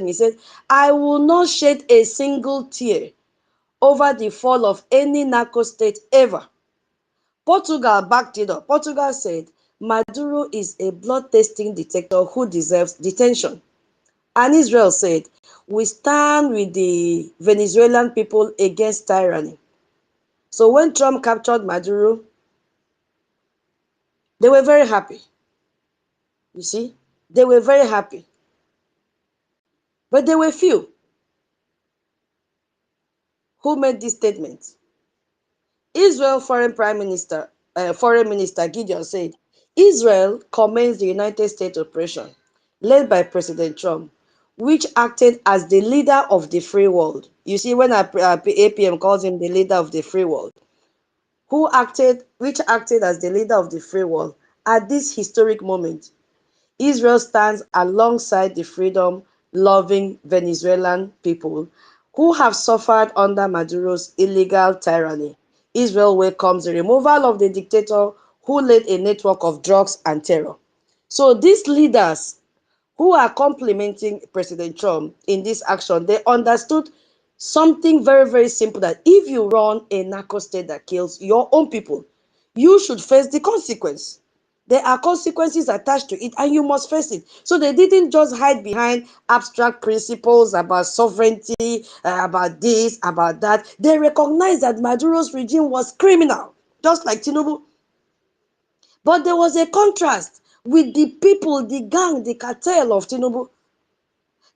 he said, I will not shed a single tear over the fall of any narco state ever. Portugal backed it up. Portugal said, Maduro is a blood-tasting dictator who deserves detention. And Israel said, we stand with the Venezuelan people against tyranny. So when Trump captured Maduro, they were very happy. You see, they were very happy. But there were few who made this statement. Israel Foreign Minister Gideon said, Israel commends the United States operation led by President Trump, which acted as the leader of the free world. You see, when APM calls him the leader of the free world, which acted as the leader of the free world at this historic moment. Israel stands alongside the freedom-loving Venezuelan people who have suffered under Maduro's illegal tyranny. Israel welcomes the removal of the dictator who led a network of drugs and terror. So these leaders who are complimenting President Trump in this action, they understood something very, very simple, that if you run a narco state that kills your own people, you should face the consequence. There are consequences attached to it, and you must face it. So they didn't just hide behind abstract principles about sovereignty, about this, about that. They recognized that Maduro's regime was criminal, just like Tinubu. But there was a contrast with the people, the gang, the cartel of Tinubu.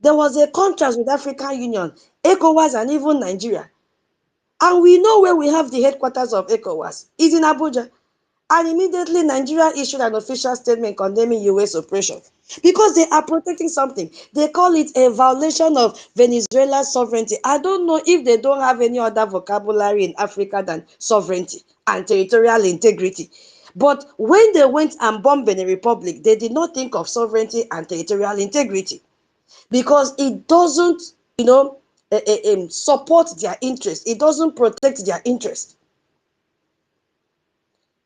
There was a contrast with African Union, ECOWAS, and even Nigeria. And we know where we have the headquarters of ECOWAS. It's in Abuja. And immediately Nigeria issued an official statement condemning US operation because they are protecting something. They call it a violation of Venezuela's sovereignty. I don't know if they don't have any other vocabulary in Africa than sovereignty and territorial integrity. But when they went and bombed Benin Republic, they did not think of sovereignty and territorial integrity because it doesn't, support their interest. It doesn't protect their interest.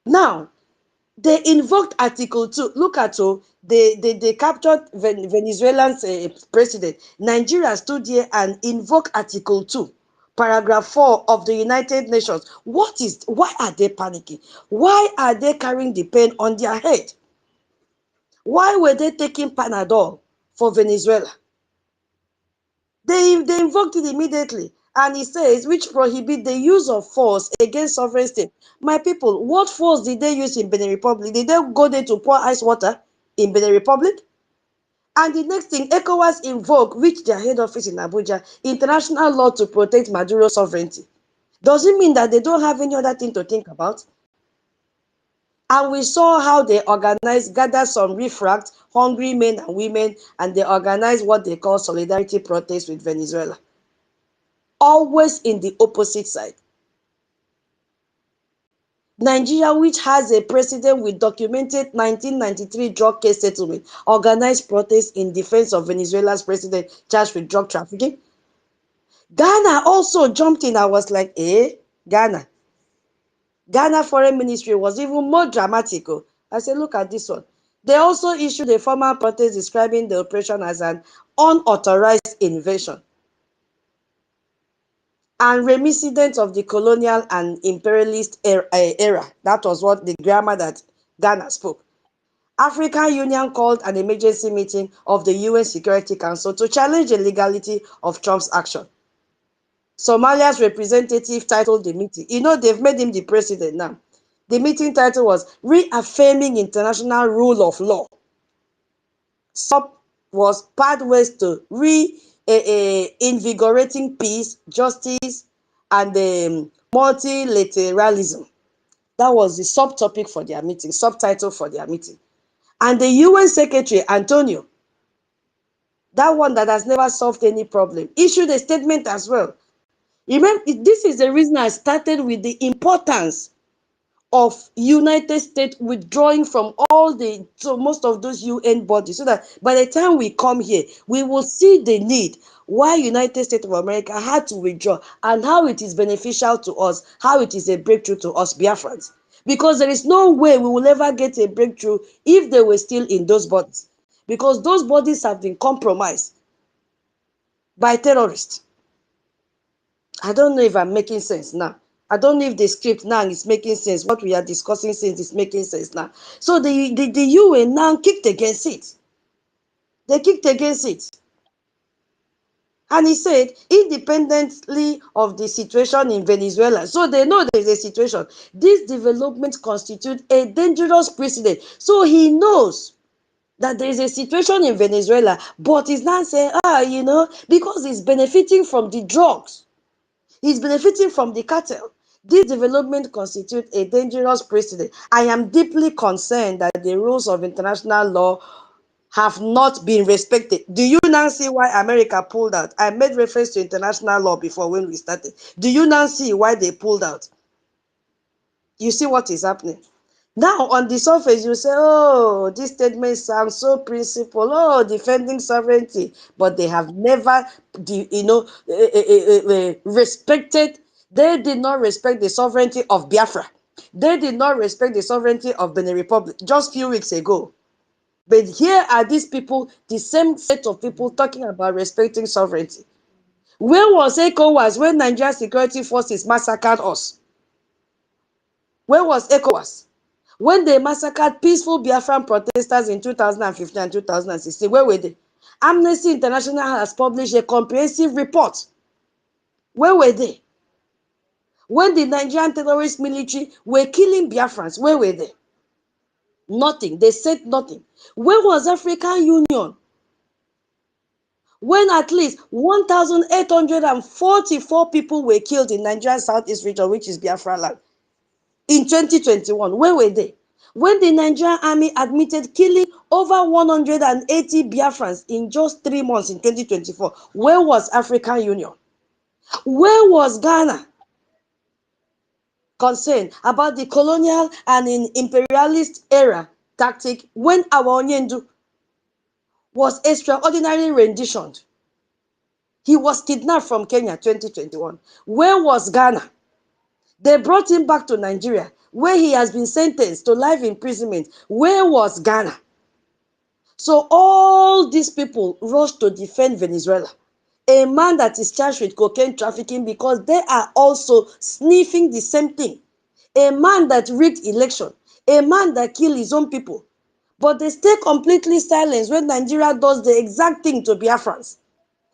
Now, they invoked Article 2. Look at they captured Venezuelan president. Nigeria stood here and invoked Article 2, paragraph 4 of the United Nations. Why are they panicking? Why are they carrying the pain on their head? Why were they taking Panadol for Venezuela? They invoked it immediately. And it says, which prohibit the use of force against sovereign state. My people, what force did they use in Benin Republic? Did they go there to pour ice water in Benin Republic? And the next thing, ECOWAS invoked, which their head office in Abuja, international law to protect Maduro's sovereignty. Does it mean that they don't have any other thing to think about? And we saw how they gathered some refract, hungry men and women, and they organized what they call solidarity protests with Venezuela. Always in the opposite side. Nigeria, which has a president with documented 1993 drug case settlement, organized protests in defense of Venezuela's president charged with drug trafficking. Ghana also jumped in. I was like, Ghana. Ghana Foreign Ministry was even more dramatic. I said, look at this one. They also issued a formal protest describing the operation as an unauthorized invasion and reminiscent of the colonial and imperialist era. That was what the grammar that Ghana spoke. African Union called an emergency meeting of the UN Security Council to challenge the legality of Trump's action. Somalia's representative titled the meeting. They've made him the president now. The meeting title was Reaffirming International Rule of Law. SUP was pathways to invigorating peace, justice, and multilateralism. That was the subtopic for their meeting, subtitle for their meeting. And the UN Secretary, Antonio, that one that has never solved any problem, issued a statement as well. Remember, this is the reason I started with the importance of United States withdrawing from most of those UN bodies, so that by the time we come here, we will see the need why United States of America had to withdraw and how it is beneficial to us, how it is a breakthrough to us Biafrans. Because there is no way we will ever get a breakthrough if they were still in those bodies. Because those bodies have been compromised. by terrorists. I don't know if I'm making sense now. I don't know if the script now is making sense. What we are discussing since is making sense now. So the UN now kicked against it. They kicked against it. And he said, independently of the situation in Venezuela, so they know there is a situation, this development constitutes a dangerous precedent. So he knows that there is a situation in Venezuela, but he's not saying, because he's benefiting from the drugs, he's benefiting from the cartel. This development constitutes a dangerous precedent. I am deeply concerned that the rules of international law have not been respected. Do you now see why America pulled out? I made reference to international law before when we started. Do you now see why they pulled out? You see what is happening? Now, on the surface, you say, oh, this statement sounds so principled, oh, defending sovereignty, but they have never, respected, they did not respect the sovereignty of Biafra. They did not respect the sovereignty of Benin Republic just a few weeks ago. But here are these people, the same set of people talking about respecting sovereignty. Where was ECOWAS when Nigerian security forces massacred us? Where was ECOWAS? When they massacred peaceful Biafran protesters in 2015 and 2016, where were they? Amnesty International has published a comprehensive report. Where were they? When the Nigerian terrorist military were killing Biafrans, where were they? Nothing. They said nothing. Where was African Union? When at least 1,844 people were killed in Nigeria's southeast region, which is Biafra land, in 2021, where were they? When the Nigerian army admitted killing over 180 Biafrans in just 3 months in 2024, where was African Union? Where was Ghana? Concerned about the colonial and imperialist era tactic when our Onyendu was extraordinarily renditioned. He was kidnapped from Kenya 2021. Where was Ghana? They brought him back to Nigeria, where he has been sentenced to life imprisonment. Where was Ghana? So all these people rushed to defend Venezuela, a man that is charged with cocaine trafficking because they are also sniffing the same thing. A man that rigged election, a man that killed his own people. But they stay completely silent when Nigeria does the exact thing to Biafrans.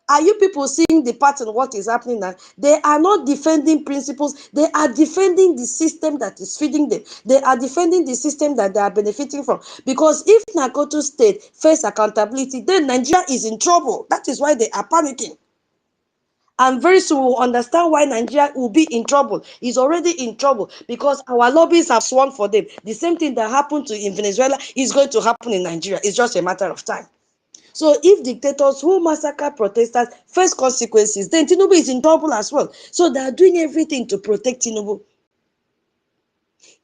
Are you people seeing the pattern of what is happening now? They are not defending principles. They are defending the system that is feeding them. They are defending the system that they are benefiting from. Because if Nakoto State face accountability, then Nigeria is in trouble. That is why they are panicking. And very soon we'll understand why Nigeria will be in trouble. It's already in trouble because our lobbies have sworn for them. The same thing that happened in Venezuela is going to happen in Nigeria. It's just a matter of time. So if dictators who massacre protesters face consequences, then Tinubu is in trouble as well. So they are doing everything to protect Tinubu.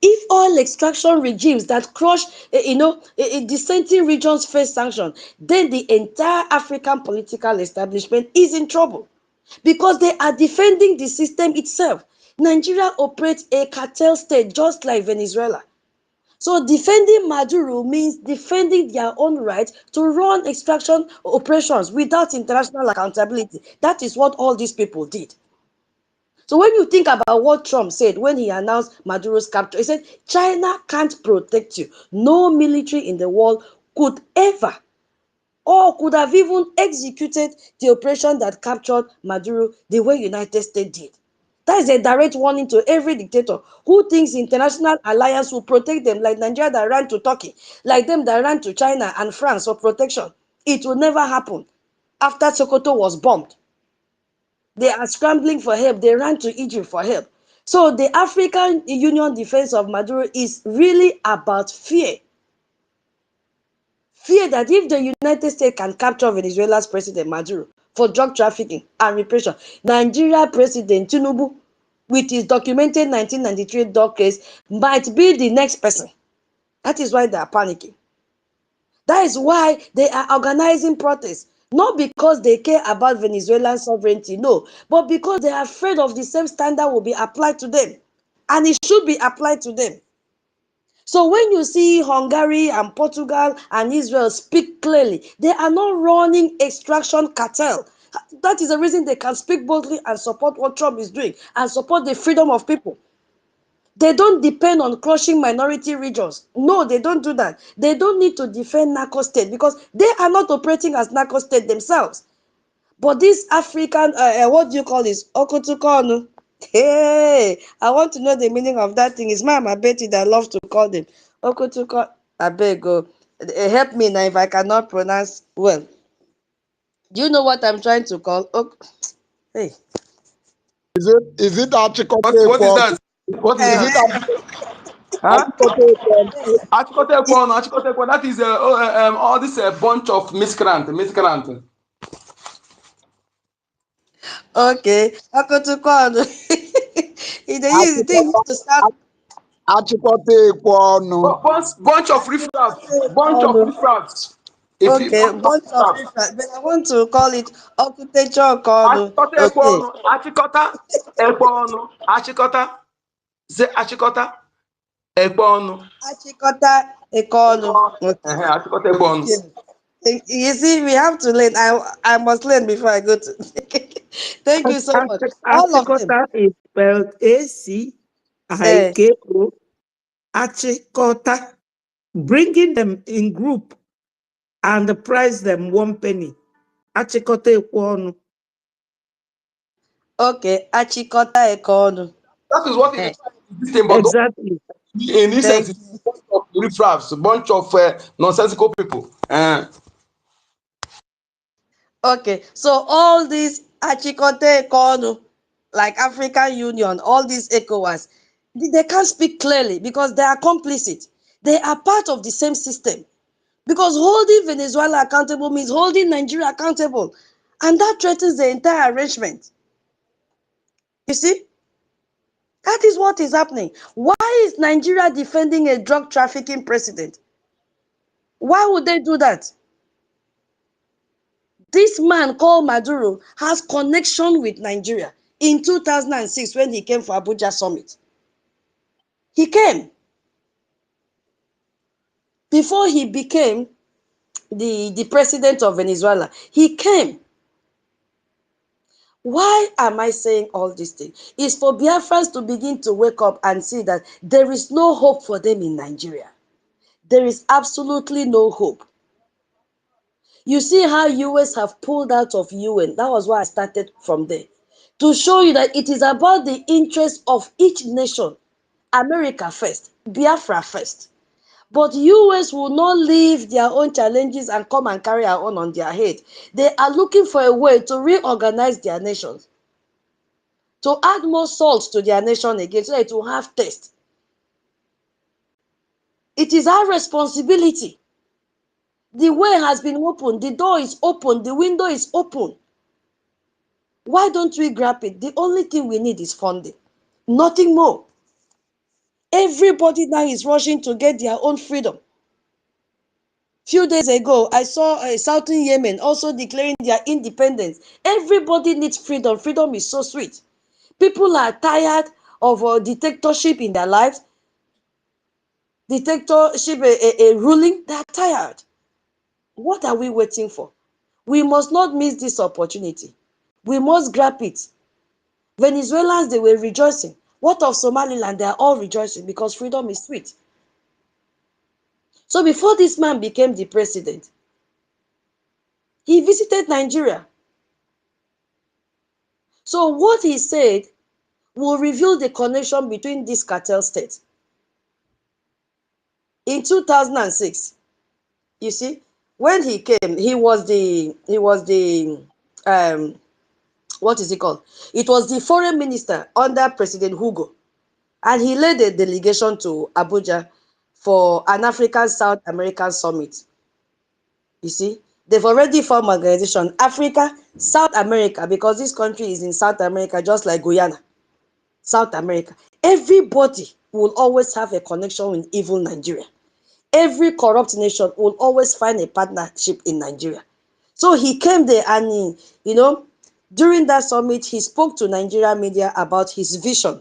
If oil extraction regimes that crush, dissenting regions face sanction, then the entire African political establishment is in trouble because they are defending the system itself. Nigeria operates a cartel state just like Venezuela. So defending Maduro means defending their own right to run extraction operations without international accountability. That is what all these people did. So when you think about what Trump said when he announced Maduro's capture, he said, China can't protect you. No military in the world could ever or could have even executed the operation that captured Maduro the way United States did. That is a direct warning to every dictator who thinks international alliance will protect them, like Nigeria that ran to Turkey, like them that ran to China and France for protection. It will never happen. After Sokoto was bombed, they are scrambling for help. They ran to Egypt for help. So the African Union defense of Maduro is really about fear. Fear that if the United States can capture Venezuela's president Maduro for drug trafficking and repression, Nigeria President Tinubu, with his documented 1993 drug case, might be the next person. That is why they are panicking. That is why they are organizing protests. Not because they care about Venezuelan sovereignty, no, but because they are afraid of the same standard will be applied to them. And it should be applied to them. So when you see Hungary and Portugal and Israel speak clearly, they are not running extraction cartel. That is the reason they can speak boldly and support what Trump is doing and support the freedom of people. They don't depend on crushing minority regions. No, they don't do that. They don't need to defend narco state because they are not operating as narco state themselves. But this African, what do you call this? Okotukonu. Hey, I want to know the meaning of that thing. It's Mama Betty that loves to call them. Okotukonu. I beg you. Help me now if I cannot pronounce well. Do you know what I'm trying to call? Hey. Is it Achikote What is Kwon? that? What is Is that? it Uh-huh. Huh? Achikote Kwon? Achikote Kwon, Achikote Kwon. That is all this bunch of miscreant. Okay. Okotukonu. They used to start. Achikote Kwon. Bunch of riffraffs. Bunch of Okotukonu. riffraffs. If you Okay, bunch of bunch of riffraffs. different, but I want to call it Okutecho Okonu. Achikote Okay. Kwon, Achikota Ekwonu, Achikota, Ze Achikota Ekwonu, Achikota Ekonu. Okay. Achikota Ekwonu. Yes. You see, we have to learn. I must learn before I go to. Thank you so much. All of them. Achikota is spelled Eh, Achiko. Achikota. Bringing them in group and price them 1 penny. Achikota Ekwonu. okay, Achikota Ekonu. That is what it Eh, is. This thing, but Exactly. in this sense, thank it's you. a bunch of riffraffs, a bunch of nonsensical people. Okay, so all these Achikote Ekonu, like African Union, all these ECOWAS, they can't speak clearly because they are complicit. They are part of the same system. Because holding Venezuela accountable means holding Nigeria accountable. And that threatens the entire arrangement. You see? That is what is happening. Why is Nigeria defending a drug trafficking president? Why would they do that? This man called Maduro has connection with Nigeria. In 2006, when he came for Abuja summit, he came before he became the president of Venezuela. He came. Why am I saying all these things? It's for Biafrans to begin to wake up and see that there is no hope for them in Nigeria. There is absolutely no hope. You see how US have pulled out of UN. That was why I started from there. To show you that it is about the interest of each nation. America first, Biafra first. But US will not leave their own challenges and come and carry our own on their head. They are looking for a way to reorganize their nations, to add more salt to their nation again so that it will have taste. It is our responsibility. The way has been opened, the door is open, the window is open. Why don't we grab it? The only thing we need is funding, nothing more. Everybody now is rushing to get their own freedom. Few days ago, I saw Southern Yemen also declaring their independence. Everybody needs freedom. Freedom is so sweet. People are tired of dictatorship in their lives. Dictatorship ruling, they are tired. What are we waiting for? We must not miss this opportunity. We must grab it. Venezuelans, they were rejoicing. What of Somaliland? They are all rejoicing because freedom is sweet. So before this man became the president, he visited Nigeria. So what he said will reveal the connection between these cartel states. In 2006, you see, when he came, he was the what is it called? It was the foreign minister under President Hugo, and he led a delegation to Abuja for an African South American summit. You see, they've already formed organization Africa, South America, because this country is in South America, just like Guyana, South America. Everybody will always have a connection with evil Nigeria. Every corrupt nation will always find a partnership in Nigeria. So he came there and during that summit, he spoke to Nigeria media about his vision.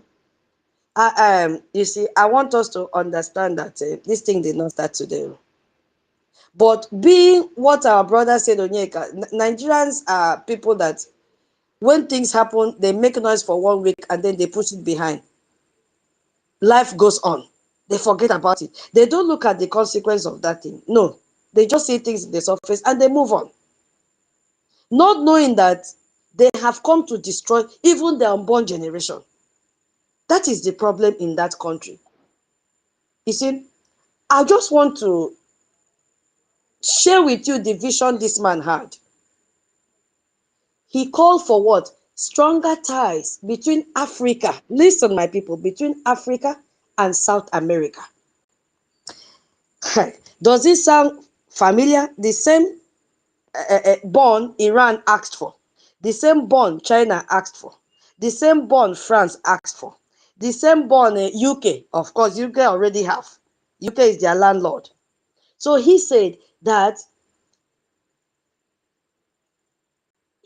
You see, I want us to understand that this thing did not start today. But being what our brother said, Onyeka, Nigerians are people that when things happen, they make noise for 1 week and then they push it behind. Life goes on. They forget about it. They don't look at the consequence of that thing. No, they just see things in the surface and they move on. Not knowing that they have come to destroy even the unborn generation. That is the problem in that country. You see, I just want to share with you the vision this man had. He called for what? Stronger ties between Africa. Listen, my people, between Africa and South America. Does it sound familiar? The same bond Iran asked for, the same bond China asked for, the same bond France asked for, the same bond UK, of course, UK already have. UK is their landlord. So he said that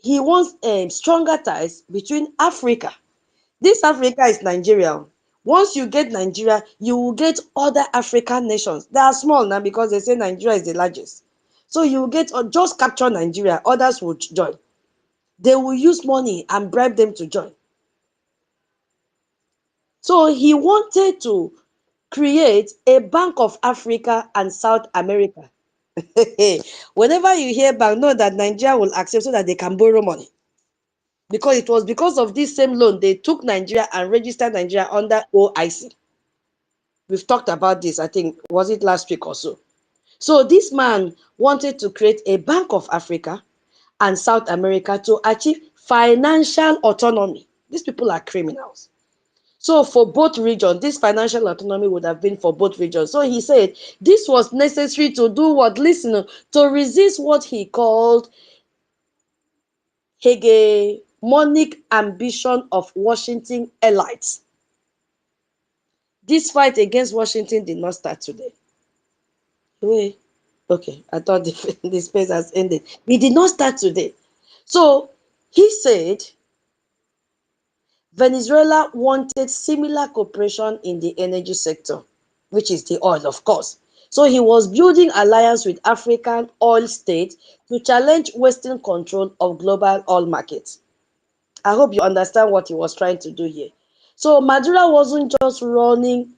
he wants stronger ties between Africa. This Africa is Nigeria. Once you get Nigeria, you will get other African nations. They are small now because they say Nigeria is the largest. So you will get, just capture Nigeria, others will join. They will use money and bribe them to join. So he wanted to create a Bank of Africa and South America. Whenever you hear bank, know that Nigeria will accept so that they can borrow money. Because it was because of this same loan they took Nigeria and registered Nigeria under OIC. We've talked about this, I think, was it last week or so? So this man wanted to create a Bank of Africa and South America to achieve financial autonomy. These people are criminals. So for both regions, this financial autonomy would have been for both regions. So he said this was necessary to do what? Listen, to resist what he called hegemonic ambition of Washington elites. This fight against Washington did not start today. Wait, okay, I thought the space has ended. It did not start today. So he said Venezuela wanted similar cooperation in the energy sector, which is the oil, of course. So he was building alliance with African oil states to challenge Western control of global oil markets. I hope you understand what he was trying to do here. So Maduro wasn't just running,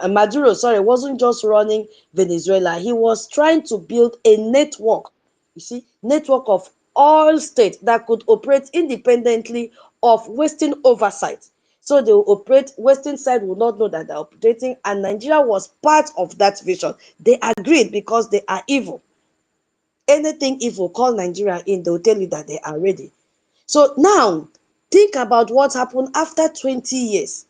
Maduro, sorry, wasn't just running Venezuela. He was trying to build a network, you see, network of all states that could operate independently of Western oversight. So they will operate, Western side will not know that they're operating, and Nigeria was part of that vision. They agreed because they are evil. Anything evil, call Nigeria in, they'll tell you that they are ready. So now, think about what happened after 20 years.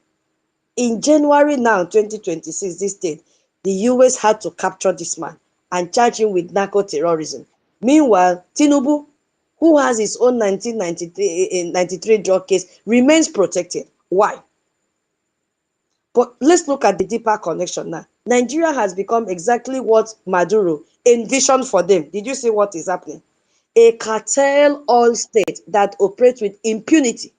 In January now, 2026, this thing, the US had to capture this man and charge him with narco-terrorism. Meanwhile, Tinubu, who has his own 1993 drug case, remains protected. Why? But let's look at the deeper connection now. Nigeria has become exactly what Maduro envisioned for them. Did you see what is happening? A cartel oil state that operates with impunity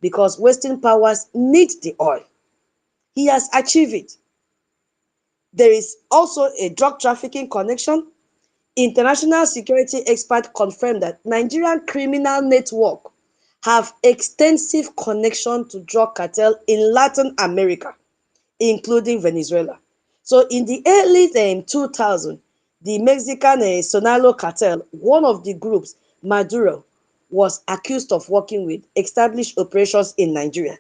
because Western powers need the oil. He has achieved it. There is also a drug trafficking connection. International security experts confirm that Nigerian criminal network have extensive connection to drug cartel in Latin America, including Venezuela. So in the early 2000s, the Mexican Sonalo cartel, one of the groups Maduro was accused of working with, established operations in Nigeria.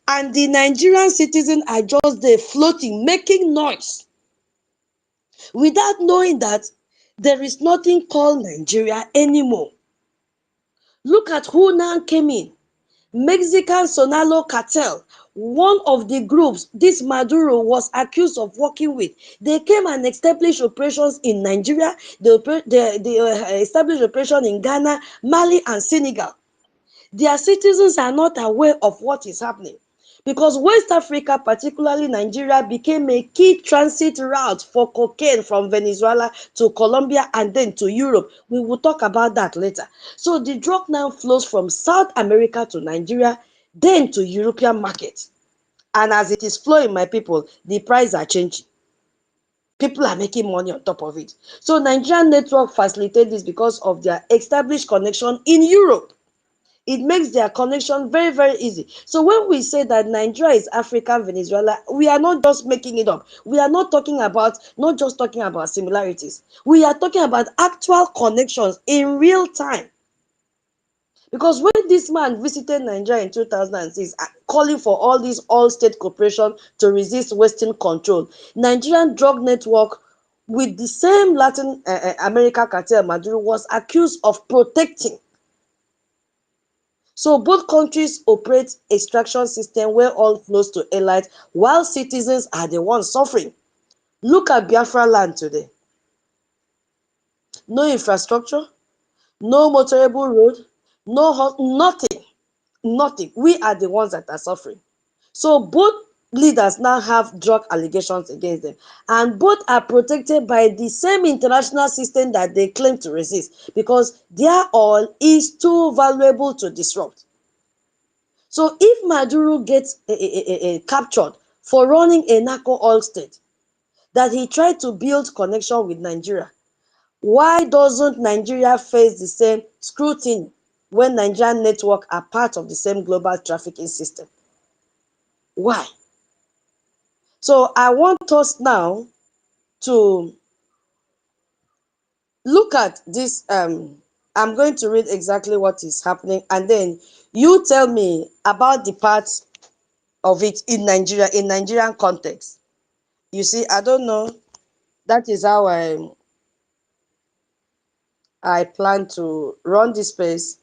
And the Nigerian citizens are just there floating, making noise, without knowing that there is nothing called Nigeria anymore. Look at who now came in. Mexican Sonalo cartel, one of the groups this Maduro was accused of working with. They came and established operations in Nigeria. They established operations in Ghana, Mali, and Senegal. Their citizens are not aware of what is happening because West Africa, particularly Nigeria, became a key transit route for cocaine from Venezuela to Colombia and then to Europe. We will talk about that later. So the drug now flows from South America to Nigeria, then to European markets. And as it is flowing, my people, the prices are changing. People are making money on top of it. So Nigerian network facilitates this because of their established connection in Europe. It makes their connection very, very easy. So when we say that Nigeria is African Venezuela, we are not just making it up. We are not just talking about similarities. We are talking about actual connections in real time. Because when this man visited Nigeria in 2006, calling for all these all-state cooperation to resist Western control, Nigerian drug network with the same Latin America cartel Maduro was accused of protecting. So both countries operate extraction system where oil flows to elite while citizens are the ones suffering. Look at Biafra land today. No infrastructure, no motorable road, nothing. Nothing. We are the ones that are suffering. So both leaders now have drug allegations against them, and both are protected by the same international system that they claim to resist because their oil is too valuable to disrupt. So if Maduro gets captured for running a narco oil state that he tried to build connection with Nigeria, why doesn't Nigeria face the same scrutiny when Nigerian network are part of the same global trafficking system? Why? So I want us now to look at this. I'm going to read exactly what is happening, and then you tell me about the parts of it in Nigeria, in Nigerian context. You see, I don't know. That is how I plan to run this space.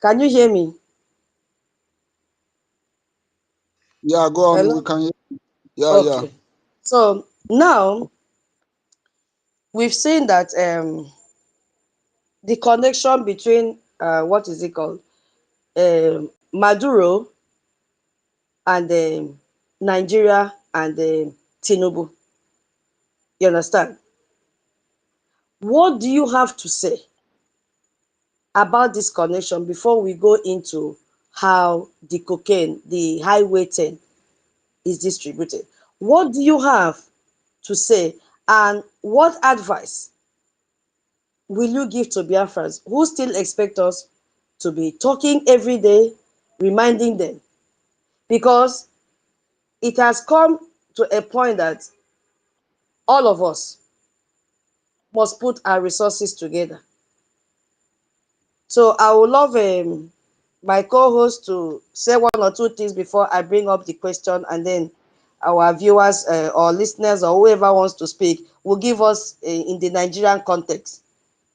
Can you hear me? Yeah, go on. Hello? We can. Yeah, yeah. Okay. So now we've seen that the connection between what is it called? Maduro and Nigeria and Tinubu. You understand? What do you have to say about this connection before we go into how the cocaine, the highway 10, is distributed? What do you have to say, and what advice will you give to Biafrans who still expect us to be talking every day, reminding them? Because it has come to a point that all of us must put our resources together. So I would love my co-host to say one or two things before I bring up the question, and then our viewers or listeners or whoever wants to speak will give us in the Nigerian context.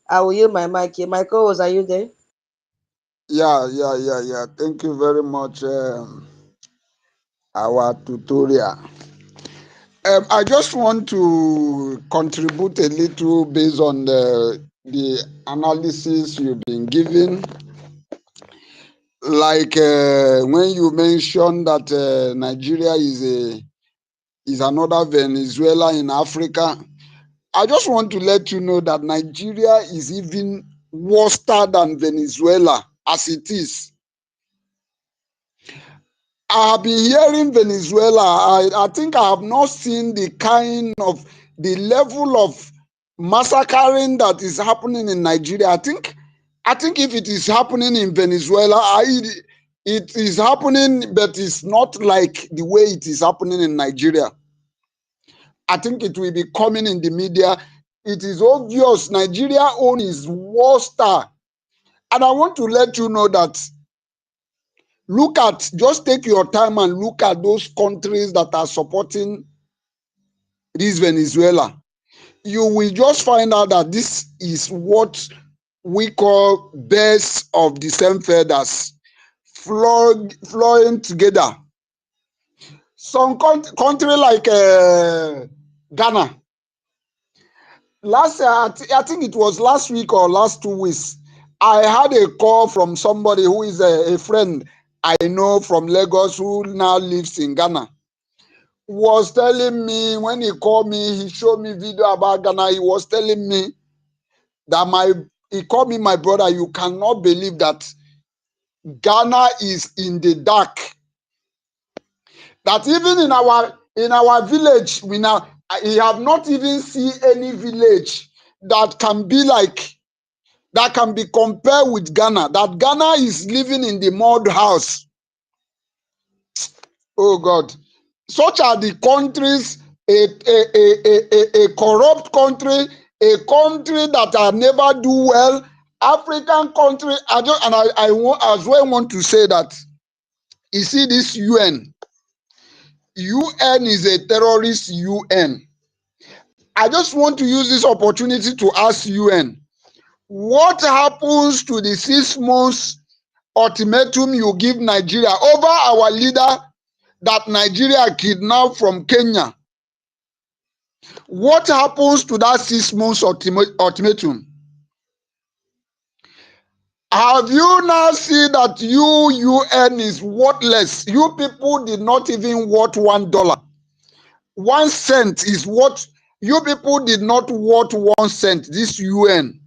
I will yield my mic here. My co-host, are you there? Yeah. Thank you very much. Our tutorial. I just want to contribute a little based on the analysis you've been giving. Like when you mentioned that Nigeria is another Venezuela in Africa, I just want to let you know that Nigeria is even worse than Venezuela as it is. I have been hearing Venezuela. I think I have not seen the kind of the level of massacring that is happening in Nigeria. I think if it is happening in Venezuela, it is happening, but it's not like the way it is happening in Nigeria. I think it will be coming in the media. It is obvious Nigeria own is worse. And I want to let you know that just take your time and look at those countries that are supporting this Venezuela. You will just find out that this is what we call birds of the same feathers flying together. Some country like Ghana. Last I think it was last week or last 2 weeks, I had a call from somebody who is a friend I know from Lagos who now lives in Ghana. Was telling me, when he called me, he showed me video about Ghana. He was telling me that he called me my brother. You cannot believe that Ghana is in the dark. That even In our village, we have not even seen any village that can be like, that can be compared with Ghana. That Ghana is living in the mud house. Oh God. Such are the countries, a corrupt country, a country that are never do well, African country. I want, as well want to say that, you see this UN is a terrorist UN. I just want to use this opportunity to ask UN, what happens to the 6 months ultimatum you give Nigeria over our leader that Nigeria kidnapped from Kenya? What happens to that 6 months ultimatum? Have you now seen that UN is worthless? You people did not even worth $1. 1 cent is what you people did not worth 1 cent. This UN,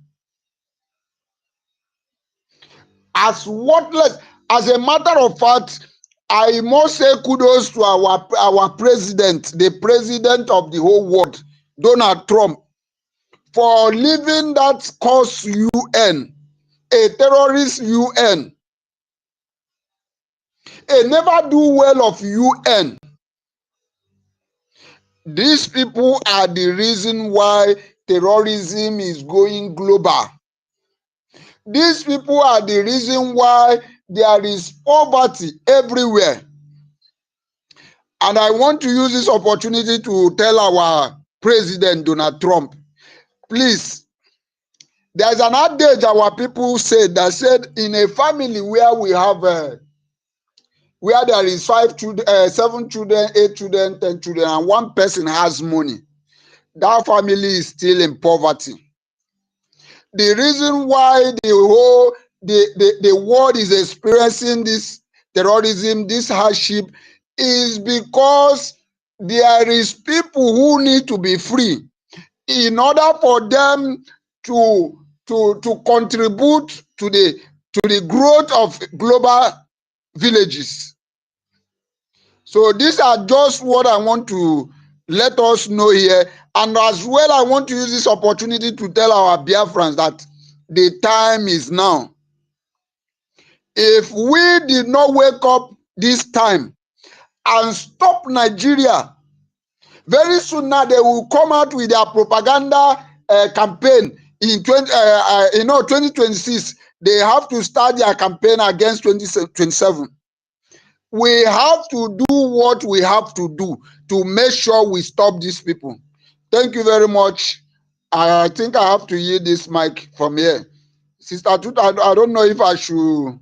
as worthless. As a matter of fact, I must say kudos to our president, the president of the whole world, Donald Trump, for leaving that cause UN, a terrorist UN, a never do well of UN. These people are the reason why terrorism is going global. These people are the reason why there is poverty everywhere. And I want to use this opportunity to tell our president, Donald Trump, please, there's an adage our people said that said, in a family where we have where there is 5 children, 7 children, 8 children, 10 children, and one person has money, that family is still in poverty. The reason why the world is experiencing this terrorism, this hardship, is because there is people who need to be free in order for them to contribute to the growth of global villages. So these are just what I want to let us know here. And as well, I want to use this opportunity to tell our Biafrans that the time is now. If we did not wake up this time and stop Nigeria, very soon now they will come out with their propaganda campaign in 2026. They have to start their campaign against 2027. We have to do what we have to do to make sure we stop these people. Thank you very much. I think I have to yield this mic from here. Sister Tut, I don't know if I should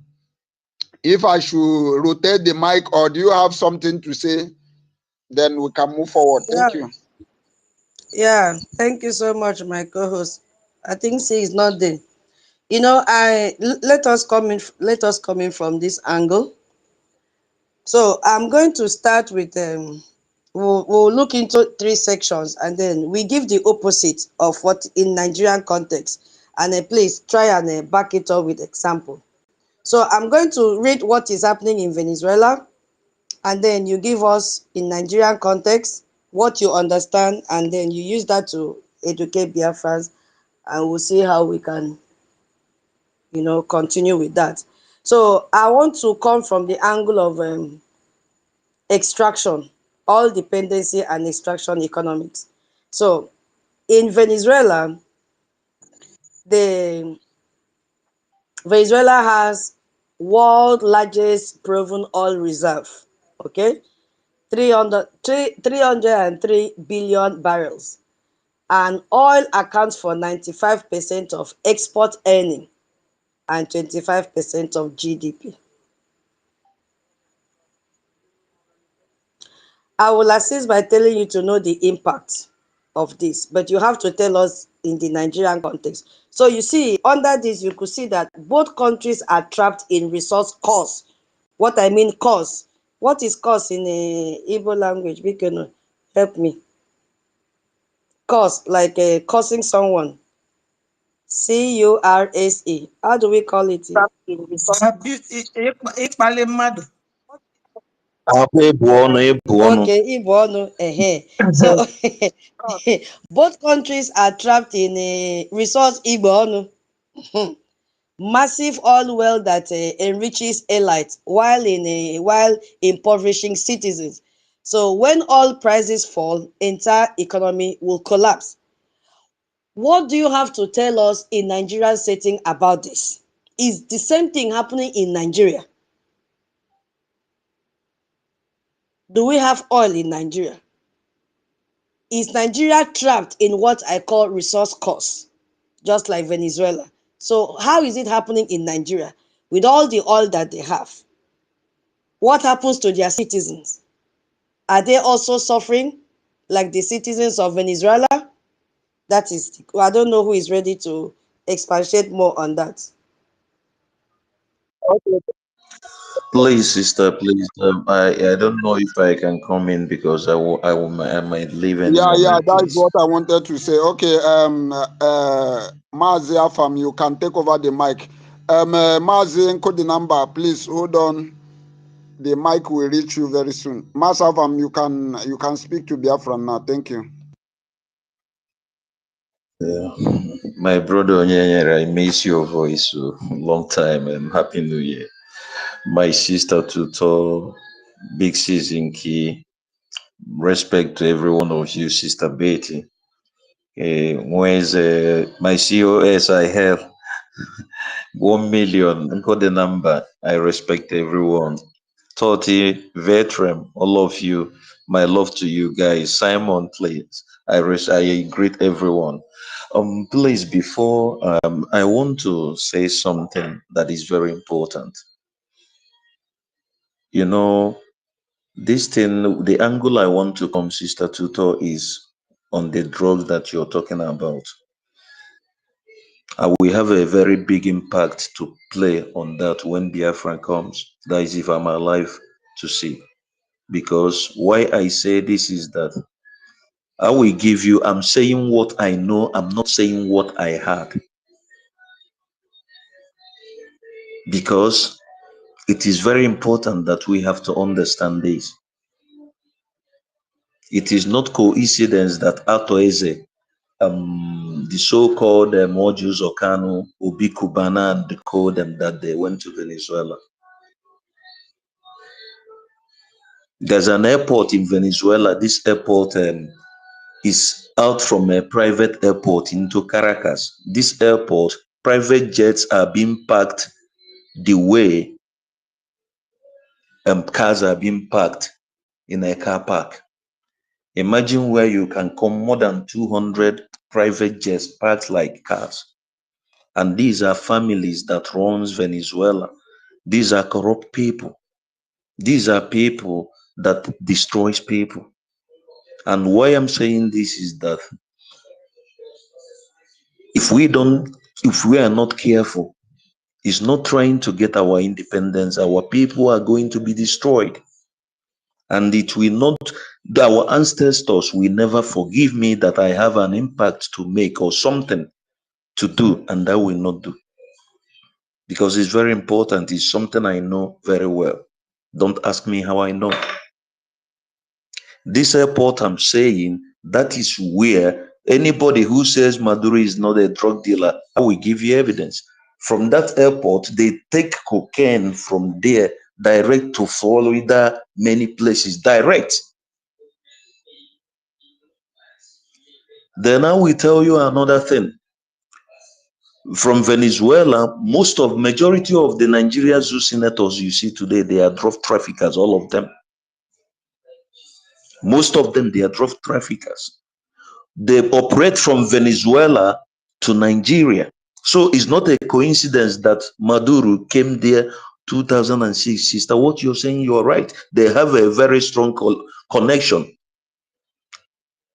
rotate the mic, or do you have something to say? Then we can move forward. Thank you. Yeah, thank you so much, my co-host. I think she is not there. Let us come in from this angle. So I'm going to start with we'll look into 3 sections, and then we give the opposite of what in Nigerian context, and please try and back it up with example. So I'm going to read what is happening in Venezuela, and then you give us in Nigerian context what you understand, and then you use that to educate Biafrans, and we'll see how we can continue with that. So I want to come from the angle of extraction, all dependency and extraction economics. So in Venezuela, Venezuela has world largest proven oil reserve, okay? 303 billion barrels. And oil accounts for 95% of export earning and 25% of GDP. I will assist by telling you to know the impact of this, but you have to tell us in the Nigerian context. So you see, under this, you could see that both countries are trapped in resource cost. What I mean cost. What is cost in Igbo language? We can help me. Cost, like causing someone. CURSE. How do we call it? Ịkpali mmadụ. Okay, Ibono. So both countries are trapped in a resource Ibono. Massive oil well that enriches elites while impoverishing citizens. So when oil prices fall, entire economy will collapse. What do you have to tell us in Nigerian setting about this? Is the same thing happening in Nigeria? Do we have oil in Nigeria? Is Nigeria trapped in what I call resource costs, just like Venezuela? So how is it happening in Nigeria with all the oil that they have? What happens to their citizens? Are they also suffering like the citizens of Venezuela? That is, I don't know who is ready to expatiate more on that. Please, sister, please. I don't know if I can come in because I might leave any Yeah, moment, that's please. what I wanted to say. Okay, Mazi Afam, you can take over the mic. Mazi, encode the number, please hold on. The mic will reach you very soon. Mazi Afam, you can speak to Biafra now. Thank you. Yeah. My brother Onyenyere, I miss your voice. So long time, and Happy New Year. My sister Tuto, Big Sis Inky, respect to every one of you, Sister Betty. Where's my COS I have 1 million. Got the number. I respect everyone. 30 veteran, all of you. My love to you guys. Simon, please. I greet everyone. Please, before I want to say something that is very important. You know, this thing, the angle I want to come, Sister Tutor, is on the drugs that you're talking about. And we have a very big impact to play on that when Biafra comes. That is if I'm alive to see. Because why I say this is that I will give you, I'm saying what I know, I'm not saying what I had. Because it is very important that we have to understand this. It is not coincidence that Atoeze, the so-called Mojus Okano, Obi Kubana, and the code them that they went to Venezuela. There's an airport in Venezuela. This airport is out from a private airport into Caracas. This airport, private jets are being parked the way cars are being parked in a car park. Imagine where you can come more than 200 private jets parked like cars. And these are families that runs Venezuela. These are corrupt people. These are people that destroys people. And why I'm saying this is that if we are not careful, it's not trying to get our independence, our people are going to be destroyed. And it will not, our ancestors will never forgive me that I have an impact to make or something to do, and I will not do. Because it's very important, it's something I know very well. Don't ask me how I know. This airport I'm saying, that is where anybody who says Maduro is not a drug dealer, I will give you evidence. From that airport, they take cocaine from there direct to Florida, many places, direct. Then I will tell you another thing. From Venezuela, majority of the Nigeria zoo senators you see today, they are drug traffickers, all of them. Most of them, they are drug traffickers. They operate from Venezuela to Nigeria. So it's not a coincidence that Maduro came there 2006. Sister, what you're saying, you're right. They have a very strong connection.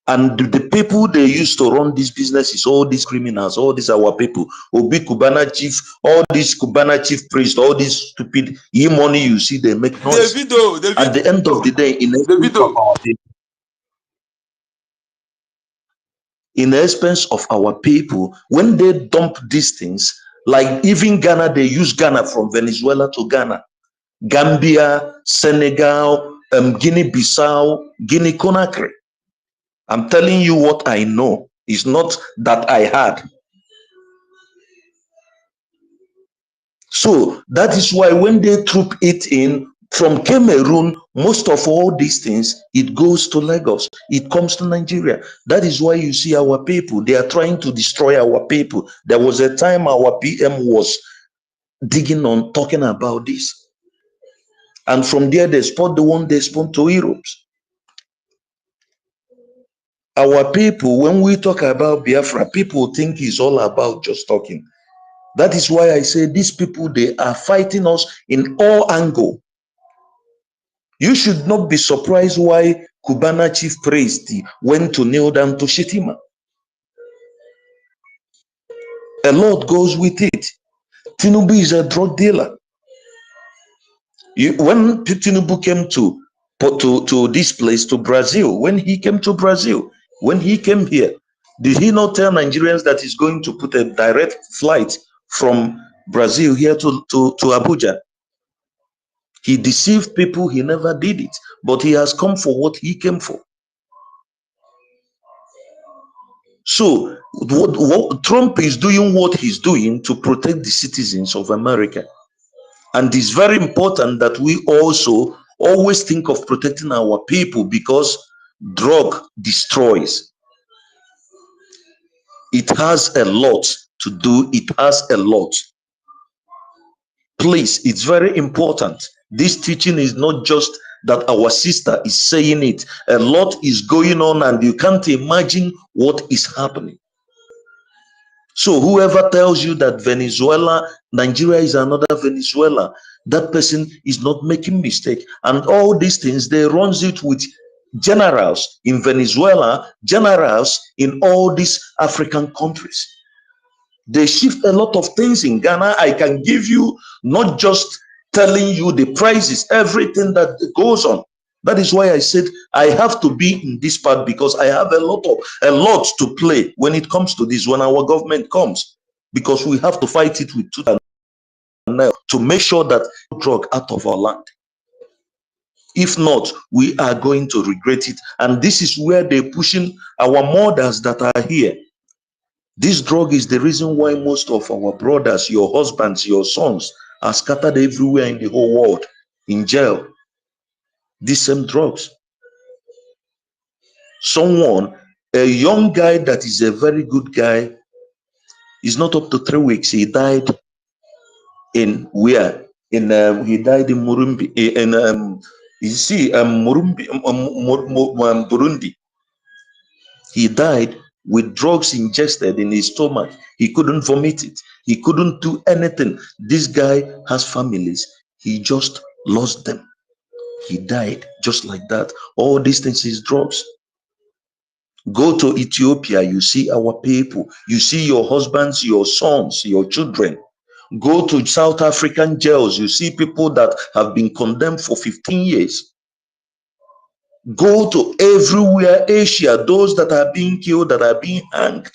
And the people they used to run these businesses, all these criminals, all these our people, Obi Kubana chief, all these Kubana chief priests, all these stupid money you see, they make noise. At the end of the day, in the expense of our people, when they dump these things, like even Ghana, they use Ghana from Venezuela to Ghana, Gambia, Senegal, Guinea-Bissau, Guinea-Conakry. I'm telling you what I know. It's not that I had. So that is why when they troop it in from Cameroon, most of all these things, it goes to Lagos. It comes to Nigeria. That is why you see our people, they are trying to destroy our people. There was a time our PM was digging on, talking about this. And from there, they spot the one they spot to Europe. Our people, when we talk about Biafra, people think it's all about just talking. That is why I say these people, they are fighting us in all angles. You should not be surprised why Cubana chief priest went to kneel down to Shetima. A lot goes with it. Tinubu is a drug dealer. When Tinubu came to this place, to Brazil, when he came to Brazil, when he came here, did he not tell Nigerians that he's going to put a direct flight from Brazil here to Abuja? He deceived people, he never did it, but he has come for what he came for. So Trump is doing what he's doing to protect the citizens of America. And it's very important that we also always think of protecting our people, because drug destroys. It has a lot to do. It has a lot. Please, it's very important. This teaching is not just that our sister is saying it. A lot is going on and you can't imagine what is happening. So whoever tells you that Nigeria is another Venezuela, that person is not making mistake. And all these things, they runs it with generals in Venezuela, generals in all these African countries. They shift a lot of things in Ghana. I can give you not just telling you the prices, everything that goes on. That is why I said I have to be in this part, because I have a lot to play when it comes to this, when our government comes, because we have to fight it with tooth and nail to make sure that drug out of our land. If not, we are going to regret it. And this is where they're pushing our mothers that are here. This drug is the reason why most of our brothers, your husbands, your sons are scattered everywhere in the whole world, in jail. These same drugs. A young guy that is a very good guy, is not up to 3 weeks. He died in where? He died in Murumbi, Burundi. He died with drugs ingested in his stomach. He couldn't vomit it. He couldn't do anything. This guy has families. He just lost them. He died just like that. All these things is drugs. Go to Ethiopia, you see our people. You see your husbands, your sons, your children. Go to South African jails, you see people that have been condemned for 15 years. Go to everywhere, Asia, those that are being killed, that are being hanged.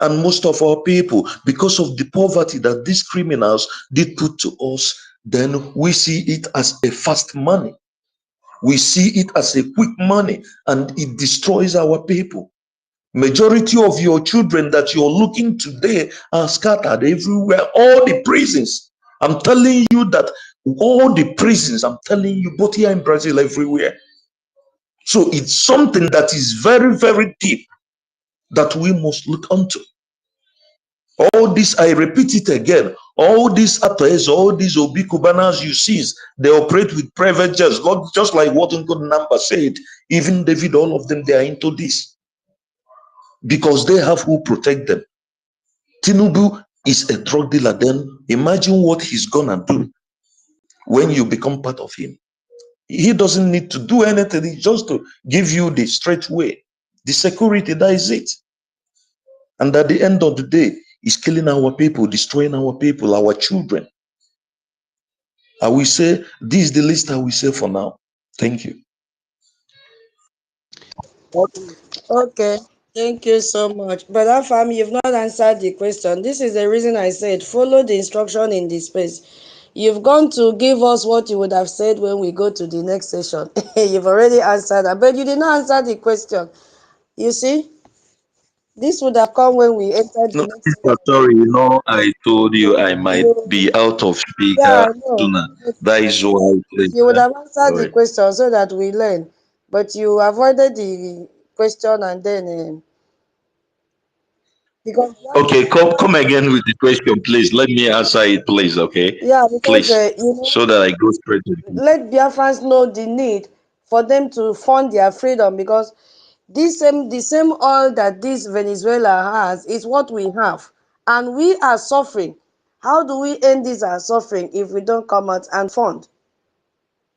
And most of our people, because of the poverty that these criminals did put to us, then we see it as a fast money. We see it as a quick money, and it destroys our people. Majority of your children that you're looking today are scattered everywhere. All the prisons, I'm telling you that all the prisons, I'm telling you, both here in Brazil, everywhere. So it's something that is very, very deep that we must look onto. All this, I repeat it again, all these APS, all these Obi Cubanas you see, they operate with private jets, just like what Uncle Namba said. Even David, all of them, they are into this, because they have who protect them. Tinubu is a drug dealer. Then imagine what he's gonna do when you become part of him. He doesn't need to do anything. It's just to give you the straight way, the security. That is it. And at the end of the day, he's killing our people, destroying our people, our children. I will say this is the list I will say for now. Thank you. Okay, thank you so much. But Afam, you've not answered the question. This is the reason I said follow the instruction in the space. You've gone to give us what you would have said when we go to the next session. You've already answered that, but you did not answer the question. You see, this would have come when we enter the No, next sister, session. sorry, I told you I might be You, out of yeah, speaker I know. sooner. But That is why, please. you would have answered the Sorry. question so that we learn. But you avoided the question and then because Okay, come again with the question, please. Let me answer it, please. Okay, yeah, because please, you know, so that I go straight to the point. let Biafrans know the need for them to fund their freedom because the same oil that this Venezuela has is what we have, and we are suffering. How do we end this our suffering if we don't come out and fund?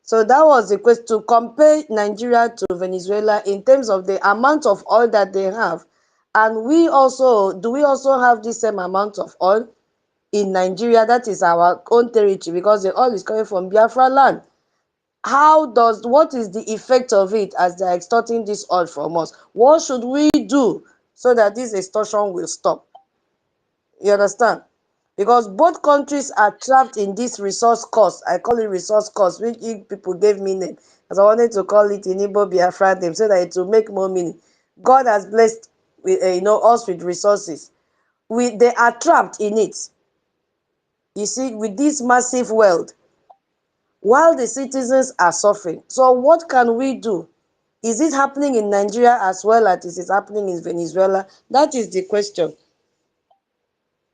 So that was the question, to compare Nigeria to Venezuela in terms of the amount of oil that they have. And do we also have the same amount of oil in Nigeria? That is our own territory because the oil is coming from Biafra land. What is the effect of it as they're extorting this oil from us? What should we do so that this extortion will stop? You understand? Because both countries are trapped in this resource cost. I call it resource cost, which people gave me name. Because I wanted to call it in Igbo Biafra name so that it will make more meaning. God has blessed us with resources. They are trapped in it. You see, with this massive wealth, while the citizens are suffering. So what can we do? Is it happening in Nigeria as well as it is happening in Venezuela? That is the question.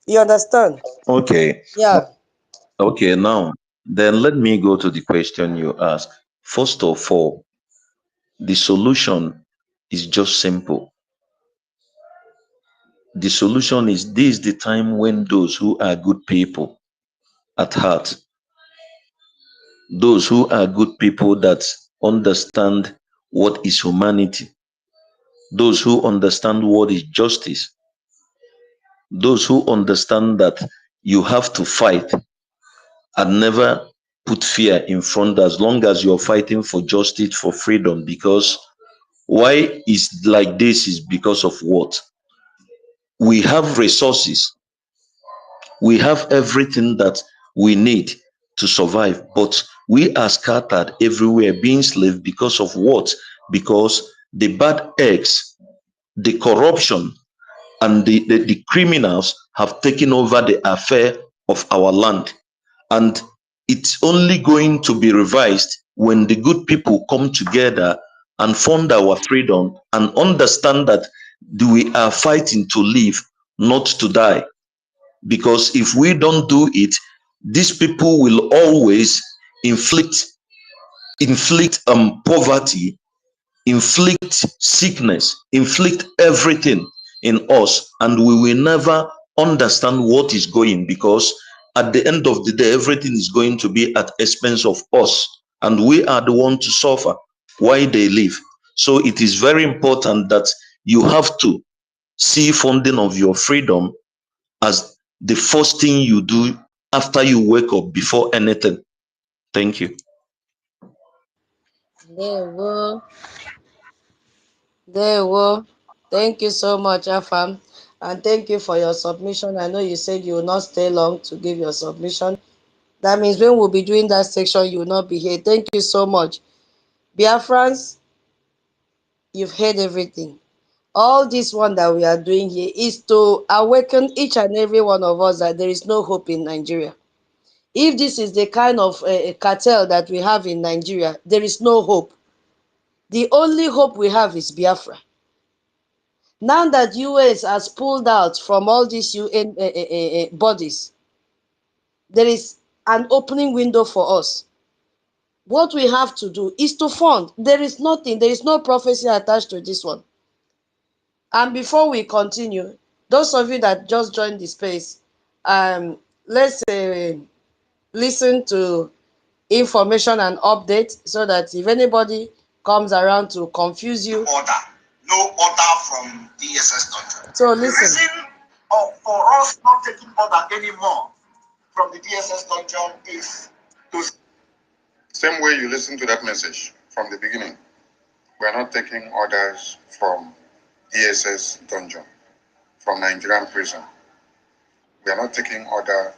You understand? Okay, Yeah. okay. Now, then let me go to the question you asked. First of all, the solution is just simple. The solution is this: the time when those who are good people at heart, those who are good people that understand what is humanity, those who understand what is justice, those who understand that you have to fight and never put fear in front as long as you're fighting for justice, for freedom. Because why is like this is because of what? We have resources, we have everything that we need to survive, but we are scattered everywhere being slave because of what? Because the bad eggs, the corruption, and the criminals have taken over the affair of our land. And it's only going to be revised when the good people come together and fund our freedom and understand that we are fighting to live, not to die. Because if we don't do it, these people will always inflict poverty, inflict sickness, inflict everything in us, and we will never understand what is going, because at the end of the day, everything is going to be at expense of us, and we are the one to suffer while they live. So it is very important that you have to see funding of your freedom as the first thing you do after you wake up, before anything. Thank you. There we There we Thank you so much, Afam. And thank you for your submission. I know you said you will not stay long to give your submission. That means when we'll be doing that section, you will not be here. Thank you so much. Biafrans, you've heard everything. All this one that we are doing here is to awaken each and every one of us that there is no hope in Nigeria. If this is the kind of cartel that we have in Nigeria, there is no hope. The only hope we have is Biafra. Now that US has pulled out from all these UN bodies, there is an opening window for us. What we have to do is to fund. There is no prophecy attached to this one. And before we continue, those of you that just joined the space, let's listen to information and update so that if anybody comes around to confuse you. No order from DSS country. So listen. The reason for us not taking order anymore from the DSS dungeon is to same way you listen to that message from the beginning. We are not taking orders from DSS dungeon, from Nigerian prison. We are not taking order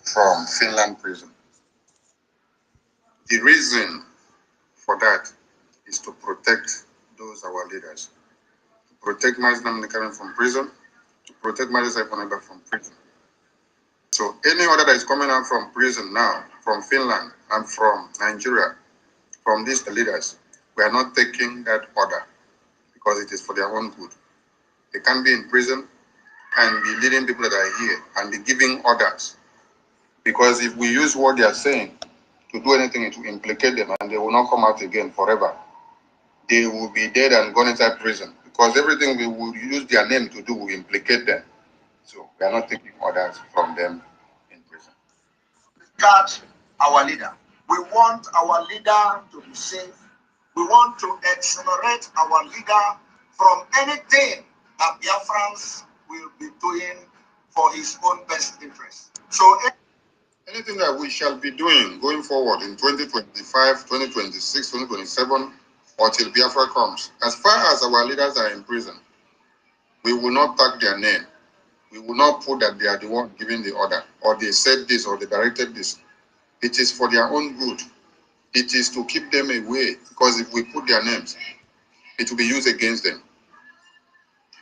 from Finland prison. The reason for that is to protect those our leaders, to protect Mazda Karen from prison, to protect Mazda Saifoneba from prison. So any order that is coming out from prison now, from Finland and from Nigeria, from these leaders, we are not taking that order because it is for their own good. They can't be in prison and be leading people that are here and be giving orders. Because if we use what they are saying to do anything to implicate them and they will not come out again forever, they will be dead and gone inside prison. Because everything we will use their name to do will implicate them. So we are not taking orders from them in prison. Guard our leader. We want our leader to be safe. We want to exonerate our leader from anything that Biafrans will be doing for his own best interest. So anything that we shall be doing going forward in 2025, 2026, 2027, or till Biafra comes, as far as our leaders are in prison, we will not tag their name. We will not put that they are the one giving the order, or they said this, or they directed this. It is for their own good. It is to keep them away, because if we put their names, it will be used against them.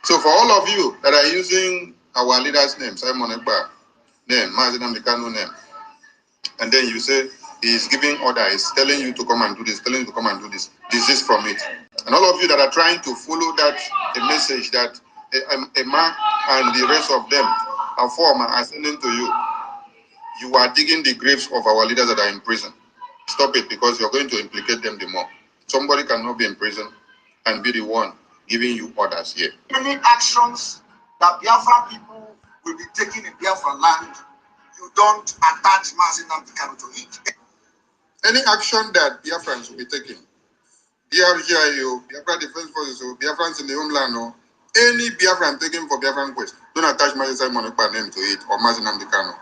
So for all of you that are using our leader's name, Simon Ekpa name, Mazinam Dekano name, and then you say he's giving order, he's telling you to come and do this, telling you to come and do this, desist from it. And all of you that are trying to follow that a message that Emma and the rest of them are sending to you, you are digging the graves of our leaders that are in prison. Stop it, because you're going to implicate them the more. Somebody cannot be in prison and be the one giving you orders here. Any actions that Biafra people will be taking in Biafra land, you don't attach Mazinam Dekano to it. Any action that Biafrans will be taking, BRGIO, Biafra Defense Forces, or Biafrans in the homeland, or any Biafran taken for Biafran quest, don't attach Mazinam Monekpa name to it or Mazinam Dekano.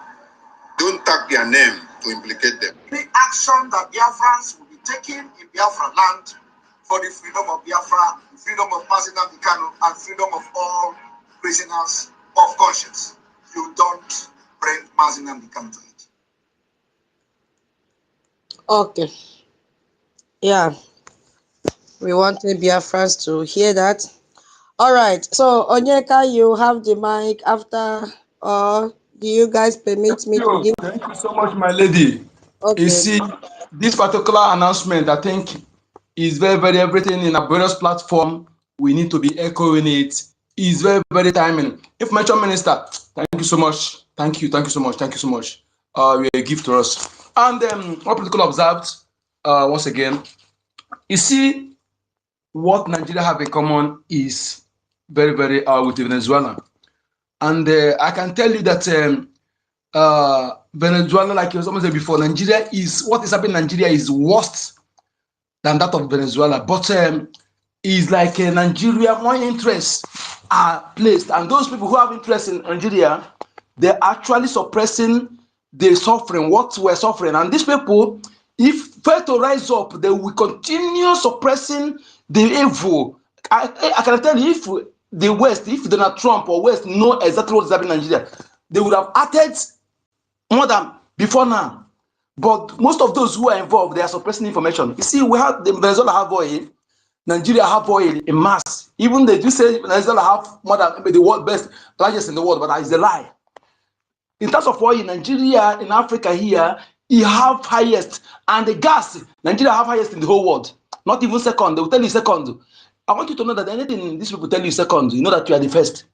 Don't tag their name to implicate them. Any action that Biafrans will be taking in Biafra land for the freedom of Biafra, freedom of Mazinam Dekano, and freedom of all prisoners of conscience, you don't bring Mazinam Dekano to it. Okay. Yeah. We want the Biafrans to hear that. All right. So, Onyeka, you have the mic after, or do you guys permit me to give? Thank you so much, my lady. You Okay. see, this particular announcement, I think, is very, very everything in a various platform. We need to be echoing it. Is very, very timing. Information Minister, thank you so much. Thank you so much. Thank you so much. You're a gift to us. And what particular observed, once again, you see, what Nigeria have in common is very, very with Venezuela. And I can tell you that Venezuela, like you someone said before, Nigeria is what is happening in Nigeria is worse than that of Venezuela. But is like Nigeria, more interests are placed, and those people who have interest in Nigeria, they're actually suppressing the suffering, what we're suffering. And these people, if fail to rise up, they will continue suppressing the evil. I can tell you, if the West, if Donald Trump or West know exactly what is happening in Nigeria, they would have acted more than before now. But most of those who are involved, they are suppressing information. You see, we have the Venezuela have oil, Nigeria have oil in mass. Even they do say Venezuela have more than the world best, largest in the world, but that is a lie. In terms of oil, Nigeria in Africa here, you have highest, and the gas, Nigeria have highest in the whole world. Not even second. They will tell you second. I want you to know that anything these people tell you second, you know that you are the first.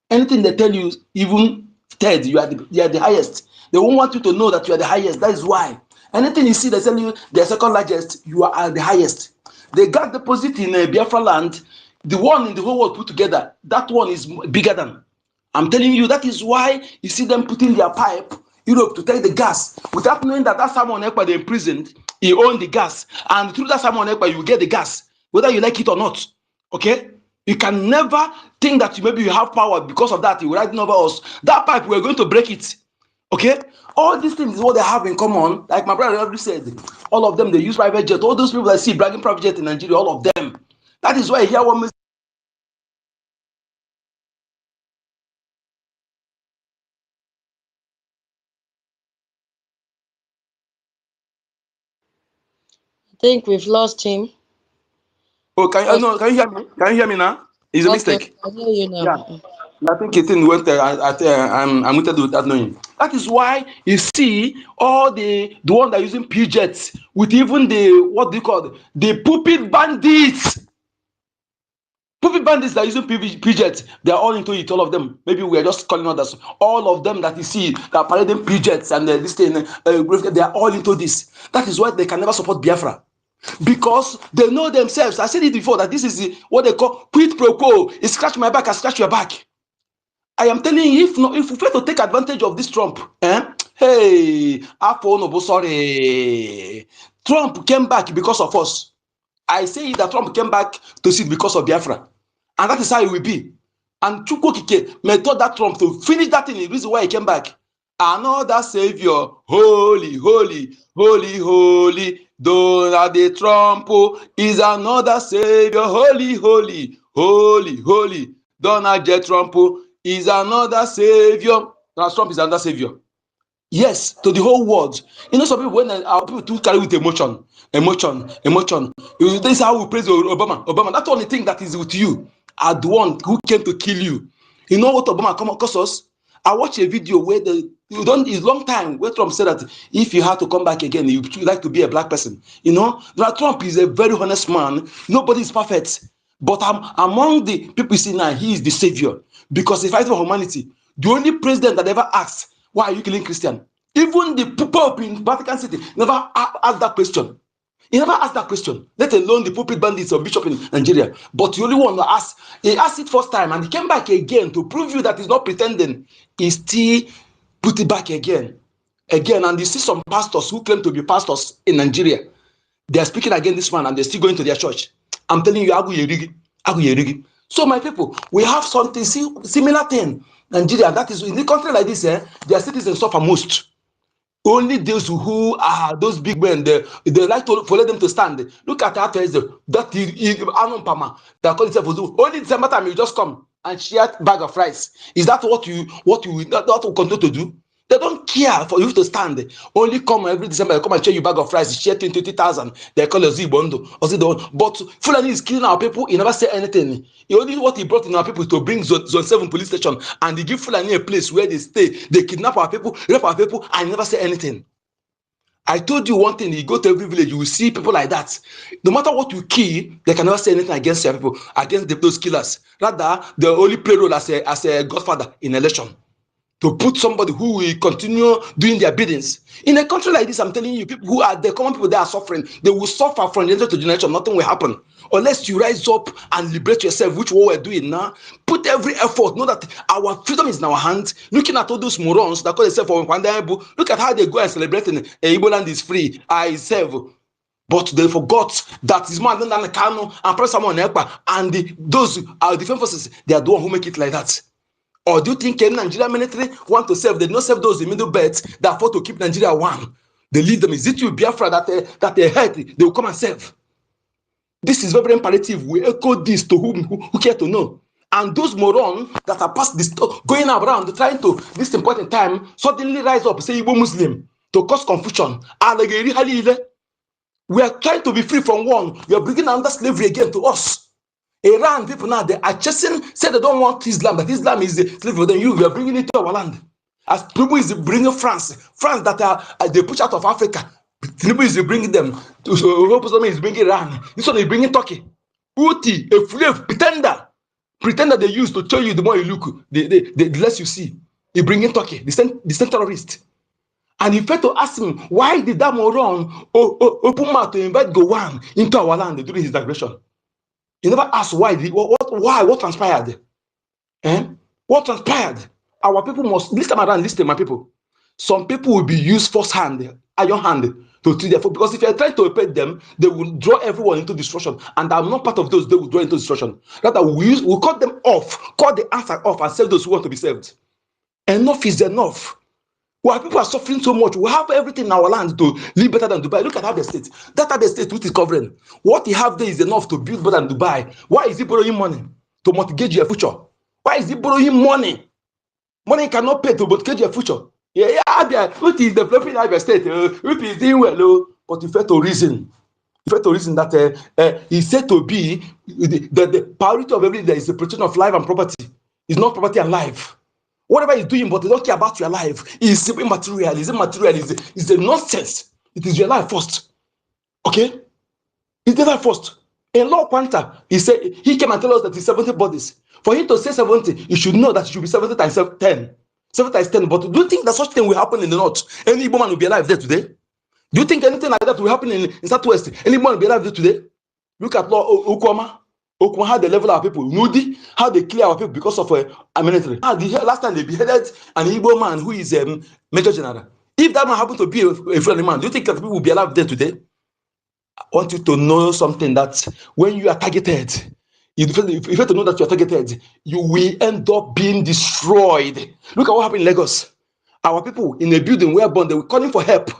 Anything they tell you, even third, you are the highest. They won't want you to know that you are the highest. That is why. Anything you see, they tell you they are second largest, you are the highest. The gas deposit in Biafra land, the one in the whole world put together, that one is bigger than. I'm telling you, that is why you see them putting their pipe, Europe, to take the gas, without knowing that Simon Ekpa they imprisoned, he owned the gas. And through that Simon Ekpa, you get the gas, whether you like it or not. Okay? You can never think that maybe you have power because of that. You riding over us. That pipe, we're going to break it. Okay? All these things is what they have in common. Like my brother already said, all of them, they use private jet. All those people I see bragging private jet in Nigeria, all of them. That is why I hear one think we've lost him. Oh, can you hear me? Can you hear me now? It's a Okay, mistake. I hear you now. Yeah. I think it didn't went. I'm muted without knowing. That is why you see all the one that are using PJets with even the what do you call it? The pulpit bandits. Pulpit bandits that are using PJets, they are all into it. All of them. Maybe we are just calling others. All of them that you see that are parading PJets and this thing, they are all into this. That is why they can never support Biafra. Because they know themselves. I said it before that this is what they call quid pro quo. You scratch my back, I scratch your back. I am telling you, if we fail to take advantage of this Trump, hey, sorry. Trump came back because of us. I say that Trump came back to sit because of Biafra. And that is how it will be. And Chukwokike may told that Trump to finish that thing, the reason why he came back. Another savior, holy, holy, holy, holy. Donald Trump is another savior, holy, holy, holy, holy. Donald J. Trump is another savior. Donald Trump is another savior. Yes, to the whole world. You know, some people, when our people too carry with emotion. This is how we praise Obama. That's the only thing that is with you are the one who came to kill you. You know what Obama cost us? I watched a video where it's long time where Trump said that if you had to come back again, you would like to be a black person. You know, Donald Trump is a very honest man. Nobody is perfect. But among the people you see now, he is the savior because he fights for humanity. The only president that ever asked, why are you killing Christian? Even the Pope in Vatican City never asked that question. He never asked that question, let alone the pulpit bandits or bishop in Nigeria. But the only one that asked, he asked it first time and he came back again to prove you that he's not pretending. He still put it back again. And you see some pastors who claim to be pastors in Nigeria. They are speaking against this man and they're still going to their church. I'm telling you, Agu Yerigi. So my people, we have something similar thing. Nigeria, that is in the country like this, their citizens suffer most. Only those who are those big men, they like to follow them to stand. Look at that that Anon Pama that call itself only December time you just come and share bag of rice. Is that what you continue to do? They don't care for you to stand. Only come every December, they come and share you bag of rice, share 20,000. They call you Zibondo. But Fulani is killing our people, he never say anything. He only what he brought in our people to bring zone 7 police station and they give Fulani a place where they stay. They kidnap our people, rape our people, and he never say anything. I told you one thing, you go to every village, you will see people like that. No matter what you kill, they can never say anything against your people, against those killers. Rather, they only play role as a godfather in election. To put somebody who will continue doing their biddings. In a country like this, I'm telling you, people who are the common people that are suffering, they will suffer from generation to generation. Nothing will happen unless you rise up and liberate yourself, which what we're doing now. Put every effort. Know that our freedom is in our hands. Looking at all those morons that call themselves from Kwandaibu, look at how they go and celebrate in Igbo land is free. I serve. But they forgot that his man than the Kano and President Samuel Nekpa and those are defense forces. They are the one who make it like that. Or do you think any Nigerian military want to serve? They do not serve those in middle belts that fought to keep Nigeria one. They lead them. Is it you, Biafra, that they heard? They will come and serve. This is very imperative. We echo this to who care to know. And those morons that are past this, going around trying to, this important time, suddenly rise up, say Igbo Muslim, to cause confusion. We are trying to be free from one. We are bringing under slavery again to us. Iran people now, they are chasing, say they don't want Islam, that Islam is slavery for them. We are bringing it to our land. As Tinubu is bringing France that are they push out of Africa. Tinubu is bringing them. So is bringing Iran. This one is bringing Turkey. Houthi, a slave, pretender they use to tell you the more you look, the less you see. He bringing Turkey, the terrorist. And he failed to ask him, why did that moron open mouth to invite Gowon into our land during his aggression? He never asked why. What transpired? What transpired? Our people must, this time around, listen, my people. Some people will be used first hand, iron hand, to treat them. Because if you're trying to operate them, they will draw everyone into destruction. And I'm not part of those they will draw into destruction. Rather, we'll cut them off, cut the answer off, and save those who want to be saved. Enough is enough. Why people are suffering so much? We have everything in our land to live better than Dubai. Look at Abia State. That Abia State which is covering. What he have there is enough to build better than Dubai. Why is he borrowing money to mortgage your future? Why is he borrowing money? Money cannot pay to mortgage your future. Yeah, Abia, which is developing Abia State, which is doing well, but you fail to reason. failed to reason that is said to be the priority of everything. There is the protection of life and property. It's not property and life. Whatever he's doing, but they don't care about your life, is immaterial. Is immaterial. Is a nonsense. It is your life first. Okay, it's your life first. In Law Quanta, he said he came and tell us that it's 70 bodies. For him to say 70, you should know that it should be 70 times 10. 70 times 10. But do you think that such thing will happen in the north? Any woman will be alive there today? Do you think anything like that will happen in Southwest? Anyone will be alive there today? Look at Law Okwama. Okwama, how they level our people. Nudi, how they clear our people because of a military. Last time they beheaded an Igbo man who is Major General. If that man happened to be a friendly man, do you think that people will be alive there today? I want you to know something, that when you are targeted, you have to know that you are targeted, you will end up being destroyed. Look at what happened in Lagos. Our people in a building were burned. They were calling for help,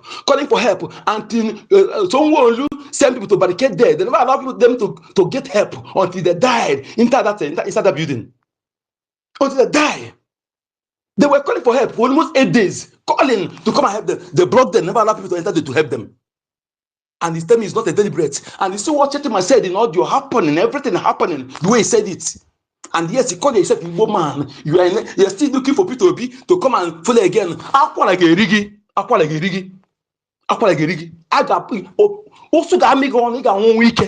until someone sent people to barricade there. They never allowed them to get help until they died inside that building. Until they died. They were calling for help for almost 8 days, calling to come and help them. They blocked them, never allowed people to enter there to help them. And his time is not a deliberate. And you see what Chetima said in audio happening, everything happening the way he said it. And yes, he called himself Igbo man. You're still looking for Peter Obi to come and follow again. Aqua like a rigi. Aqua like a rigi. Aqua like a rigi. Also got me going 1 week.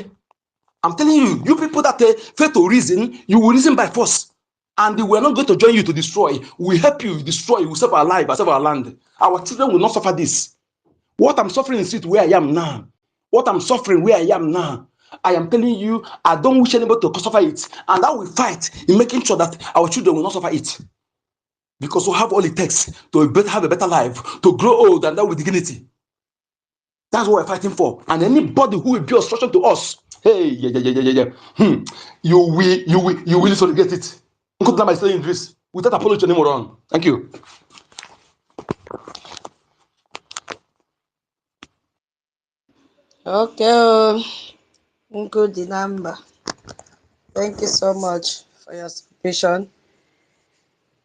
I'm telling you, you people that fail to reason, you will reason by force. And we are not going to join you to destroy. We help you destroy. We save our life, save our land. Our children will not suffer this. What I'm suffering is it where I am now. What I'm suffering where I am now. I am telling you, I don't wish anybody to suffer it. And I will fight in making sure that our children will not suffer it. Because we have all it takes to have a better life, to grow old and die with dignity. That's what we're fighting for. And anybody who will be obstruction to us, hey, you will forget it. Uncle is saying this without apology anymore on. Thank you. Okay, Uncle Dinamba. Thank you so much for your submission.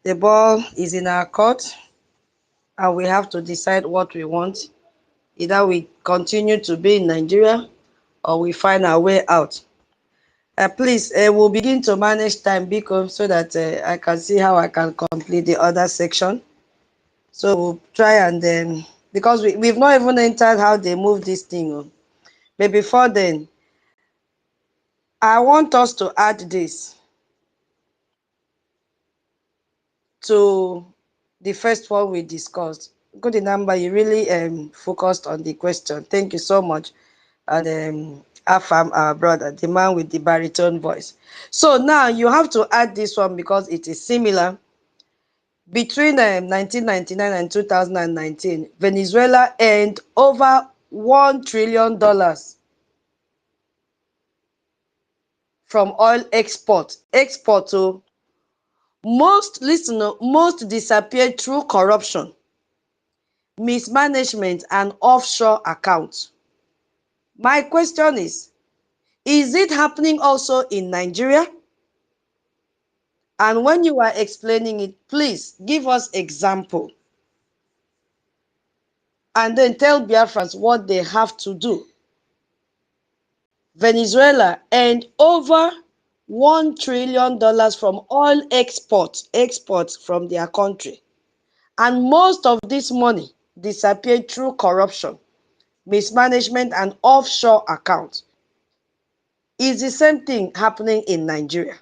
The ball is in our court, and we have to decide what we want. Either we continue to be in Nigeria or we find our way out. Please, we'll begin to manage time, Biko, so that I can see how I can complete the other section. So we'll try and then, because we've not even entered how they move this thing. But before then, I want us to add this to the first one we discussed. Good number, you really focused on the question. Thank you so much. And Afam, our brother, the man with the baritone voice. So now you have to add this one because it is similar. Between 1999 and 2019, Venezuela earned over $1 trillion from oil export. Most disappeared through corruption, mismanagement, and offshore accounts. My question is it happening also in Nigeria? And when you are explaining it, please give us example. And then tell Biafrans what they have to do. Venezuela earned over $1 trillion from oil exports from their country. And most of this money disappeared through corruption, mismanagement, and offshore accounts. Is the same thing happening in Nigeria?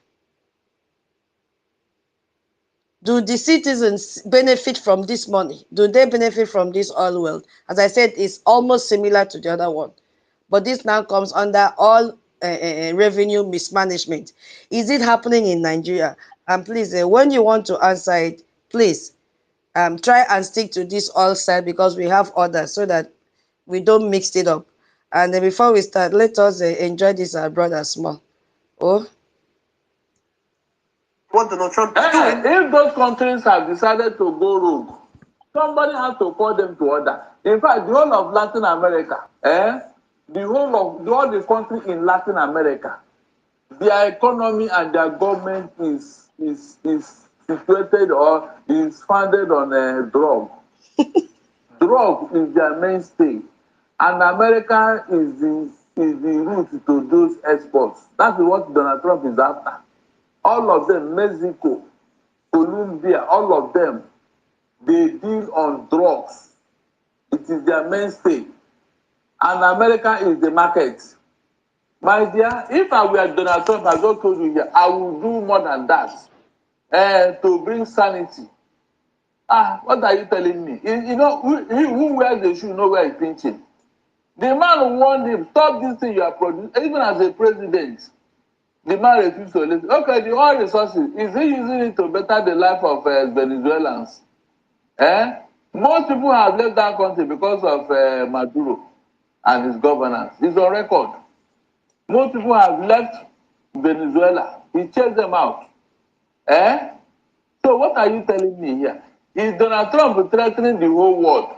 Do the citizens benefit from this money? Do they benefit from this oil wealth? As I said, it's almost similar to the other one. But this now comes under all revenue mismanagement. Is it happening in Nigeria? And please, when you want to answer it, please try and stick to this oil side because we have others so that we don't mix it up. And before we start, let us enjoy this brother small. Oh. What Donald Trump is doing. If those countries have decided to go rogue, somebody has to call them to order. In fact, the whole of Latin America, all the countries in Latin America, their economy and their government is situated or is founded on a drug. Drug is their mainstay, and America is the is the route to those exports. That is what Donald Trump is after. All of them, Mexico, Colombia, all of them, they deal on drugs. It is their mainstay. And America is the market. My dear, if I were Donald Trump, as I told you here, I would do more than that to bring sanity. What are you telling me? You know, who wears the shoe know where he's pinching. The man warned him, stop this thing you are producing. Even as a president, the man refused to listen. Okay, the oil resources, is he using it to better the life of Venezuelans? Most people have left that country because of Maduro and his governance. It's on record. Most people have left Venezuela. He chased them out. So what are you telling me here? Is Donald Trump threatening the whole world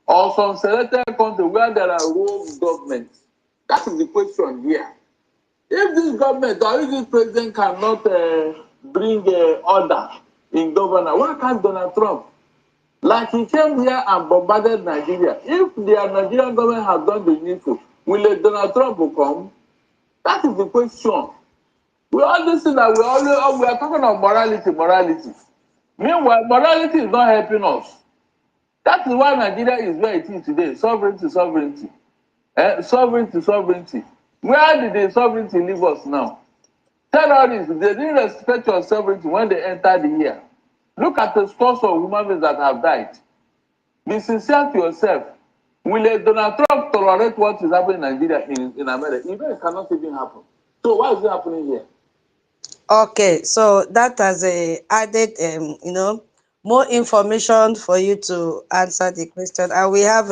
or some selected country where there are rogue governments? That is the question here. If this government or if this president cannot bring order in government, why can't Donald Trump? Like he came here and bombarded Nigeria. If the Nigerian government has done the needful, will Donald Trump come? That is the question. We all listen that we are talking of morality. Meanwhile, morality is not helping us. That is why Nigeria is where it is today. Sovereignty. Sovereignty. Where did the sovereignty leave us now? Terrorists, they didn't respect your sovereignty when they entered here. Look at the scores of human beings that have died. Be sincere to yourself. Will Donald Trump tolerate what is happening in Nigeria, in America? Even it cannot even happen. So why is it happening here? Okay, so that has added, more information for you to answer the question. And we have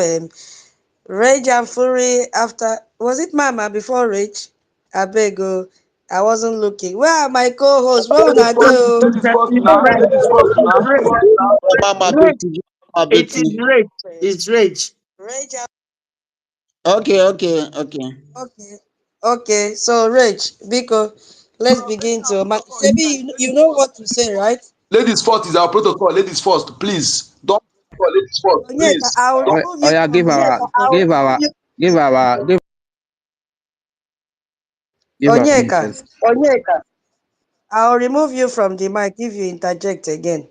Rage and Fury after. Was it Mama before Rage? I beg you. I wasn't looking. Where are my co-hosts? Where Ladies una dey first, o? ladies first You know, now. right? Ladies first now. Mama Rage. Betty, Mama It is Betty. rage. It's rage. Rage and Okay. okay. So Rage, Biko, let's begin to. Shebi, you know what to say, right? Ladies first is our protocol. Ladies first, please. Don't for ladies first, Onyeka, please. I'll Don't. remove you from give our Onyeka, princess. I'll remove you from the mic if you interject again.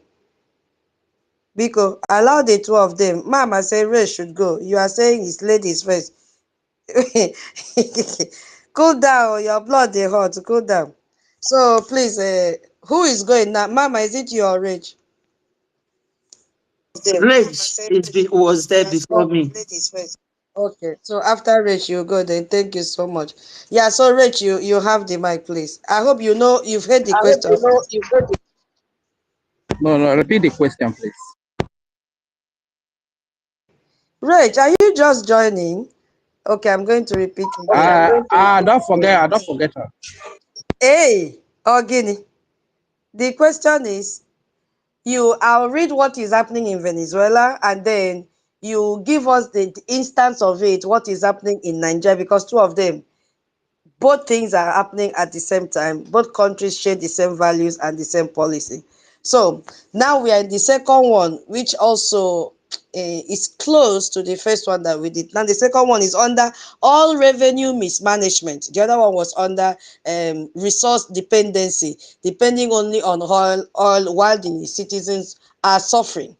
Biko, allow the two of them. Mama say Ray should go. You are saying it's ladies first. Cool down, your blood dey hot. Cool down. So please, who is going now? Mama, is it you or Rich? Rage was there before me. Okay, so after Rich, you go then. Thank you so much. Yeah, so Rich, you have the mic, please. I hope you know you've heard the question. No, repeat the question, please. Rich, are you just joining? Okay, I'm going to repeat again. Don't forget her. Hey, Ogini, the question is, I'll read what is happening in Venezuela, and then you give us the instance of it, what is happening in Nigeria, because two of them, both things are happening at the same time. Both countries share the same values and the same policy. So now we are in the second one, which also is close to the first one that we did. Now the second one is under all revenue mismanagement. The other one was under resource dependency, depending only on oil while the citizens are suffering.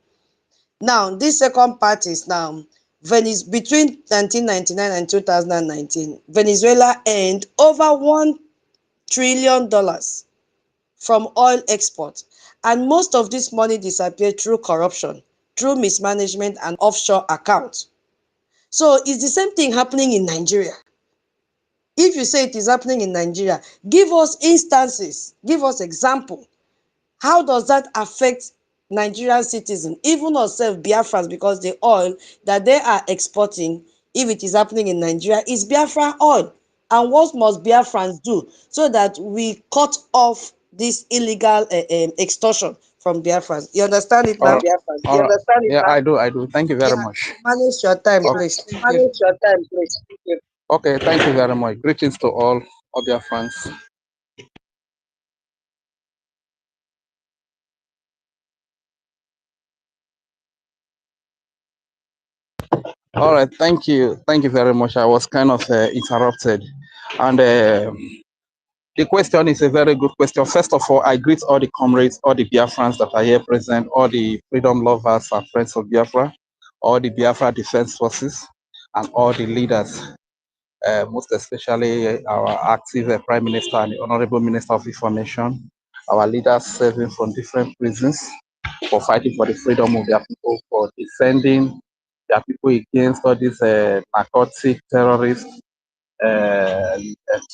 Now, this second part is now between 1999 and 2019, Venezuela earned over $1 trillion from oil export. And most of this money disappeared through corruption, through mismanagement and offshore accounts. So it's the same thing happening in Nigeria. If you say it is happening in Nigeria, give us instances, give us example. How does that affect Nigerian citizens, even ourselves Biafrans, because the oil that they are exporting, if it is happening in Nigeria, is Biafra oil. And what must Biafrans do so that we cut off this illegal extortion from Biafrans? You understand it All now? right. All right. Yeah, I do. Thank you very Yeah. much. Manage your time, Okay. please. Thank you. Okay, thank you very much. Greetings to all of your fans. All right, thank you very much. I was kind of interrupted, and the question is a very good question. First of all, I greet all the comrades, all the Biafrans that are here present, all the freedom lovers and friends of Biafra, all the Biafra Defense Forces, and all the leaders, most especially our active Prime Minister and the Honorable Minister of Information, our leaders serving from different prisons for fighting for the freedom of their people, for defending their people against all these narcotic terrorists,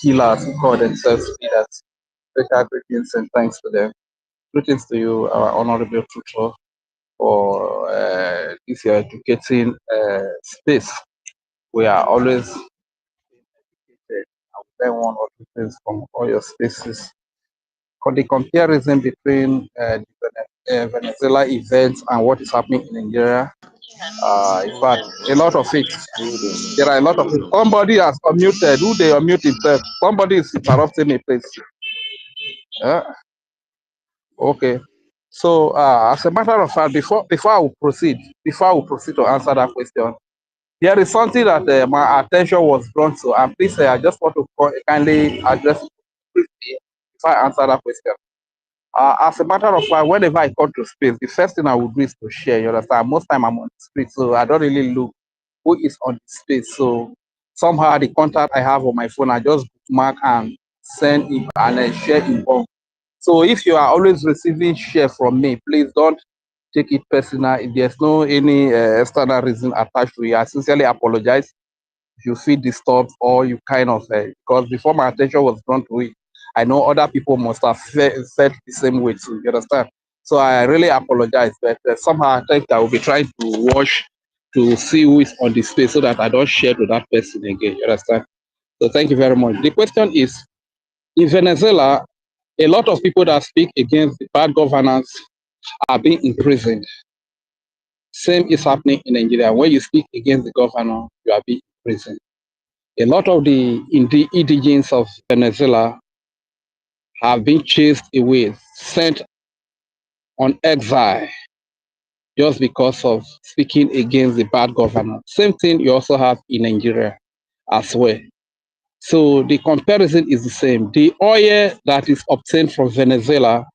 killers who call themselves leaders. Special greetings and thanks to them. Greetings to you, our honorable tutor, for this your educating space. We are always educated and we learn one or two things from all your spaces. For the comparison between the Venezuela events and what is happening in Nigeria, in fact, a lot of it. There are a lot of it. Somebody has unmuted. Who they unmute himself? Somebody is interrupting me, please. Okay. So, as a matter of fact, before I will proceed to answer that question, there is something that my attention was drawn to, and please, I just want to kindly address it briefly before I answer that question. As a matter of fact, whenever I come to space, the first thing I would do is to share. You understand? Most time I'm on the street, so I don't really look who is on the space. So somehow the contact I have on my phone, I just bookmark and send it and then share it. So if you are always receiving share from me, please don't take it personal. If there's no any external reason attached to it, I sincerely apologize if you feel disturbed or you kind of because before my attention was drawn to it, I know other people must have felt the same way too. You understand? So I really apologize, but somehow I think I will be trying to watch to see who is on the space so that I don't share to that person again. You understand? So thank you very much. The question is, in Venezuela, a lot of people that speak against the bad governance are being imprisoned. Same is happening in Nigeria. When you speak against the governor, you are being imprisoned. A lot of the indigenes of Venezuela have been chased away, sent on exile just because of speaking against the bad governor. Same thing you also have in Nigeria as well. So the comparison is the same. The oil that is obtained from Venezuela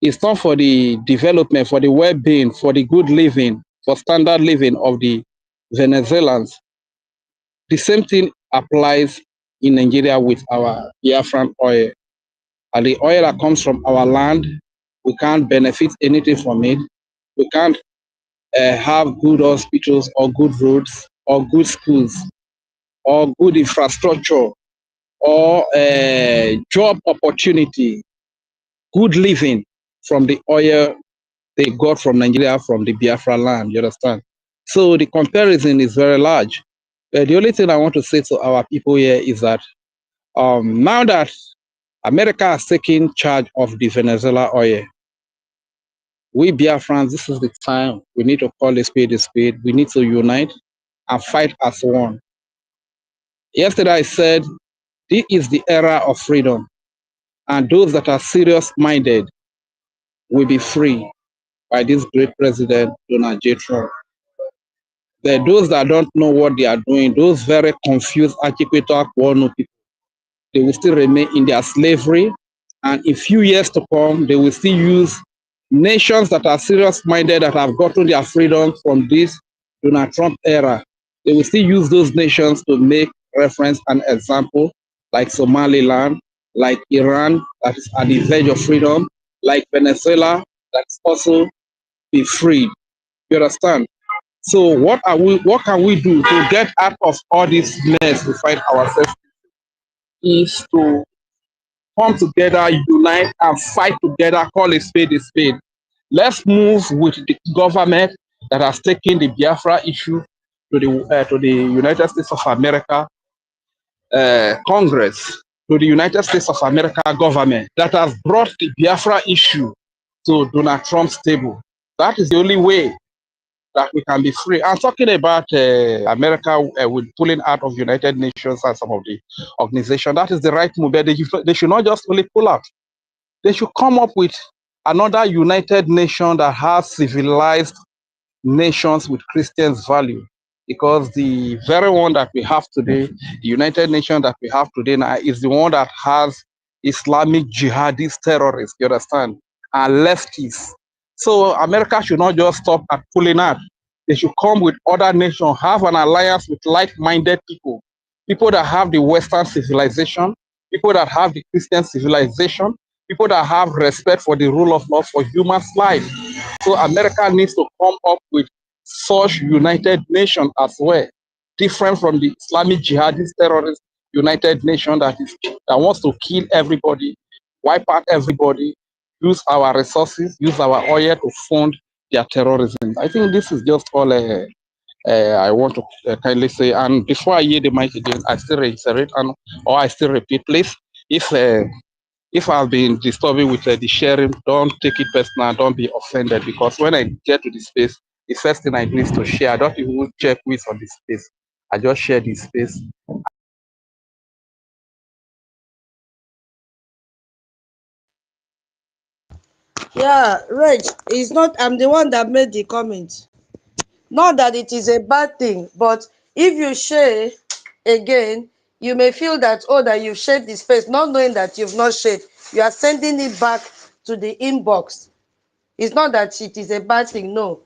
is not for the development, for the well-being, for the good living, for standard living of the Venezuelans. The same thing applies in Nigeria with our Biafran oil. And the oil that comes from our land, we can't benefit anything from it. We can't have good hospitals or good roads or good schools or good infrastructure or job opportunity, good living from the oil they got from Nigeria, from the Biafra land. You understand? So the comparison is very large. But the only thing I want to say to our people here is that now that America has taken charge of the Venezuela oil, we Biafrans, this is the time we need to call a spade a spade. We need to unite and fight as one. Yesterday I said, this is the era of freedom, and those that are serious-minded will be free by this great president, Donald J. Trump. But those that don't know what they are doing, those very confused, agitated, people, they will still remain in their slavery. And in few years to come, they will still use nations that are serious-minded, that have gotten their freedom from this Donald Trump era. They will still use those nations to make reference and example, like Somaliland, like Iran, that is at the verge of freedom, like Venezuela, that's also be freed. You understand? So what can we do to get out of all this mess we find ourselves is to come together, unite, and fight together, call a spade a spade. Let's move with the government that has taken the Biafra issue to the United States of America Congress, to the United States of America government that has brought the Biafra issue to Donald Trump's table. That is the only way that we can be free. I'm talking about America with pulling out of United Nations and some of the organizations. That is the right move. But they should not just only pull out. They should come up with another United Nation that has civilized nations with Christians' value. because the very one that we have today, the United Nations that we have today now, is the one that has Islamic jihadist terrorists, you understand, and leftists. So America should not just stop at pulling out. They should come with other nations, have an alliance with like-minded people, people that have the Western civilization, people that have the Christian civilization, people that have respect for the rule of law for humans' life. So America needs to come up with such United Nation as well, different from the Islamic jihadist terrorist United Nation that wants to kill everybody, wipe out everybody, use our resources, use our oil to fund their terrorism. I think this is just all I want to kindly say. And before I yield the mic again, I still reiterate or I still repeat, please, if I've been disturbing with the sharing, don't take it personal, don't be offended, because when I get to the space, the first thing I do is to share. I don't even check who is on the space. I just share the space. Yeah, Reg, it's not, I'm the one that made the comment. Not that it is a bad thing, but if you share again, you may feel that, oh, that you've shared the space, not knowing that you've not shared. You are sending it back to the inbox. It's not that it is a bad thing, no.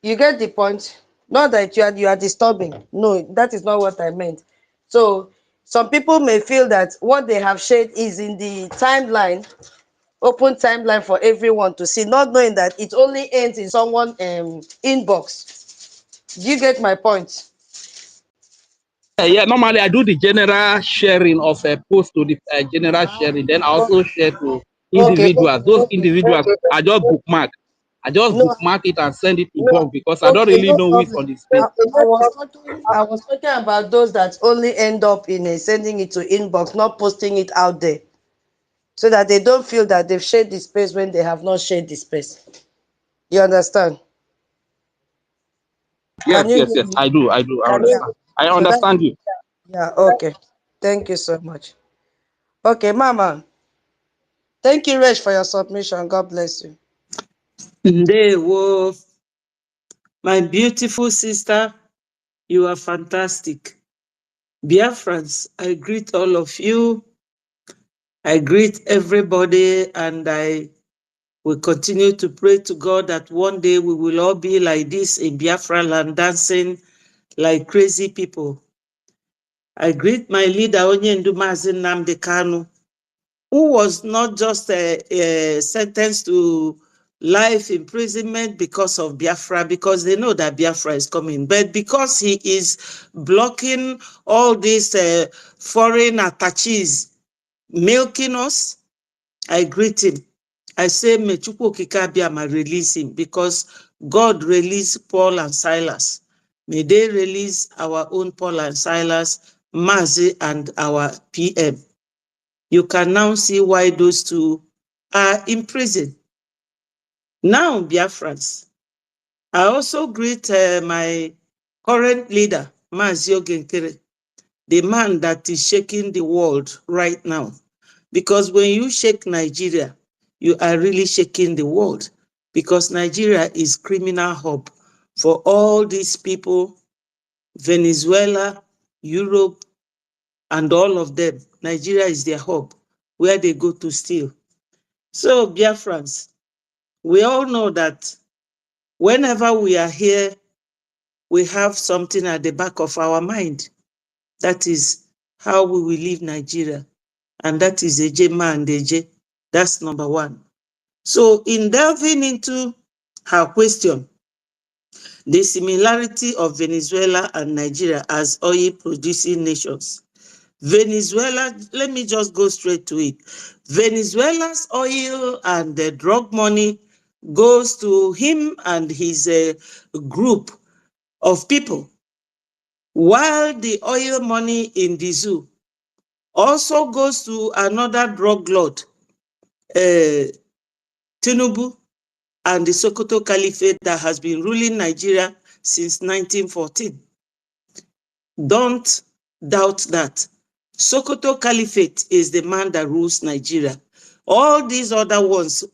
You get the point? Not that you are disturbing. No, that is not what I meant. So some people may feel that what they have shared is in the timeline, open timeline for everyone to see, not knowing that it only ends in someone inbox. Do you get my point? Yeah, normally I do the general sharing of a post to the general sharing. Then I also share to Okay, individuals. Those individuals, I just bookmark. I just no, bookmark it and send it to no, Bob because I don't okay, really no know who is problem. on the space. I was talking about those that only end up in sending it to inbox, not posting it out there, so that they don't feel that they've shared the space when they have not shared the space. You understand? Yes, Can you yes, hear yes. me? I do. I Yeah. understand. I So that, understand you. yeah, okay. Thank you so much. Okay, Mama. Thank you, Reg, for your submission. God bless you. Ndewo, my beautiful sister, you are fantastic. Biafrans, I greet all of you. I greet everybody, and I will continue to pray to God that one day we will all be like this in Biafra land, dancing like crazy people. I greet my leader, Onyendu Mazi Nnamdi Kanu, who was not just sentenced to life imprisonment because of Biafra, because they know that Biafra is coming, but because he is blocking all these foreign attaches milking us. I greet him. I say, may Chukwu Okike Abiama release him, because God released Paul and Silas. May they release our own Paul and Silas, Mazi, and our PM. You can now see why those two are in prison. Now, Biafrans, I also greet my current leader, Mazi Ogenkere, the man that is shaking the world right now. Because when you shake Nigeria, you are really shaking the world, because Nigeria is criminal hub for all these people, Venezuela, Europe, and all of them. Nigeria is their hub where they go to steal. So, Biafrans, we all know that whenever we are here, we have something at the back of our mind. That is how we will leave Nigeria. And that is Ejema and Eje. That's number one. So in delving into her question, the similarity of Venezuela and Nigeria as oil-producing nations. Venezuela, let me just go straight to it. Venezuela's oil and the drug money goes to him and his group of people, while the oil money in the zoo also goes to another drug lord, Tinubu, and the Sokoto Caliphate that has been ruling Nigeria since 1914. Don't doubt that. Sokoto Caliphate is the man that rules Nigeria. All these other ones,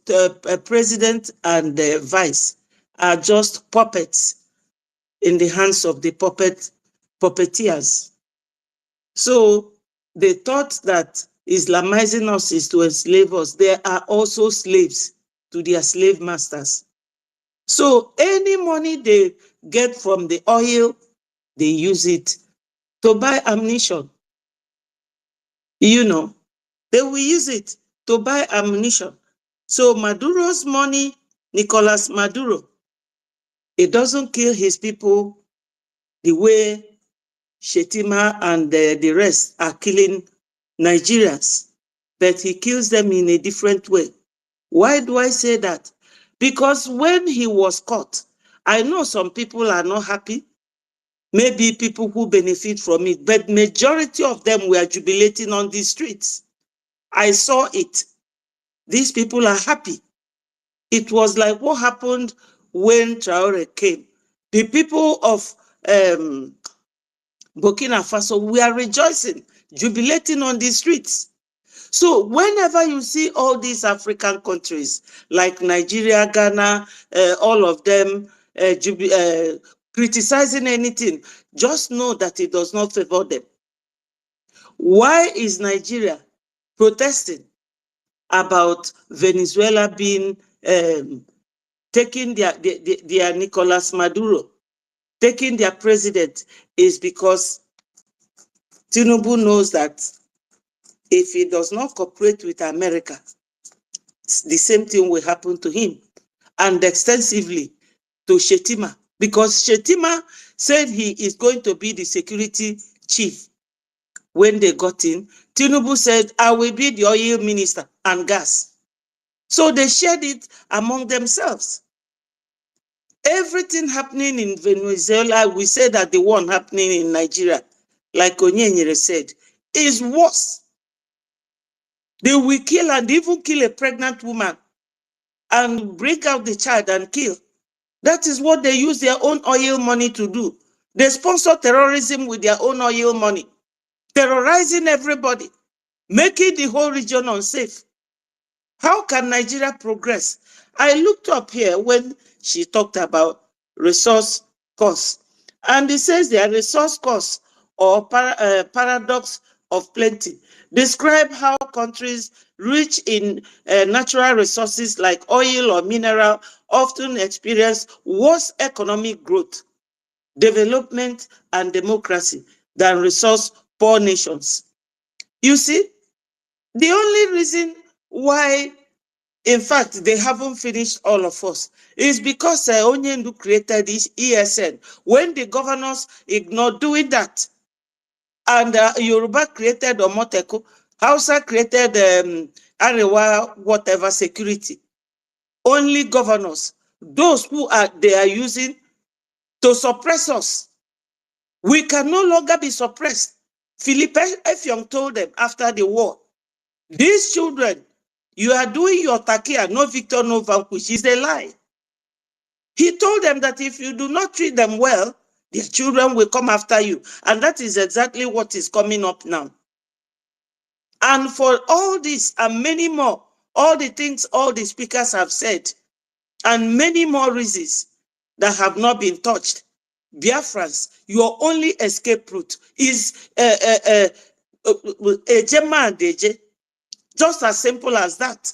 president and vice, are just puppets in the hands of the puppeteers. So they thought that Islamizing us is to enslave us. They are also slaves to their slave masters. So any money they get from the oil, they use it to buy ammunition. You know, they will use it to buy ammunition. So Maduro's money, Nicolas Maduro, it doesn't kill his people the way Shetima and the rest are killing Nigerians, but he kills them in a different way. Why do I say that? Because when he was caught, I know some people are not happy, maybe people who benefit from it, but majority of them were jubilating on the streets. I saw it. These people are happy. It was like what happened when Traore came. The people of Burkina Faso, we are rejoicing, jubilating on the streets. So whenever you see all these African countries like Nigeria, Ghana, all of them criticizing anything, just know that it does not favor them. Why is Nigeria protesting about Venezuela being taking their Nicolas Maduro, taking their president? Is because Tinubu knows that if he does not cooperate with America, the same thing will happen to him, and extensively to Shetima, because Shetima said he is going to be the security chief. When they got in, Tinubu said, I will be the oil minister and gas. So they shared it among themselves. Everything happening in Venezuela, we say that the one happening in Nigeria, like Onyenyere said, is worse. They will kill and even kill a pregnant woman and bring out the child and kill. That is what they use their own oil money to do. They sponsor terrorism with their own oil money, terrorizing everybody, making the whole region unsafe. How can Nigeria progress? I looked up here when she talked about resource costs, and it says there resource costs or paradox of plenty describe how countries rich in natural resources like oil or mineral often experience worse economic growth, development, and democracy than resource poor nations. You see, the only reason why, in fact, they haven't finished all of us, is because Onyendu created this ESN. When the governors ignored doing that, and Yoruba created Omoteko, Hausa created Arewa, whatever, security. Only governors, those who they are using to suppress us. We can no longer be suppressed. Philippe Effiong told them after the war, these children, you are doing your takia, no victor, no vanquish, is a lie. He told them that if you do not treat them well, their children will come after you. And that is exactly what is coming up now. And for all this and many more, all the things all the speakers have said, and many more reasons that have not been touched, Biafrans, your only escape route is Ejema and Deje. Just as simple as that.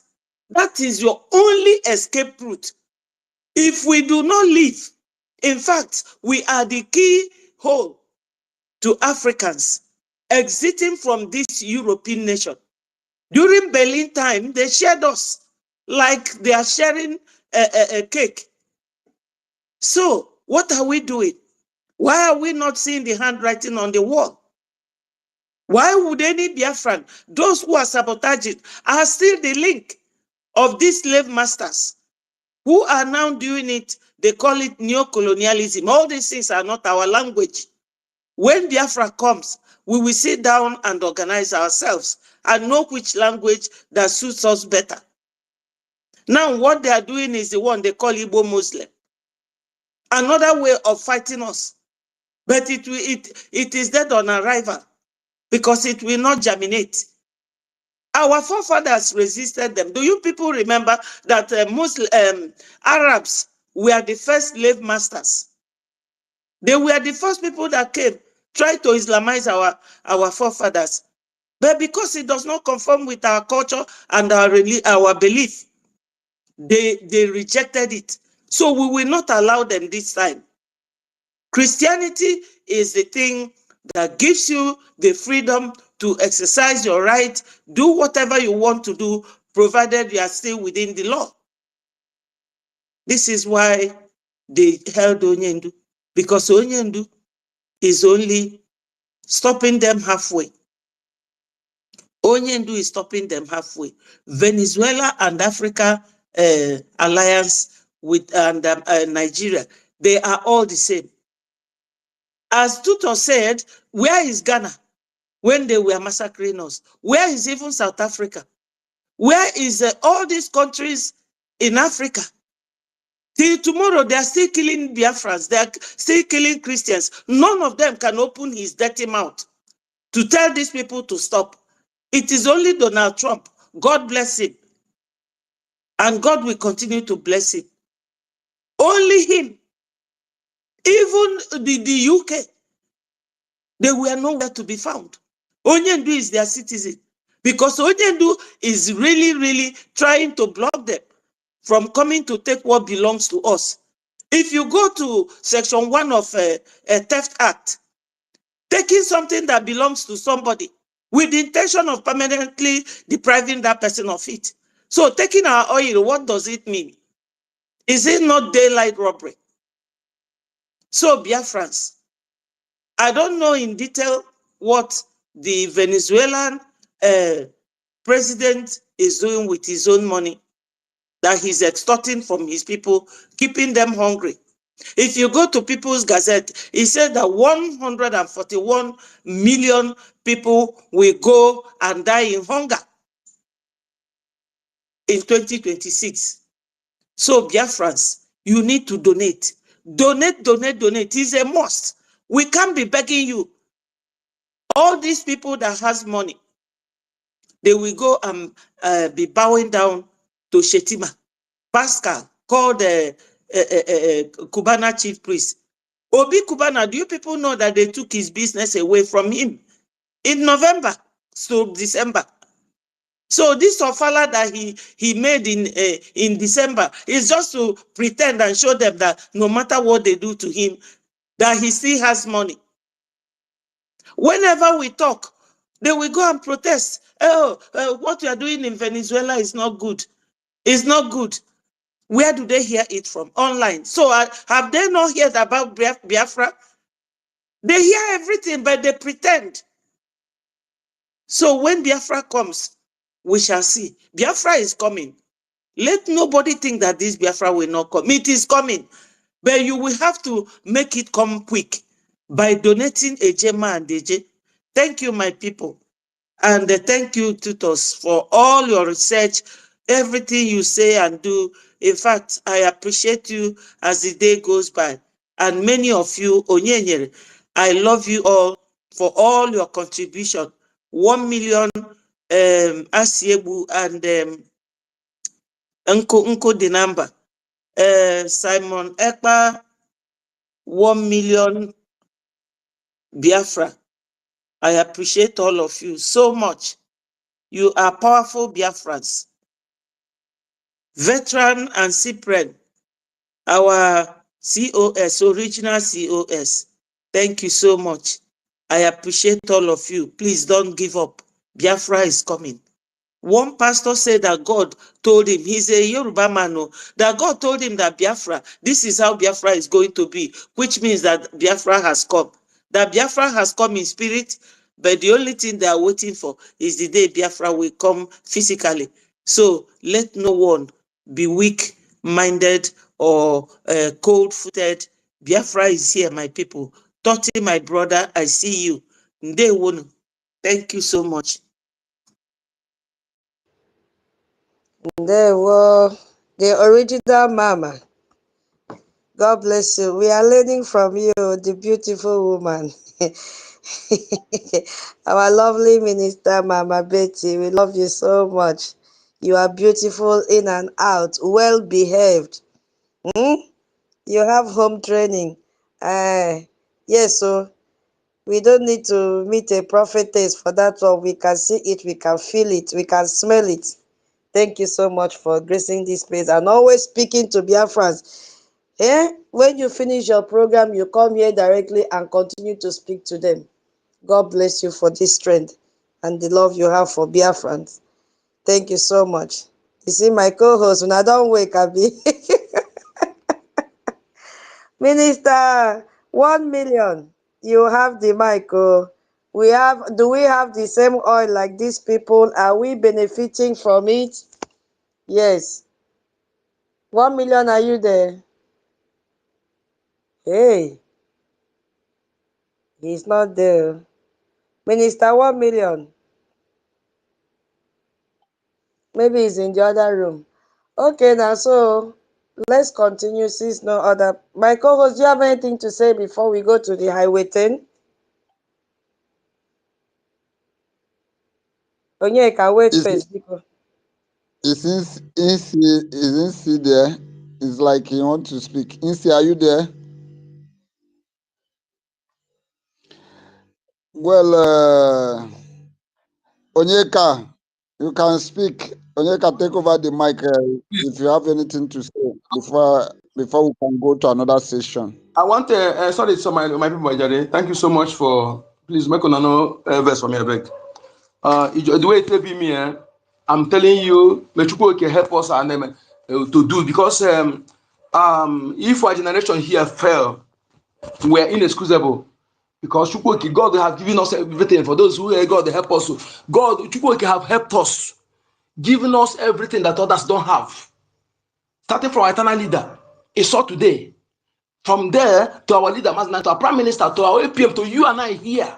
That is your only escape route. If we do not leave, in fact, we are the key hole to Africans exiting from this European nation. During Berlin time, they shared us like they are sharing a cake. So what are we doing? Why are we not seeing the handwriting on the wall? Why would any Biafran, those who are sabotaging, are still the link of these slave masters who are now doing it? They call it neo-colonialism. All these things are not our language. When Biafra comes, we will sit down and organize ourselves and know which language that suits us better. Now, what they are doing is the one they call Igbo Muslim. Another way of fighting us. But it is dead on arrival because it will not germinate. Our forefathers resisted them. Do you people remember that Arabs were the first slave masters? They were the first people that came, tried to Islamize our forefathers. But because it does not conform with our culture and our belief, they rejected it. So we will not allow them this time. Christianity is the thing that gives you the freedom to exercise your right, do whatever you want to do, provided you are still within the law. This is why they held Onyendu, because Onyendu is only stopping them halfway. Onyendu is stopping them halfway. Venezuela and Africa alliance with Nigeria, they are all the same. As Tuto said, where is Ghana when they were massacring us? Where is even South Africa? Where is all these countries in Africa? Till tomorrow, they are still killing Biafrans. They are still killing Christians. None of them can open his dirty mouth to tell these people to stop. It is only Donald Trump. God bless him. And God will continue to bless him. Only him. Even the UK, they were nowhere to be found. Onyendu is their citizen. Because Onyendu is really, really trying to block them from coming to take what belongs to us. If you go to Section 1 of a Theft Act, taking something that belongs to somebody with the intention of permanently depriving that person of it. So taking our oil, what does it mean? Is it not daylight robbery? So Biafrans, I don't know in detail what the Venezuelan president is doing with his own money that he's extorting from his people, keeping them hungry. If you go to People's Gazette, it said that 141 million people will go and die in hunger in 2026. So Biafrans, you need to donate. Donate, donate, donate. It's a must. We can't be begging you. All these people that has money, they will go and be bowing down to Shetima. Pascal, called the Cubana chief priest. Obi Cubana, do you people know that they took his business away from him in November to December? So this ofala that he made in December is just to pretend and show them that no matter what they do to him, that he still has money. Whenever we talk, they will go and protest. Oh, what you are doing in Venezuela is not good. It's not good. Where do they hear it from? Online. So have they not heard about Biafra? They hear everything, but they pretend. So when Biafra comes, we shall see. Biafra is coming. Let nobody think that this Biafra will not come. It is coming. But you will have to make it come quick by donating Ejema and Deje. Thank you, my people. And thank you, tutors, for all your research, everything you say and do. In fact, I appreciate you as the day goes by. And many of you, Onyenyere, I love you all for all your contribution. 1 million Asiebu and Unko the number. Simon Ekpa, 1 million Biafra. I appreciate all of you so much. You are powerful Biafrans. Veteran and Cyprian, our COS, original COS. Thank you so much. I appreciate all of you. Please don't give up. Biafra is coming. One pastor said that God told him, he's a Yoruba man, that God told him that Biafra, this is how Biafra is going to be, which means that Biafra has come. That Biafra has come in spirit, but the only thing they are waiting for is the day Biafra will come physically. So let no one be weak-minded or cold-footed. Biafra is here, my people. Toti, my brother, I see you. Ndewono. Thank you so much. There were the original mama. God bless you. We are learning from you, the beautiful woman. Our lovely minister, Mama Betty. We love you so much. You are beautiful in and out, well behaved. You have home training. Yes, so we don't need to meet a prophetess for that one. We can see it, we can feel it, we can smell it. Thank you so much for gracing this place and always speaking to Biafrans. When you finish your program, you come here directly and continue to speak to them. God bless you for this strength and the love you have for Biafrans. Thank you so much. You see, my co-host, when I don't wake up, Minister, 1 million. You have the mic. Oh. Do we have the same oil like these people? Are we benefiting from it? Yes. 1 million, are you there? Hey, he's not there. Minister 1 million. Maybe he's in the other room. Okay, now so let's continue since no other. My co-host, do you have anything to say before we go to the highway 10? Onyeka, wait Is first. Because Insi there? It's like he want to speak. Insi, are you there? Well, Onyeka, you can speak. Onyeka, take over the mic if you have anything to say before we can go to another session. I want sorry, so my people, Jare. Thank you so much for please make on no verse for me, I beg. The way it be me, I'm telling you, Mechuko can help us and to do because if our generation here fell, we're inexcusable. Because Chukwuoke, God have given us everything. For those who God help us, God Chukwuoke have helped us, given us everything that others don't have. Starting from our eternal leader, he saw today. From there to our leader, to our prime minister, to our APM, to you and I here.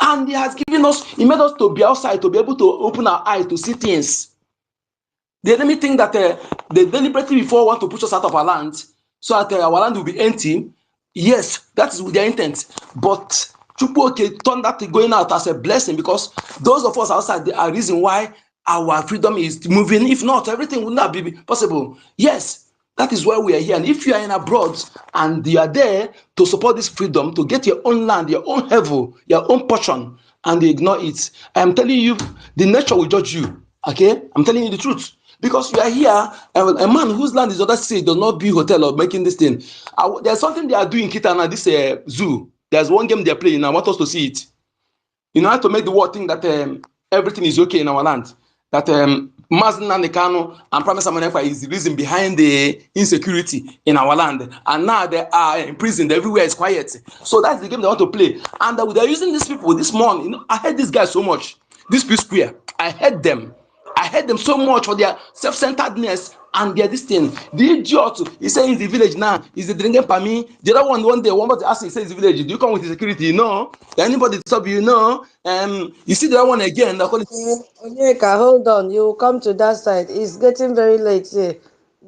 And he has given us, he made us to be outside, to be able to open our eyes to see things. The enemy think that they deliberately before want to push us out of our land, so that our land will be empty. Yes, that is with their intent. But Chukwuoke turned that going out as a blessing because those of us outside are the reason why our freedom is moving. If not, everything would not be possible. Yes, that is why we are here. And if you are in abroad and you are there to support this freedom, to get your own land, your own heaven, your own portion, and they ignore it, I am telling you, the nature will judge you. Okay? I'm telling you the truth. Because you are here, a man whose land is other state does not build hotel or making this thing. There's something they are doing in Kitana, this zoo. There's one game they're playing. I want us to see it. In order to make the world think that everything is okay in our land, that Mazen Nandekano and Prime Minister Manefa is the reason behind the insecurity in our land. And now they are imprisoned, everywhere is quiet. So that's the game they want to play. And they're using these people this morning. I hate these guys so much. This Peace Square, I hate them. I hate them so much for their self-centeredness and their this thing. The idiot, he said in the village now, is the drinking permit. The other one day, one to ask, he says the village, do you come with the security? No. Anybody stop you? No. You see the other one again, they call it. Onyeka, hold on. You will come to that side. It's getting very late here.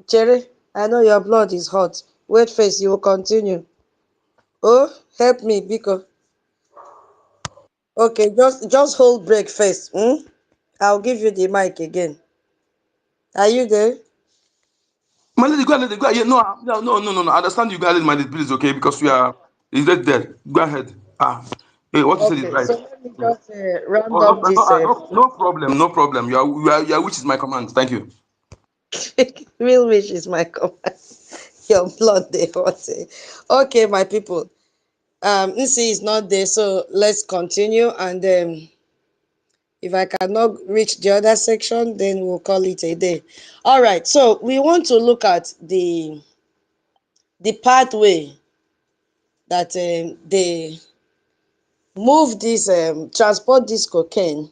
Cherry, I know your blood is hot. Wait first, you will continue. Oh, help me, Biko. Okay, just hold break first. I'll give you the mic again. Are you there? Man, let it go. Yeah, no. I understand you guys, my please, okay, because we are, is that there? Go ahead. Hey, what you said is Okay, right. so let me just round Oh, up this. no problem, no problem. Which is my command. Thank you. Real wish is my command. Your blood, they hot. Okay, my people. Nsi is not there, so let's continue. And if I cannot reach the other section, then we'll call it a day. All right. So we want to look at the pathway that they move this transport this cocaine,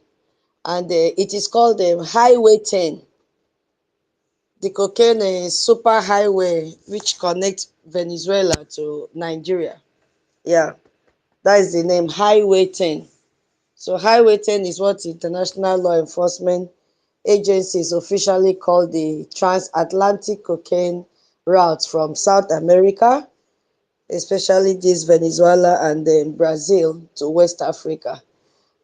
and it is called the Highway 10. The cocaine is super highway which connects Venezuela to Nigeria. Yeah, that is the name, Highway 10. So Highway 10 is what international law enforcement agencies officially call the transatlantic cocaine route from South America, especially this Venezuela and Brazil, to West Africa.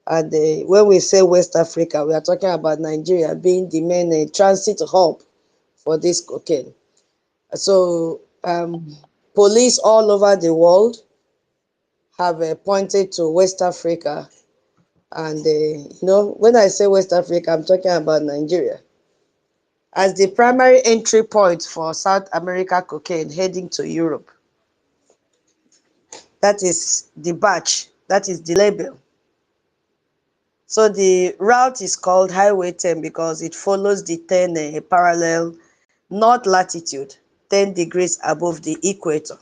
And when we say West Africa, we are talking about Nigeria being the main transit hub for this cocaine. So police all over the world have pointed to West Africa. And, when I say West Africa, I'm talking about Nigeria as the primary entry point for South America cocaine heading to Europe. That is the batch, that is the label. So the route is called Highway 10 because it follows the 10 parallel north latitude, 10 degrees above the equator.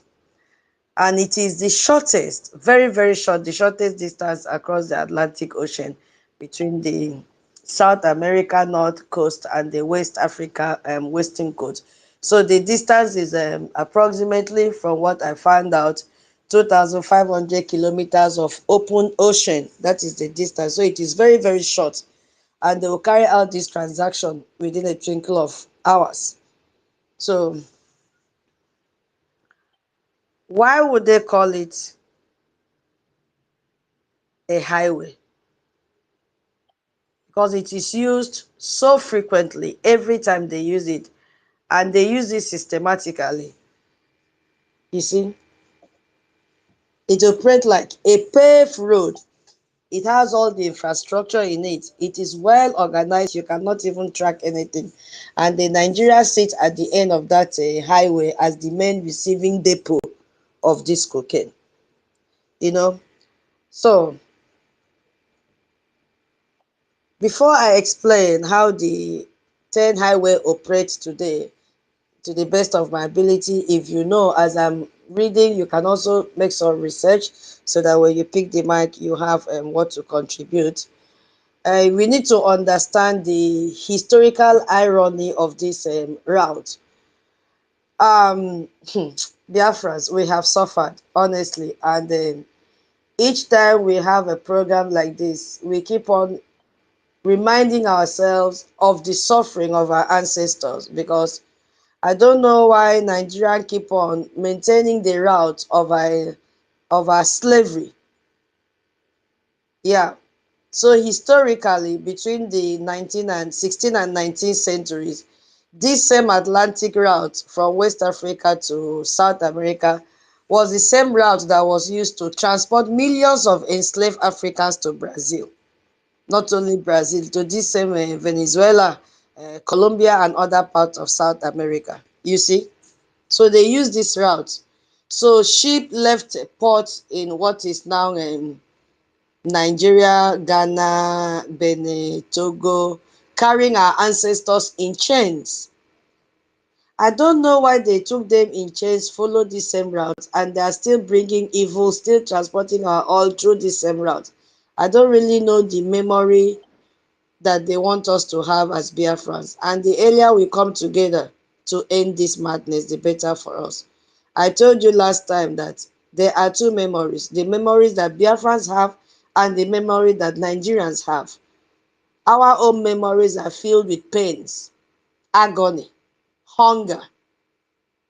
And it is the shortest, very, very short, the shortest distance across the Atlantic Ocean between the South America North Coast and the West Africa Western Coast. So the distance is approximately, from what I found out, 2,500 kilometers of open ocean. That is the distance. So it is very, very short. And they will carry out this transaction within a twinkle of hours. So why would they call it a highway? Because it is used so frequently, every time they use it, and they use it systematically. You see, it operates like a paved road. It has all the infrastructure in it. It is well organized. You cannot even track anything. And the Nigeria sits at the end of that highway as the main receiving depot of this cocaine. So before I explain how the 10 highway operates today, to the best of my ability, if you know, as I'm reading, you can also make some research so that when you pick the mic, you have what to contribute. We need to understand the historical irony of this route. Biafras, we have suffered, honestly, and each time we have a program like this, we keep on reminding ourselves of the suffering of our ancestors, because I don't know why Nigerians keep on maintaining the route of our slavery. Yeah. So historically, between the 19th and 16th and 19th centuries, this same Atlantic route from West Africa to South America was the same route that was used to transport millions of enslaved Africans to Brazil. Not only Brazil, to this same Venezuela, Colombia, and other parts of South America. You see? So they use this route. So ship left port in what is now Nigeria, Ghana, Benin, Togo, carrying our ancestors in chains. I don't know why they took them in chains, follow the same route, and they are still bringing evil, still transporting our all through the same route. I don't really know the memory that they want us to have as Biafrans. And the earlier we come together to end this madness, the better for us. I told you last time that there are two memories, the memories that Biafrans have and the memory that Nigerians have. Our own memories are filled with pains, agony, hunger,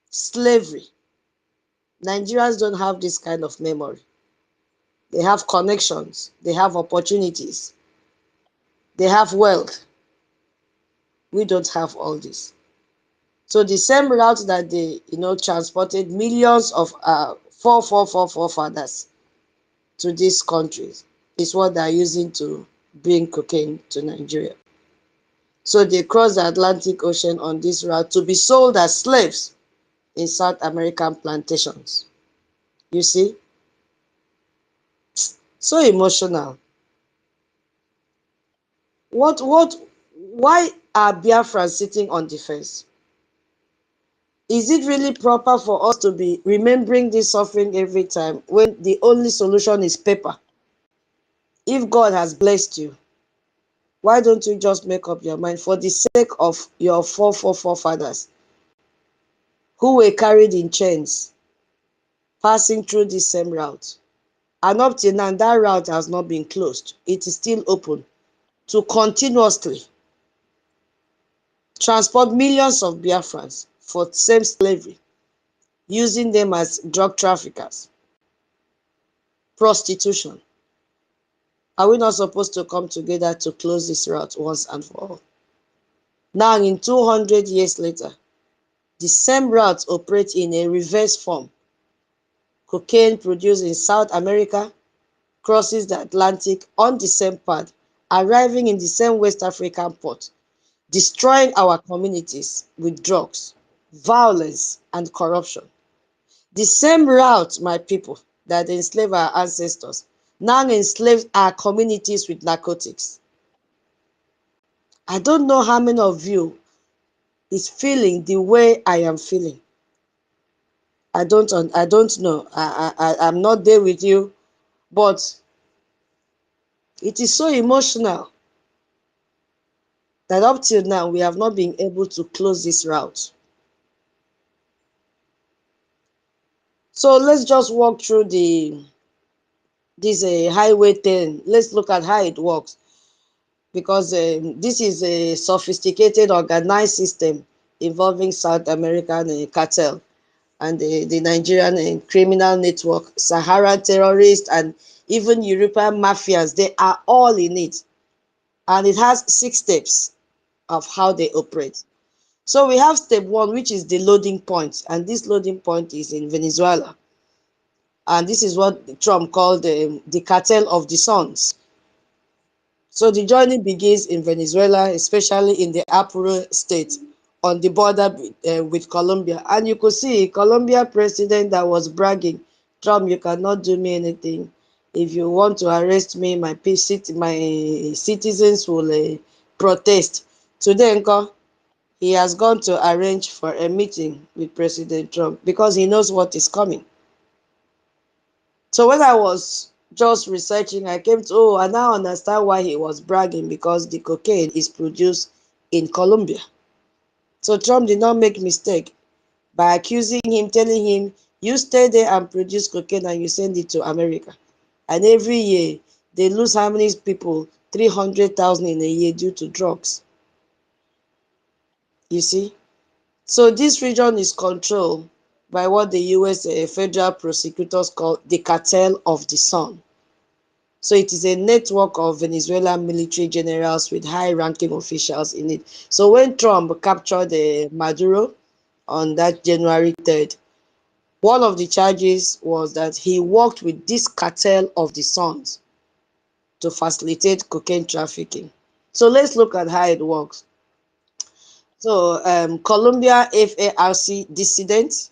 slavery. Nigerians don't have this kind of memory. They have connections, they have opportunities, they have wealth. We don't have all this. So the same route that they, transported millions of forefathers to these countries is what they're using to bring cocaine to Nigeria. So they cross the Atlantic Ocean on this route to be sold as slaves in South American plantations. You see? So emotional. Why are Biafrans sitting on the fence? Is it really proper for us to be remembering this suffering every time when the only solution is paper? If God has blessed you, why don't you just make up your mind for the sake of your forefathers who were carried in chains, passing through this same route? And up till now, that route has not been closed. It is still open to continuously transport millions of Biafrans for same slavery, using them as drug traffickers, prostitution. Are we not supposed to come together to close this route once and for all? Now, in 200 years later, the same route operates in a reverse form. Cocaine produced in South America crosses the Atlantic on the same path, arriving in the same West African port, destroying our communities with drugs, violence, and corruption. The same route, my people, that enslaved our ancestors, now enslaves our communities with narcotics. I don't know how many of you is feeling the way I am feeling. I don't know. I'm not there with you, but it is so emotional that up till now we have not been able to close this route. So let's just walk through this highway thing. Let's look at how it works, because this is a sophisticated, organized system involving South American cartel and the Nigerian criminal network, Sahara terrorists, and even European mafias. They are all in it. And it has 6 steps of how they operate. So we have step 1, which is the loading point. And this loading point is in Venezuela. And this is what Trump called the cartel of the sons. So the journey begins in Venezuela, especially in the Apure state on the border with Colombia. And you could see Colombia president that was bragging, Trump, you cannot do me anything. If you want to arrest me, my citizens will protest. Today, he has gone to arrange for a meeting with President Trump because he knows what is coming. So when I was just researching, I came to, I now understand why he was bragging, because the cocaine is produced in Colombia. So Trump did not make mistake by accusing him, telling him, you stay there and produce cocaine and you send it to America. And every year, they lose how many people? 300,000 in a year due to drugs. You see? So this region is controlled by what the US federal prosecutors call the cartel of the sun. So it is a network of Venezuelan military generals with high-ranking officials in it. So when Trump captured Maduro on that January 3rd, one of the charges was that he worked with this cartel of the Suns to facilitate cocaine trafficking. So let's look at how it works. So Colombia FARC dissidents,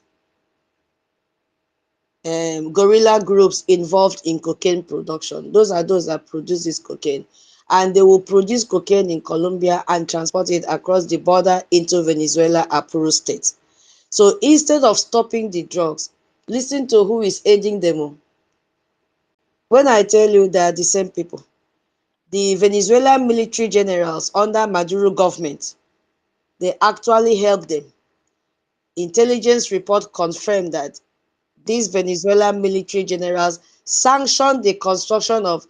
guerrilla groups involved in cocaine production. Those are those that produce this cocaine. And they will produce cocaine in Colombia and transport it across the border into Venezuela, Apure state. So instead of stopping the drugs, listen to who is aiding them. When I tell you they are the same people, the Venezuelan military generals under Maduro government, they actually help them. Intelligence report confirmed that these Venezuelan military generals sanctioned the construction of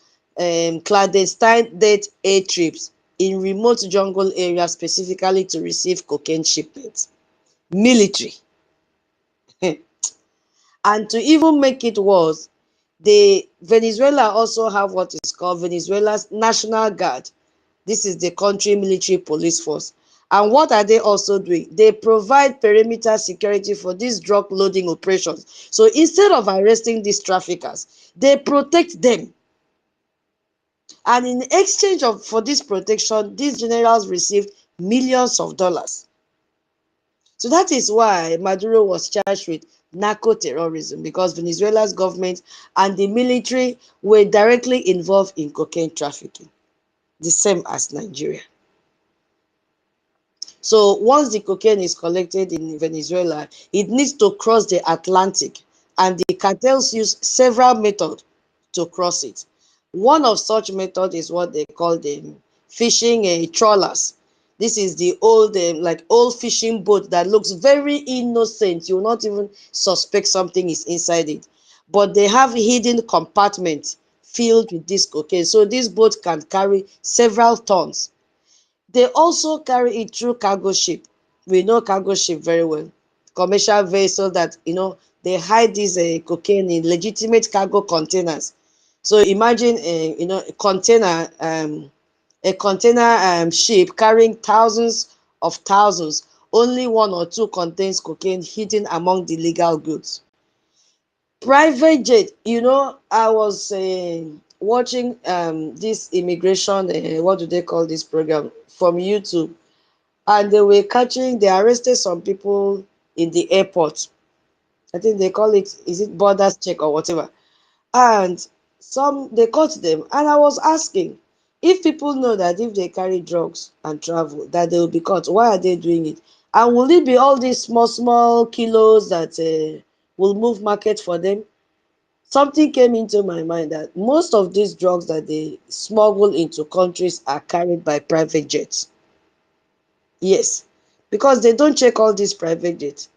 clandestine death air trips in remote jungle areas specifically to receive cocaine shipments. Military. And to even make it worse, Venezuela also have what is called Venezuela's National Guard. This is the country military police force. And what are they also doing? They provide perimeter security for these drug loading operations. So instead of arresting these traffickers, they protect them. And in exchange for this protection, these generals received millions of dollars. So that is why Maduro was charged with narco-terrorism, because Venezuela's government and the military were directly involved in cocaine trafficking, the same as Nigeria. So once the cocaine is collected in Venezuela, it needs to cross the Atlantic, and the cartels use several methods to cross it. One of such methods is what they call the fishing trawlers. This is the old, like old fishing boat that looks very innocent. You will not even suspect something is inside it. But they have hidden compartments filled with this cocaine. So this boat can carry several tons. They also carry it through cargo ship. We know cargo ship very well. Commercial vessel that, they hide this cocaine in legitimate cargo containers. So imagine, a container ship carrying thousands of thousands. Only 1 or 2 contains cocaine hidden among the legal goods. Private jet, I was watching this immigration, what do they call this program, from YouTube, and they arrested some people in the airport. I think they call it, is it borders check or whatever? And they caught them, and I was asking, if people know that if they carry drugs and travel that they will be caught, why are they doing it? And will it be all these small kilos that will move market for them? Something came into my mind that most of these drugs that they smuggle into countries are carried by private jets. Yes, because they don't check all these private jets.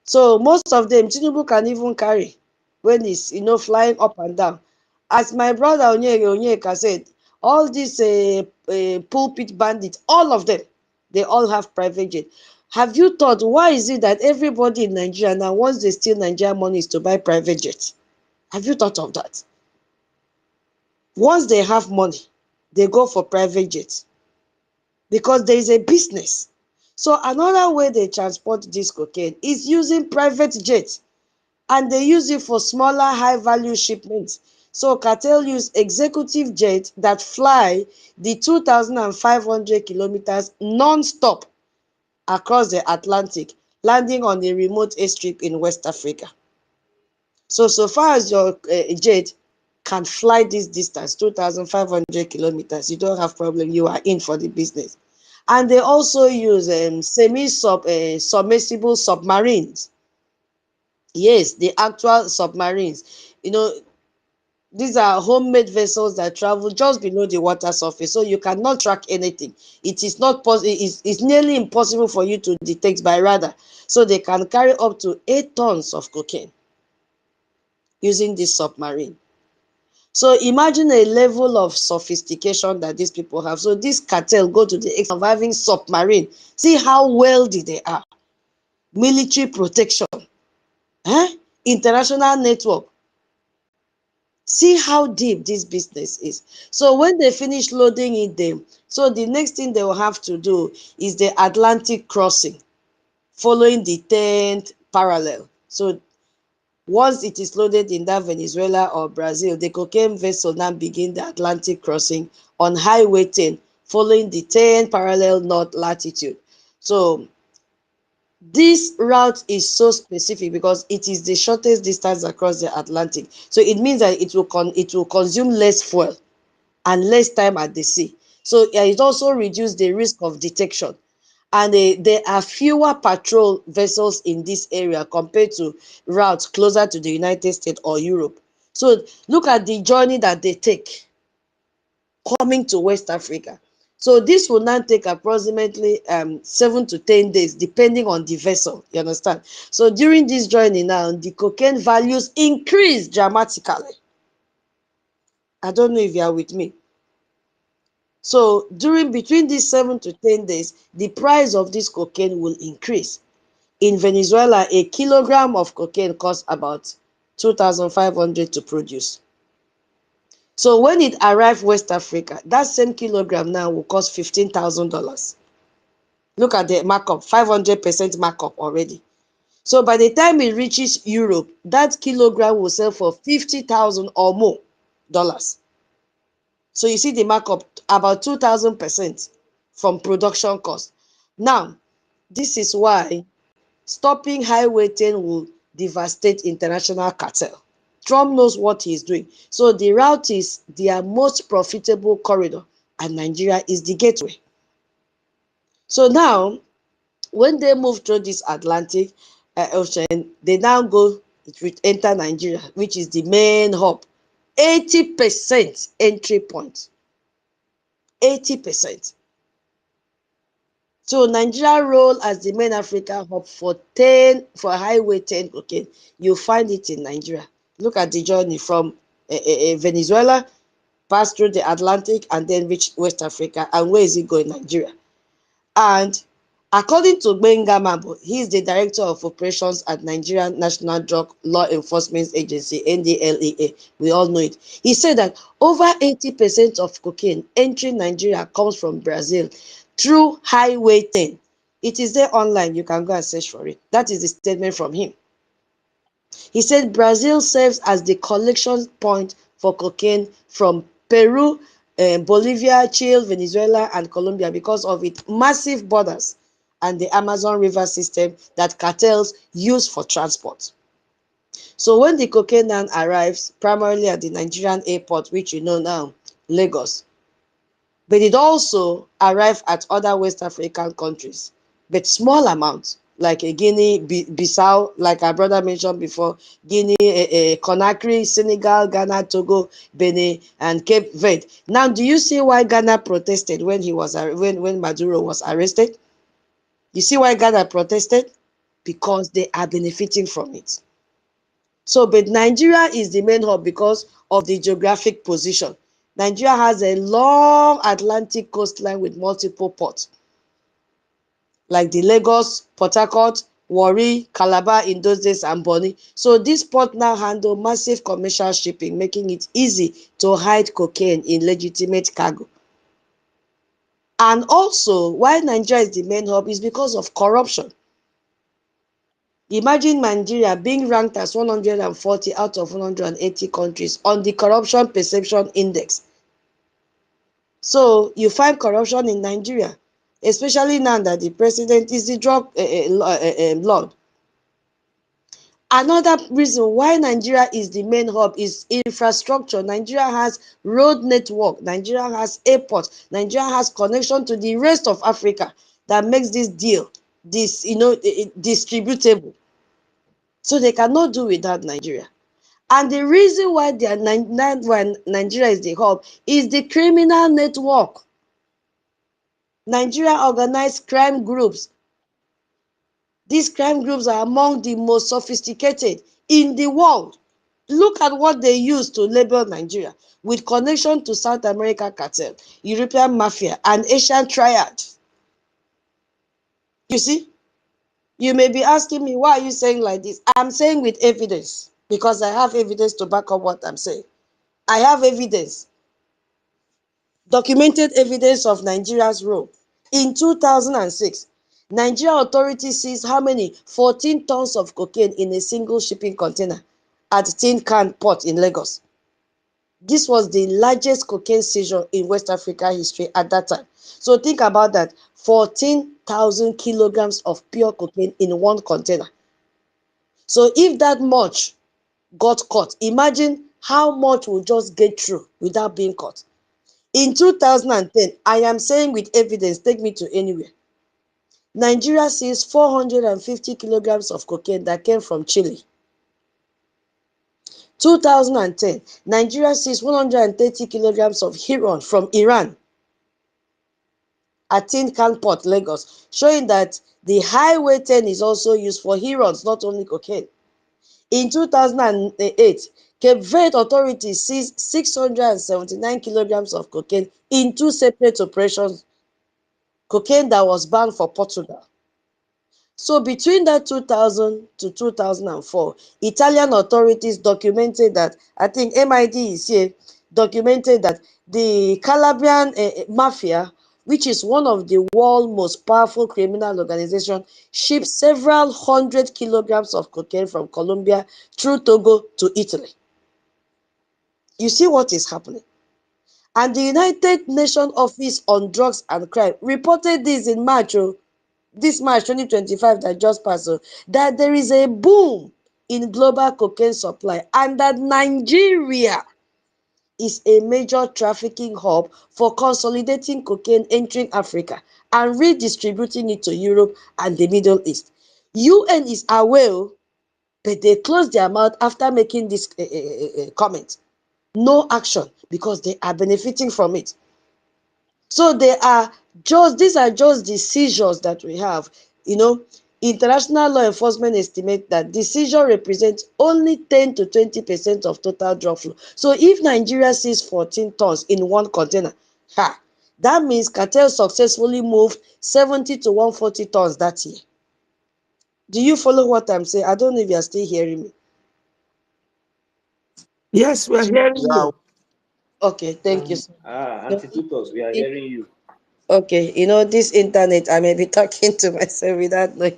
So most of them Tinubu can even carry when he's flying up and down. As my brother Onyeka said, all these pulpit bandits, all of them, they all have private jet. Have you thought, why is it that everybody in Nigeria now, once they steal Nigeria money, is to buy private jets? Have you thought of that? Once they have money, they go for private jets because there is a business. So another way they transport this cocaine is using private jets, and they use it for smaller high-value shipments. So cartel use executive jets that fly the 2,500 kilometers non-stop across the Atlantic, landing on a remote airstrip in West Africa. So far as your jet can fly this distance, 2,500 kilometers, you don't have problem. You are in for the business. And they also use submersible submarines. Yes, the actual submarines. These are homemade vessels that travel just below the water surface, so you cannot track anything. It is not possible. It's nearly impossible for you to detect by radar. So they can carry up to 8 tons of cocaine using this submarine. So imagine a level of sophistication that these people have. So this cartel go to the extent of having submarine. See how wealthy they are. Military protection, international network. See how deep this business is. So when they finish loading it them, so the next thing they will have to do is the Atlantic crossing, following the 10th parallel. So once it is loaded in that Venezuela or Brazil, the cocaine vessel now begin the Atlantic crossing on Highway 10, following the 10th parallel north latitude. So this route is so specific because it is the shortest distance across the Atlantic. So it means that it will consume less fuel and less time at the sea. So it also reduces the risk of detection. And there are fewer patrol vessels in this area compared to routes closer to the United States or Europe. So look at the journey that they take coming to West Africa. So this will now take approximately 7 to 10 days, depending on the vessel. You understand? So during this journey now, the cocaine values increase dramatically. I don't know if you are with me. So between these 7 to 10 days, the price of this cocaine will increase. In Venezuela, a kilogram of cocaine costs about 2,500 to produce. So when it arrives West Africa, that same kilogram now will cost $15,000. Look at the markup, 500% markup already. So by the time it reaches Europe, that kilogram will sell for 50,000 or more dollars. So you see the markup, about 2,000% from production cost. Now, this is why stopping Highway 10 will devastate international cartel. Trump knows what he's doing. So the route is their most profitable corridor, and Nigeria is the gateway. So now, when they move through this Atlantic Ocean, they now enter Nigeria, which is the main hub. 80% entry point. 80%. So Nigeria role as the main African hub for Highway 10 cocaine. You find it in Nigeria. Look at the journey from Venezuela, pass through the Atlantic, and then reach West Africa. And where is it going? Nigeria. And according to Gbenga Mambo, he is the Director of Operations at Nigerian National Drug Law Enforcement Agency, NDLEA. We all know it. He said that over 80% of cocaine entering Nigeria comes from Brazil through Highway 10. It is there online. You can go and search for it. That is the statement from him. He said Brazil serves as the collection point for cocaine from Peru, Bolivia, Chile, Venezuela, and Colombia because of its massive borders and the Amazon River system that cartels use for transport. So when the cocaine now arrives, primarily at the Nigerian airport, which you know now, Lagos, but it also arrive at other West African countries, but small amounts, like Guinea, Bissau, like our brother mentioned before, Guinea, Conakry, Senegal, Ghana, Togo, Benin, and Cape Verde. Now, do you see why Ghana protested when when Maduro was arrested? You see why Ghana protested? Because they are benefiting from it. So, but Nigeria is the main hub because of the geographic position. Nigeria has a long Atlantic coastline with multiple ports, like the Lagos, Port Harcourt, Warri, Calabar in those days, and Bonny. So this port now handle massive commercial shipping, making it easy to hide cocaine in legitimate cargo. And also, why Nigeria is the main hub is because of corruption. Imagine Nigeria being ranked as 140 out of 180 countries on the Corruption Perception Index. So you find corruption in Nigeria, especially now that the president is the drug lord. Another reason why Nigeria is the main hub is infrastructure. Nigeria has road network, Nigeria has airport, Nigeria has connection to the rest of Africa that makes this deal, distributable. So they cannot do without Nigeria. And the reason why Nigeria is the hub is the criminal network. Nigeria organized crime groups. These crime groups are among the most sophisticated in the world. Look at what they use to label Nigeria with connection to South America cartel, European mafia, and Asian triad. You see, you may be asking me, why are you saying like this? I'm saying with evidence because I have evidence to back up what I'm saying. I have evidence, documented evidence of Nigeria's role. In 2006, Nigeria authorities seized how many? 14 tons of cocaine in a single shipping container at Tin Can port in Lagos. This was the largest cocaine seizure in West Africa history at that time. So think about that, 14,000 kilograms of pure cocaine in one container. So if that much got caught, imagine how much will just get through without being caught. In 2010, I am saying with evidence, take me to anywhere. Nigeria seized 450 kilograms of cocaine that came from Chile. 2010, Nigeria seized 130 kilograms of heroin from Iran at Tin Can Port, Lagos, showing that the highway 10 is also used for heroins, not only cocaine. In 2008, Cape Verde authorities seized 679 kilograms of cocaine in two separate operations, cocaine that was banned for Portugal. So between that 2000 to 2004, Italian authorities documented that, I think MID is here, documented that the Calabrian mafia, which is one of the world's most powerful criminal organizations, shipped several hundred kilograms of cocaine from Colombia through Togo to Italy. You see what is happening? And the United Nations Office on Drugs and Crime reported this in March, this March 2025 that just passed, that there is a boom in global cocaine supply and that Nigeria is a major trafficking hub for consolidating cocaine entering Africa and redistributing it to Europe and the Middle East. UN is aware, but they closed their mouth after making this comment. No action because they are benefiting from it. So these are just the seizures that we have. International law enforcement estimate that the seizure represents only 10 to 20% of total drug flow. So if Nigeria sees 14 tons in one container, that means cartel successfully moved 70 to 140 tons that year. Do you follow what I'm saying? I don't know if you're still hearing me. Yes, we are hearing Yeah. you. Okay, thank you. Auntie Tutos, we are hearing you. Okay, this internet, I may be talking to myself without knowing.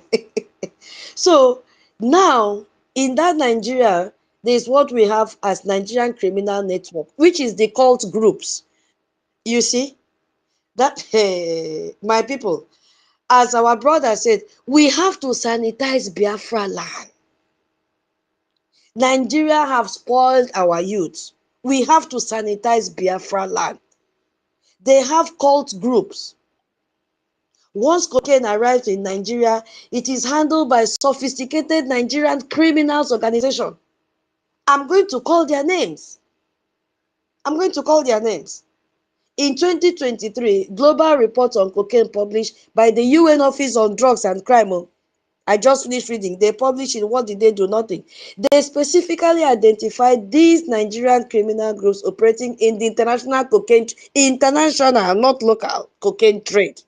So now, In that Nigeria, there's what we have as Nigerian Criminal Network, which is the cult groups. You see, that, hey, my people, as our brother said, we have to sanitize Biafra land. Nigeria have spoiled our youth. We have to sanitize Biafra land. They have cult groups. Once cocaine arrives in Nigeria, it is handled by sophisticated Nigerian criminals organization. I'm going to call their names. I'm going to call their names. In 2023, Global Report on Cocaine published by the UN Office on Drugs and Crime. I just finished reading. They published it. What did they do? Nothing. They specifically identified these Nigerian criminal groups operating in the international, not local, cocaine trade.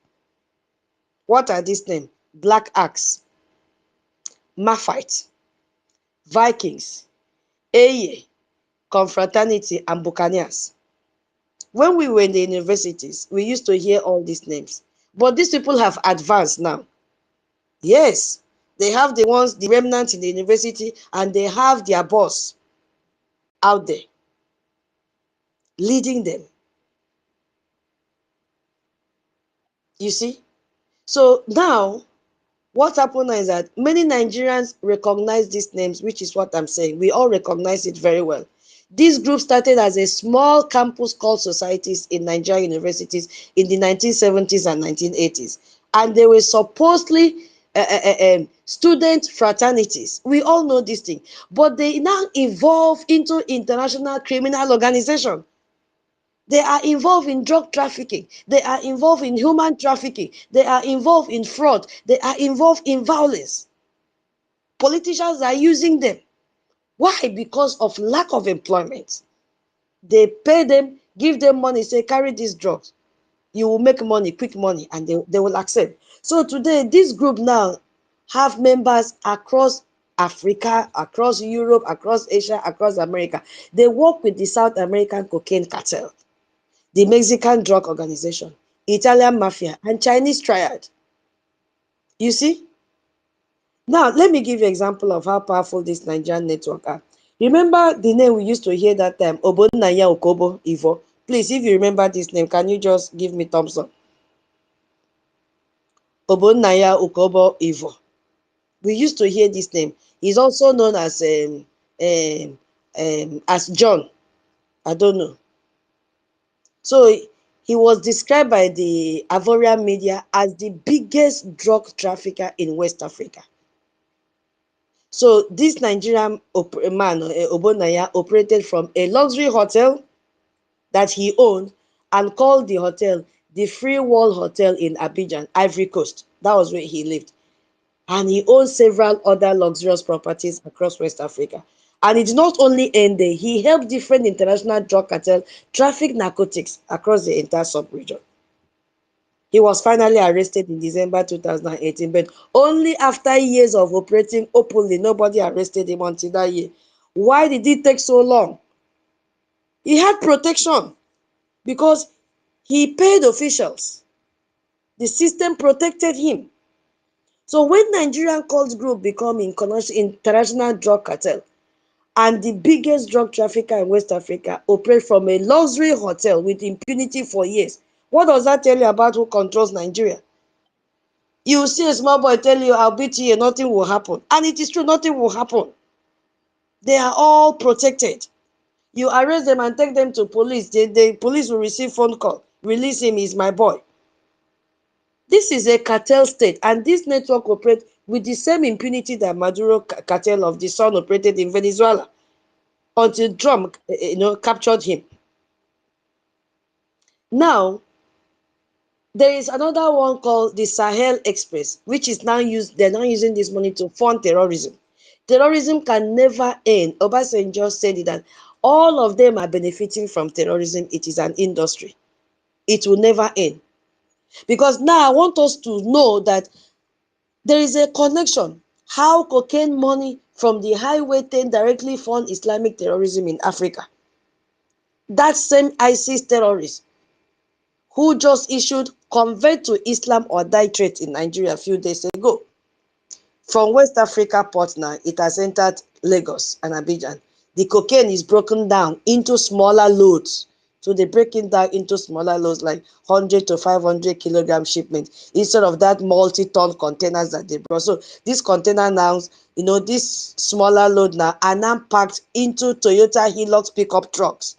What are these names? Black Axe, Maphite, Vikings, Eye, Confraternity, and Buccaneers. When we were in the universities, we used to hear all these names. But these people have advanced now. Yes, they have the ones, the remnants in the university, and they have their boss out there leading them. You see? So now, what happened is that many Nigerians recognize these names, which is what I'm saying. We all recognize it very well. This group started as a small campus called societies in Nigerian universities in the 1970s and 1980s. And they were supposedly student fraternities. We all know this thing. But they now evolve into international criminal organization. They are involved in drug trafficking. They are involved in human trafficking. They are involved in fraud. They are involved in violence. Politicians are using them. Why? Because of lack of employment. They pay them, give them money, say, carry these drugs. You will make money, quick money, and they will accept. So today, this group now have members across Africa, across Europe, across Asia, across America. They work with the South American cocaine cartel, the Mexican drug organization, Italian mafia, and Chinese triad. You see? Now, let me give you an example of how powerful this Nigerian network are. Remember the name we used to hear that time, Obonnaya Okobo Ivo? Please, if you remember this name, can you just give me thumbs up? Obonnaya Okobo Ivo. We used to hear this name. He's also known as John. I don't know. So he was described by the Ivorian media as the biggest drug trafficker in West Africa. So this Nigerian man, Obonnaya, operated from a luxury hotel that he owned and called the hotel the Free World Hotel in Abidjan, Ivory Coast. That was where he lived. And he owned several other luxurious properties across West Africa. And it did not only end there, he helped different international drug cartels traffic narcotics across the entire sub-region. He was finally arrested in December 2018, but only after years of operating openly, nobody arrested him until that year. Why did it take so long? He had protection because he paid officials. The system protected him. So when Nigerian cult group become international drug cartel and the biggest drug trafficker in West Africa operate from a luxury hotel with impunity for years, what does that tell you about who controls Nigeria? You see a small boy tell you, I'll beat you, nothing will happen. And it is true, nothing will happen. They are all protected. You arrest them and take them to police. The police will receive phone call. Release him, he's my boy. This is a cartel state, and this network operates with the same impunity that Maduro cartel of the Sun operated in Venezuela until Trump captured him. Now, there is another one called the Sahel Express, which is now they're now using this money to fund terrorism. Terrorism can never end. Obasanjo said that all of them are benefiting from terrorism. It is an industry. It will never end. Because now I want us to know that there is a connection. How cocaine money from the Highway 10 directly fund Islamic terrorism in Africa. That same ISIS terrorist who just issued convert to Islam or die threat in Nigeria a few days ago. From West Africa port now, it has entered Lagos and Abidjan. The cocaine is broken down into smaller loads. So they break it down into smaller loads, like 100 to 500 kilogram shipment, instead of that multi-ton containers that they brought. So this container now, this smaller load now are now packed into Toyota Hilux pickup trucks.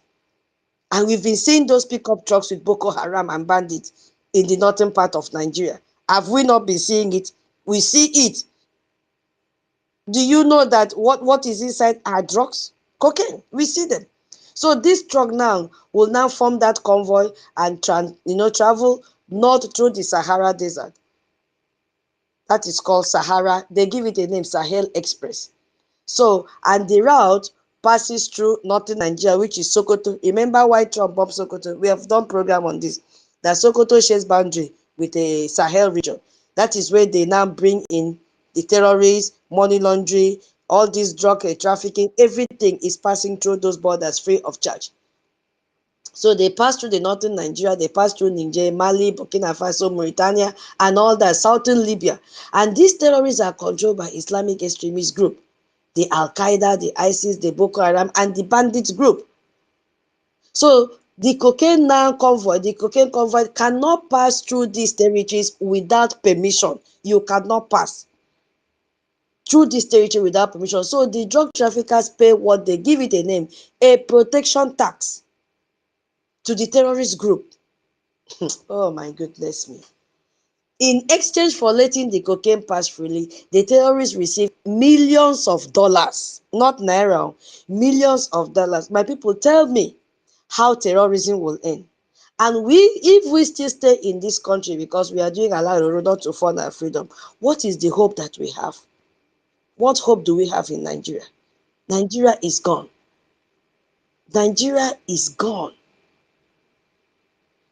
And we've been seeing those pickup trucks with Boko Haram and bandits in the northern part of Nigeria. Have we not been seeing it? We see it. Do you know that what is inside our drugs? Cocaine. We see them. So this truck now will now form that convoy and travel north through the Sahara Desert. That is called Sahara. They give it a name, Sahel Express. So, and the route passes through northern Nigeria, which is Sokoto. Remember why Trump bombed Sokoto? We have done program on this. That Sokoto shares boundary with the Sahel region. That is where they now bring in the terrorists, money laundering, all this drug trafficking. Everything is passing through those borders free of charge. So they pass through the northern Nigeria, they pass through Niger, Mali, Burkina Faso, Mauritania, and all that, southern Libya. And these terrorists are controlled by Islamic extremist group, the Al-Qaeda, the ISIS, the Boko Haram, and the bandits group. So the cocaine convoy cannot pass through these territories without permission. You cannot pass through this territory without permission. So the drug traffickers pay what they give it a name, a protection tax to the terrorist group. Oh my goodness me. In exchange for letting the cocaine pass freely, the terrorists receive millions of dollars, not naira, millions of dollars. My people, tell me how terrorism will end. And if we still stay in this country because we are doing a lot not to fund our freedom, what is the hope that we have? What hope do we have in Nigeria? Nigeria is gone. Nigeria is gone.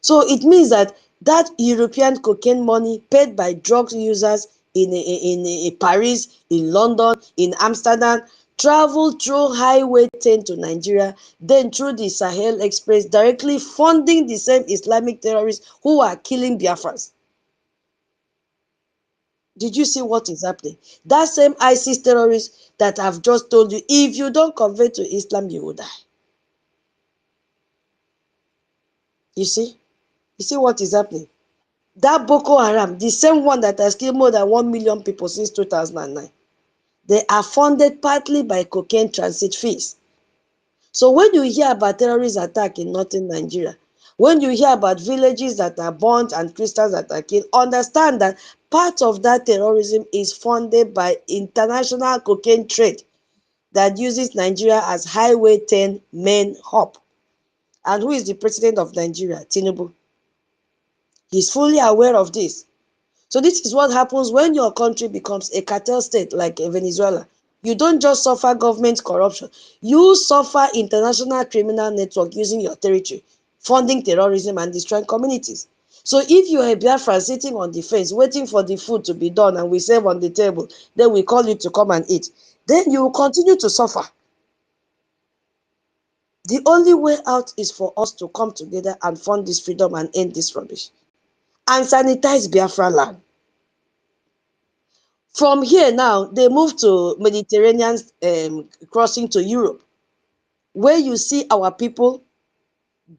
So it means that European cocaine money paid by drug users in Paris, in London, in Amsterdam, traveled through Highway 10 to Nigeria, then through the Sahel Express, directly funding the same Islamic terrorists who are killing Biafrans. Did you see what is happening? That same ISIS terrorists that I've just told you, if you don't convert to Islam, you will die. You see? You see what is happening? That Boko Haram, the same one that has killed more than 1 million people since 2009, they are funded partly by cocaine transit fees. So when you hear about terrorist attack in northern Nigeria, when you hear about villages that are burnt and Christians that are killed, understand that part of that terrorism is funded by international cocaine trade that uses Nigeria as Highway 10 main hub. And who is the president of Nigeria? Tinubu. He's fully aware of this. So this is what happens when your country becomes a cartel state like Venezuela. You don't just suffer government corruption. You suffer international criminal network using your territory, funding terrorism and destroying communities. So if you are a Biafran sitting on the fence, waiting for the food to be done and we serve on the table, then we call you to come and eat, then you will continue to suffer. The only way out is for us to come together and fund this freedom and end this rubbish. And sanitize Biafra land. From here now, they move to Mediterranean crossing to Europe, where you see our people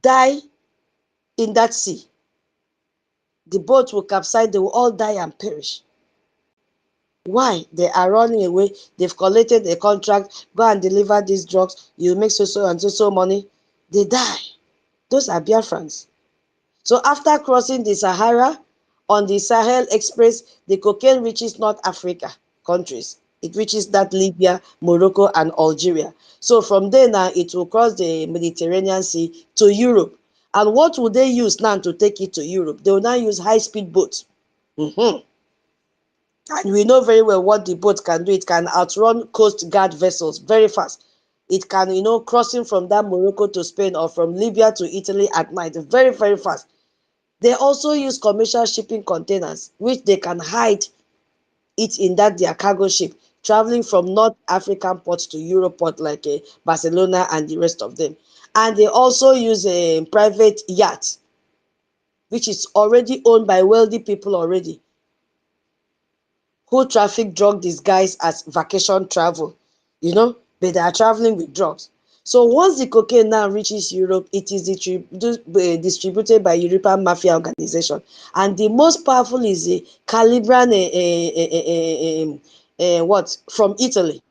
die in that sea. The boat will capsize, they will all die and perish. Why? They are running away. They've collected a contract, go and deliver these drugs, you make so and so money. They die. Those are Biafrans. So after crossing the Sahara, on the Sahel Express, the cocaine reaches North Africa countries. It reaches that Libya, Morocco, and Algeria. So from there now, it will cross the Mediterranean Sea to Europe. And what will they use now to take it to Europe? They will now use high-speed boats. And we know very well what the boat can do. It can outrun Coast Guard vessels very fast. It can, crossing from that Morocco to Spain or from Libya to Italy at night, very, very fast. They also use commercial shipping containers, which they can hide it in their cargo ship, traveling from North African ports to Europe port like Barcelona and the rest of them. And they also use a private yacht, which is already owned by wealthy people already, who traffic drug disguised as vacation travel. but they are traveling with drugs. So once the cocaine now reaches Europe, it is distributed by European mafia organization. And the most powerful is the Calibran, what, from Italy.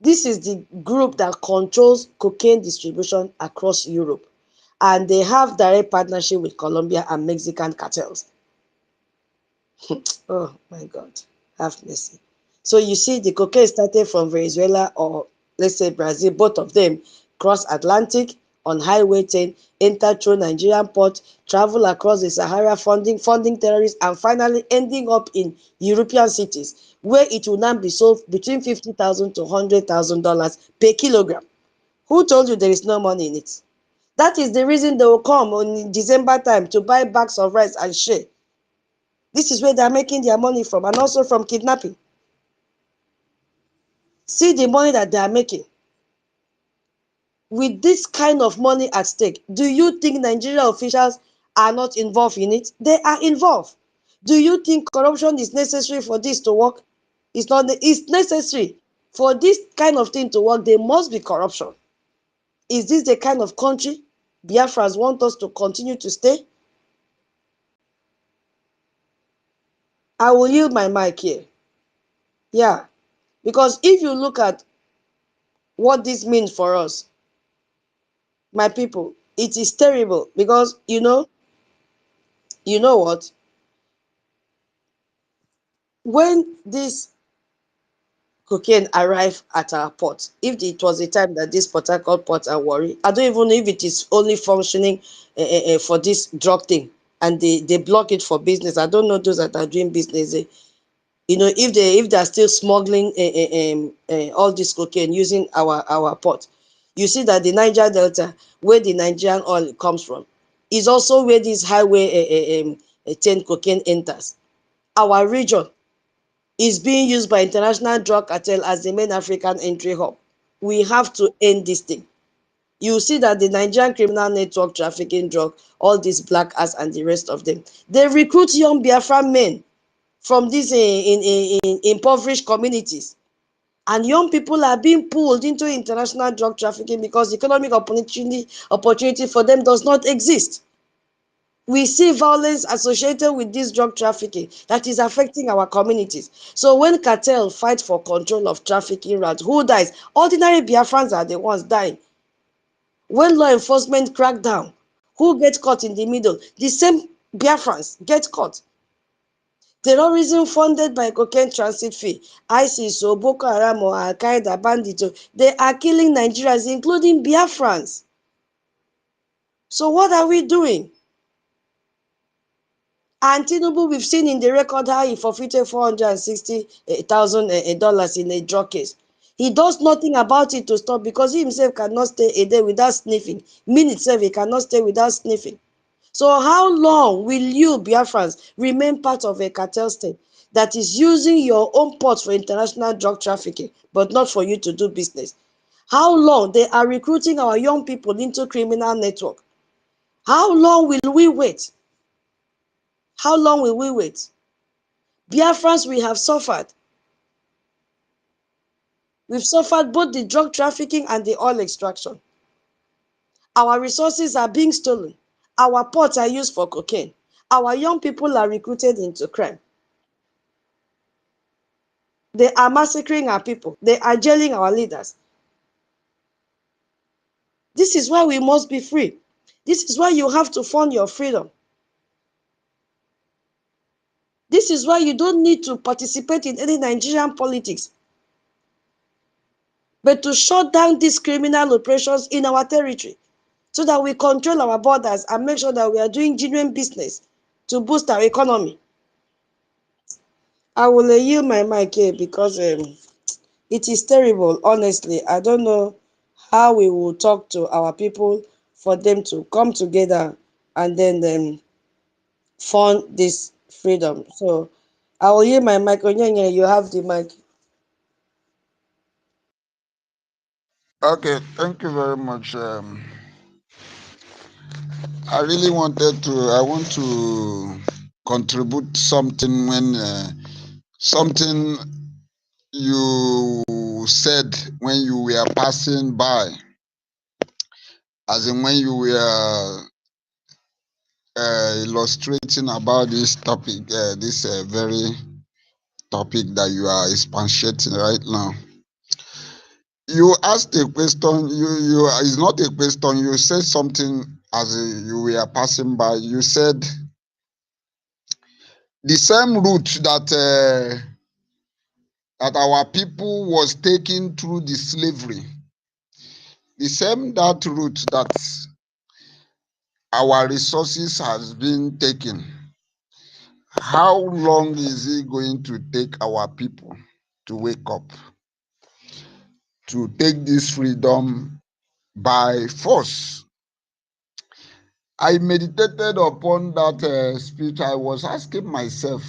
This is the group that controls cocaine distribution across Europe. And they have direct partnership with Colombia and Mexican cartels. Oh my God, have mercy. So you see, the cocaine started from Venezuela or let's say Brazil, both of them cross Atlantic on Highway 10, enter through Nigerian port, travel across the Sahara, funding terrorists, and finally ending up in European cities, where it will now be sold between $50,000 to $100,000 per kilogram. Who told you there is no money in it? That is the reason they will come on December time to buy bags of rice and share. This is where they are making their money from, and also from kidnapping. See the money that they are making. With this kind of money at stake, do you think Nigerian officials are not involved in it? They are involved. Do you think corruption is necessary for this to work? It's not. It's necessary. For this kind of thing to work, there must be corruption. Is this the kind of country Biafrans want us to continue to stay? I will yield my mic here. Yeah, because if you look at what this means for us, my people, it is terrible. Because you know what, when this cocaine arrived at our port, if it was a time that this Port Harcourt port are worried, I don't even know if it is only functioning for this drug thing, and they block it for business. I don't know those that are doing business. If they are still smuggling all this cocaine using our port, you see that the Niger Delta, where the Nigerian oil comes from, is also where this highway 10 cocaine enters. Our region is being used by international drug cartel as the main African entry hub. We have to end this thing. You see that the Nigerian criminal network trafficking drug, all these black ass and the rest of them, they recruit young Biafran men from these in impoverished communities. And young people are being pulled into international drug trafficking because economic opportunity for them does not exist. We see violence associated with this drug trafficking that is affecting our communities. So when cartel fight for control of trafficking routes, who dies? Ordinary Biafrans are the ones dying. When law enforcement crack down, who gets caught in the middle? The same Biafrans get caught. Terrorism funded by cocaine transit fee, ISIS or Boko Haram or Al Qaeda bandits, they are killing Nigerians, including Biafrans. So what are we doing? And Tinubu, we've seen in the record how he forfeited $460,000 in a drug case. He does nothing about it to stop, because he himself cannot stay a day without sniffing. Mean itself, he cannot stay without sniffing. So how long will you, Biafrans, remain part of a cartel state that is using your own port for international drug trafficking, but not for you to do business? How long they are recruiting our young people into criminal network? How long will we wait? How long will we wait? Biafrans, we have suffered. We've suffered both the drug trafficking and the oil extraction. Our resources are being stolen. Our ports are used for cocaine. Our young people are recruited into crime. They are massacring our people. They are jailing our leaders. This is why we must be free. This is why you have to fund your freedom. This is why you don't need to participate in any Nigerian politics, but to shut down these criminal operations in our territory, so that we control our borders and make sure that we are doing genuine business to boost our economy. I will yield my mic here because it is terrible, honestly. I don't know how we will talk to our people for them to come together and then fund this freedom. So I will yield my mic. Onyenye, you have the mic. Okay, thank you very much. I really I want to contribute something when something you you said when you were passing by, as in when you were illustrating about this topic, this very topic that you are expatiating right now. You asked a question. You it's not a question. You said something as you were passing by. You said the same route that our people was taking through the slavery, the same that route that our resources has been taken. How long is it going to take our people to wake up, to take this freedom by force? I meditated upon that speech. I was asking myself,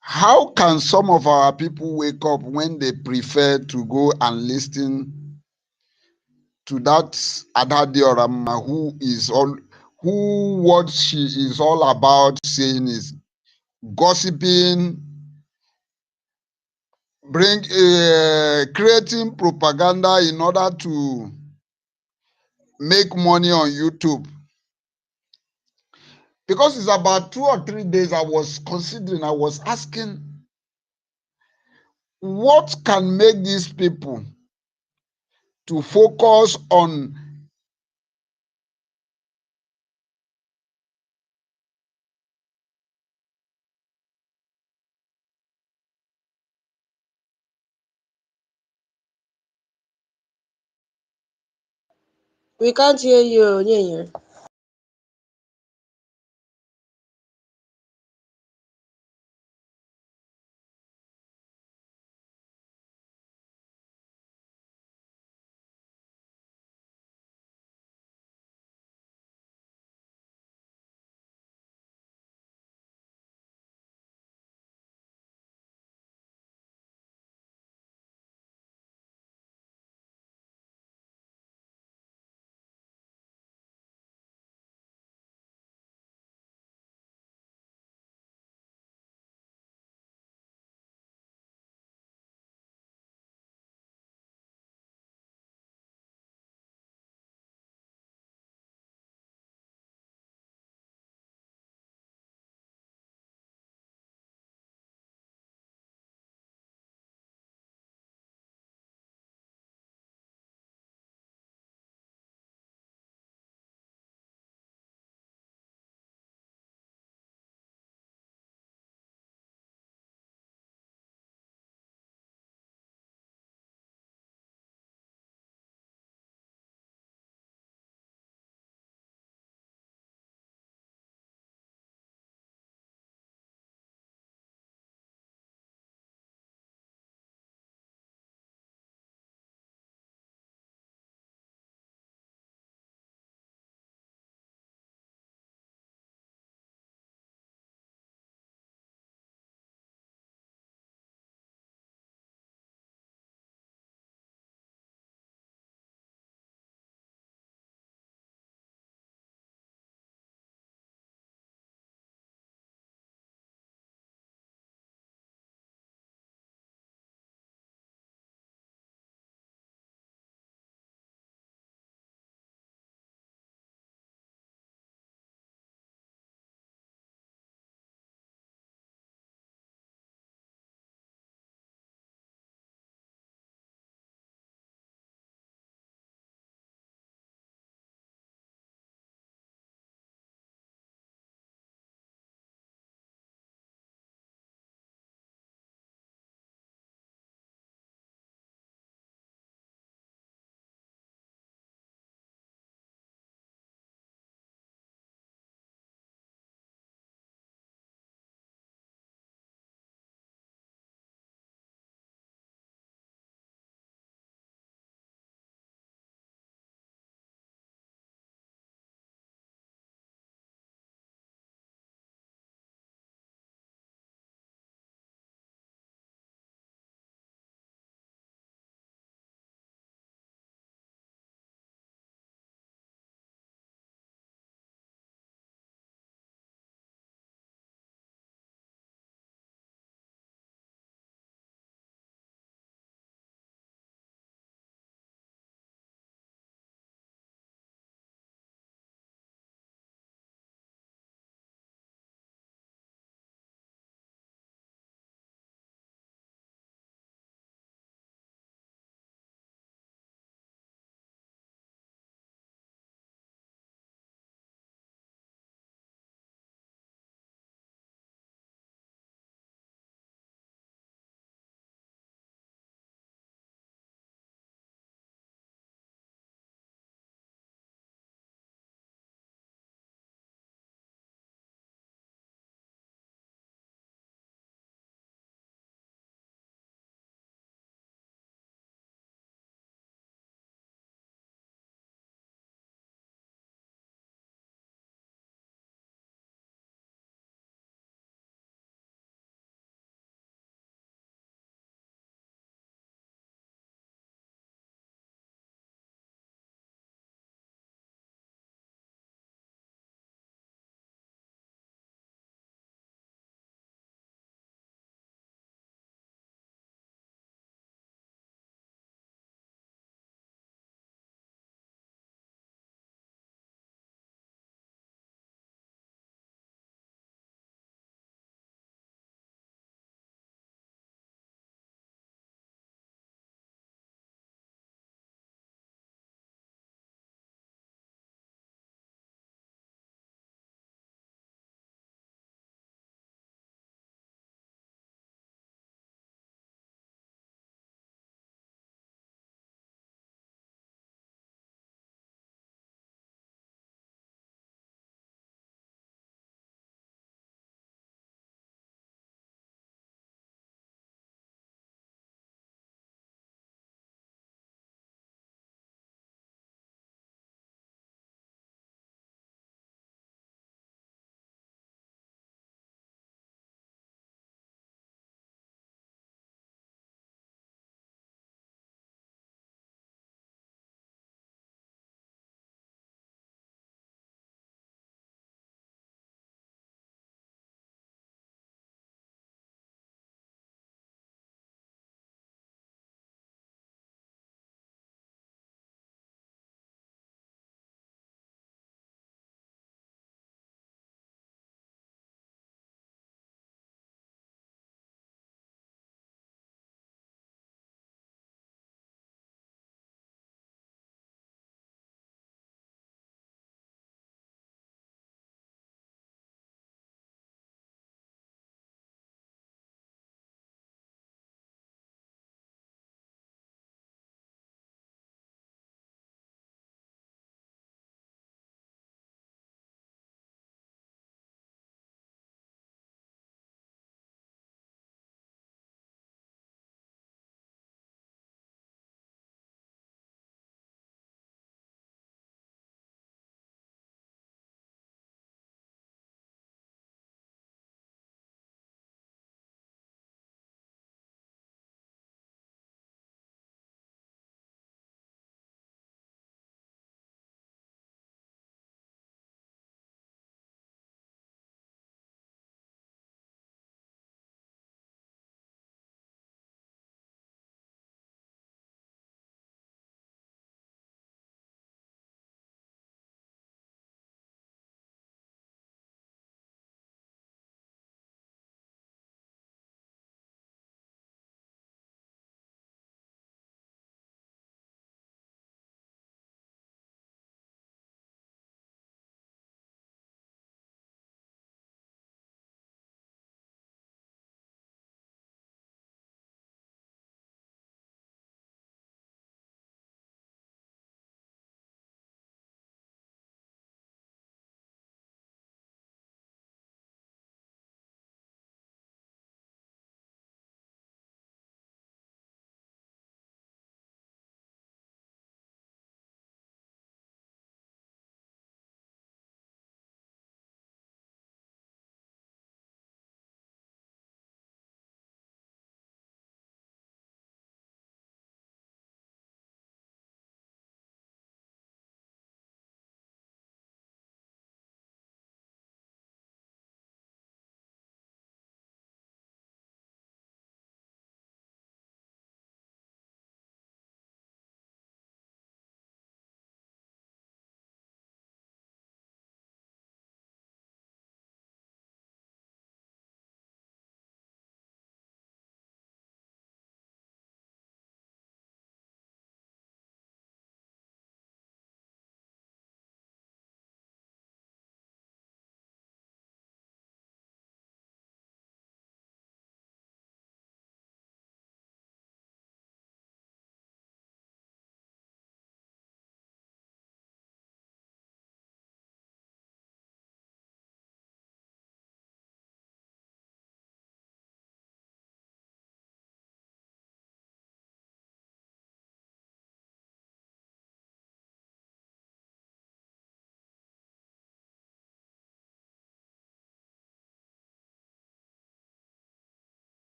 how can some of our people wake up when they prefer to go and listen to that Adadiorama who what she is all about saying is gossiping, creating propaganda in order to make money on YouTube. Because it's about 2 or 3 days I was considering, I was asking, what can make these people to focus on We can't hear you, Nyenye.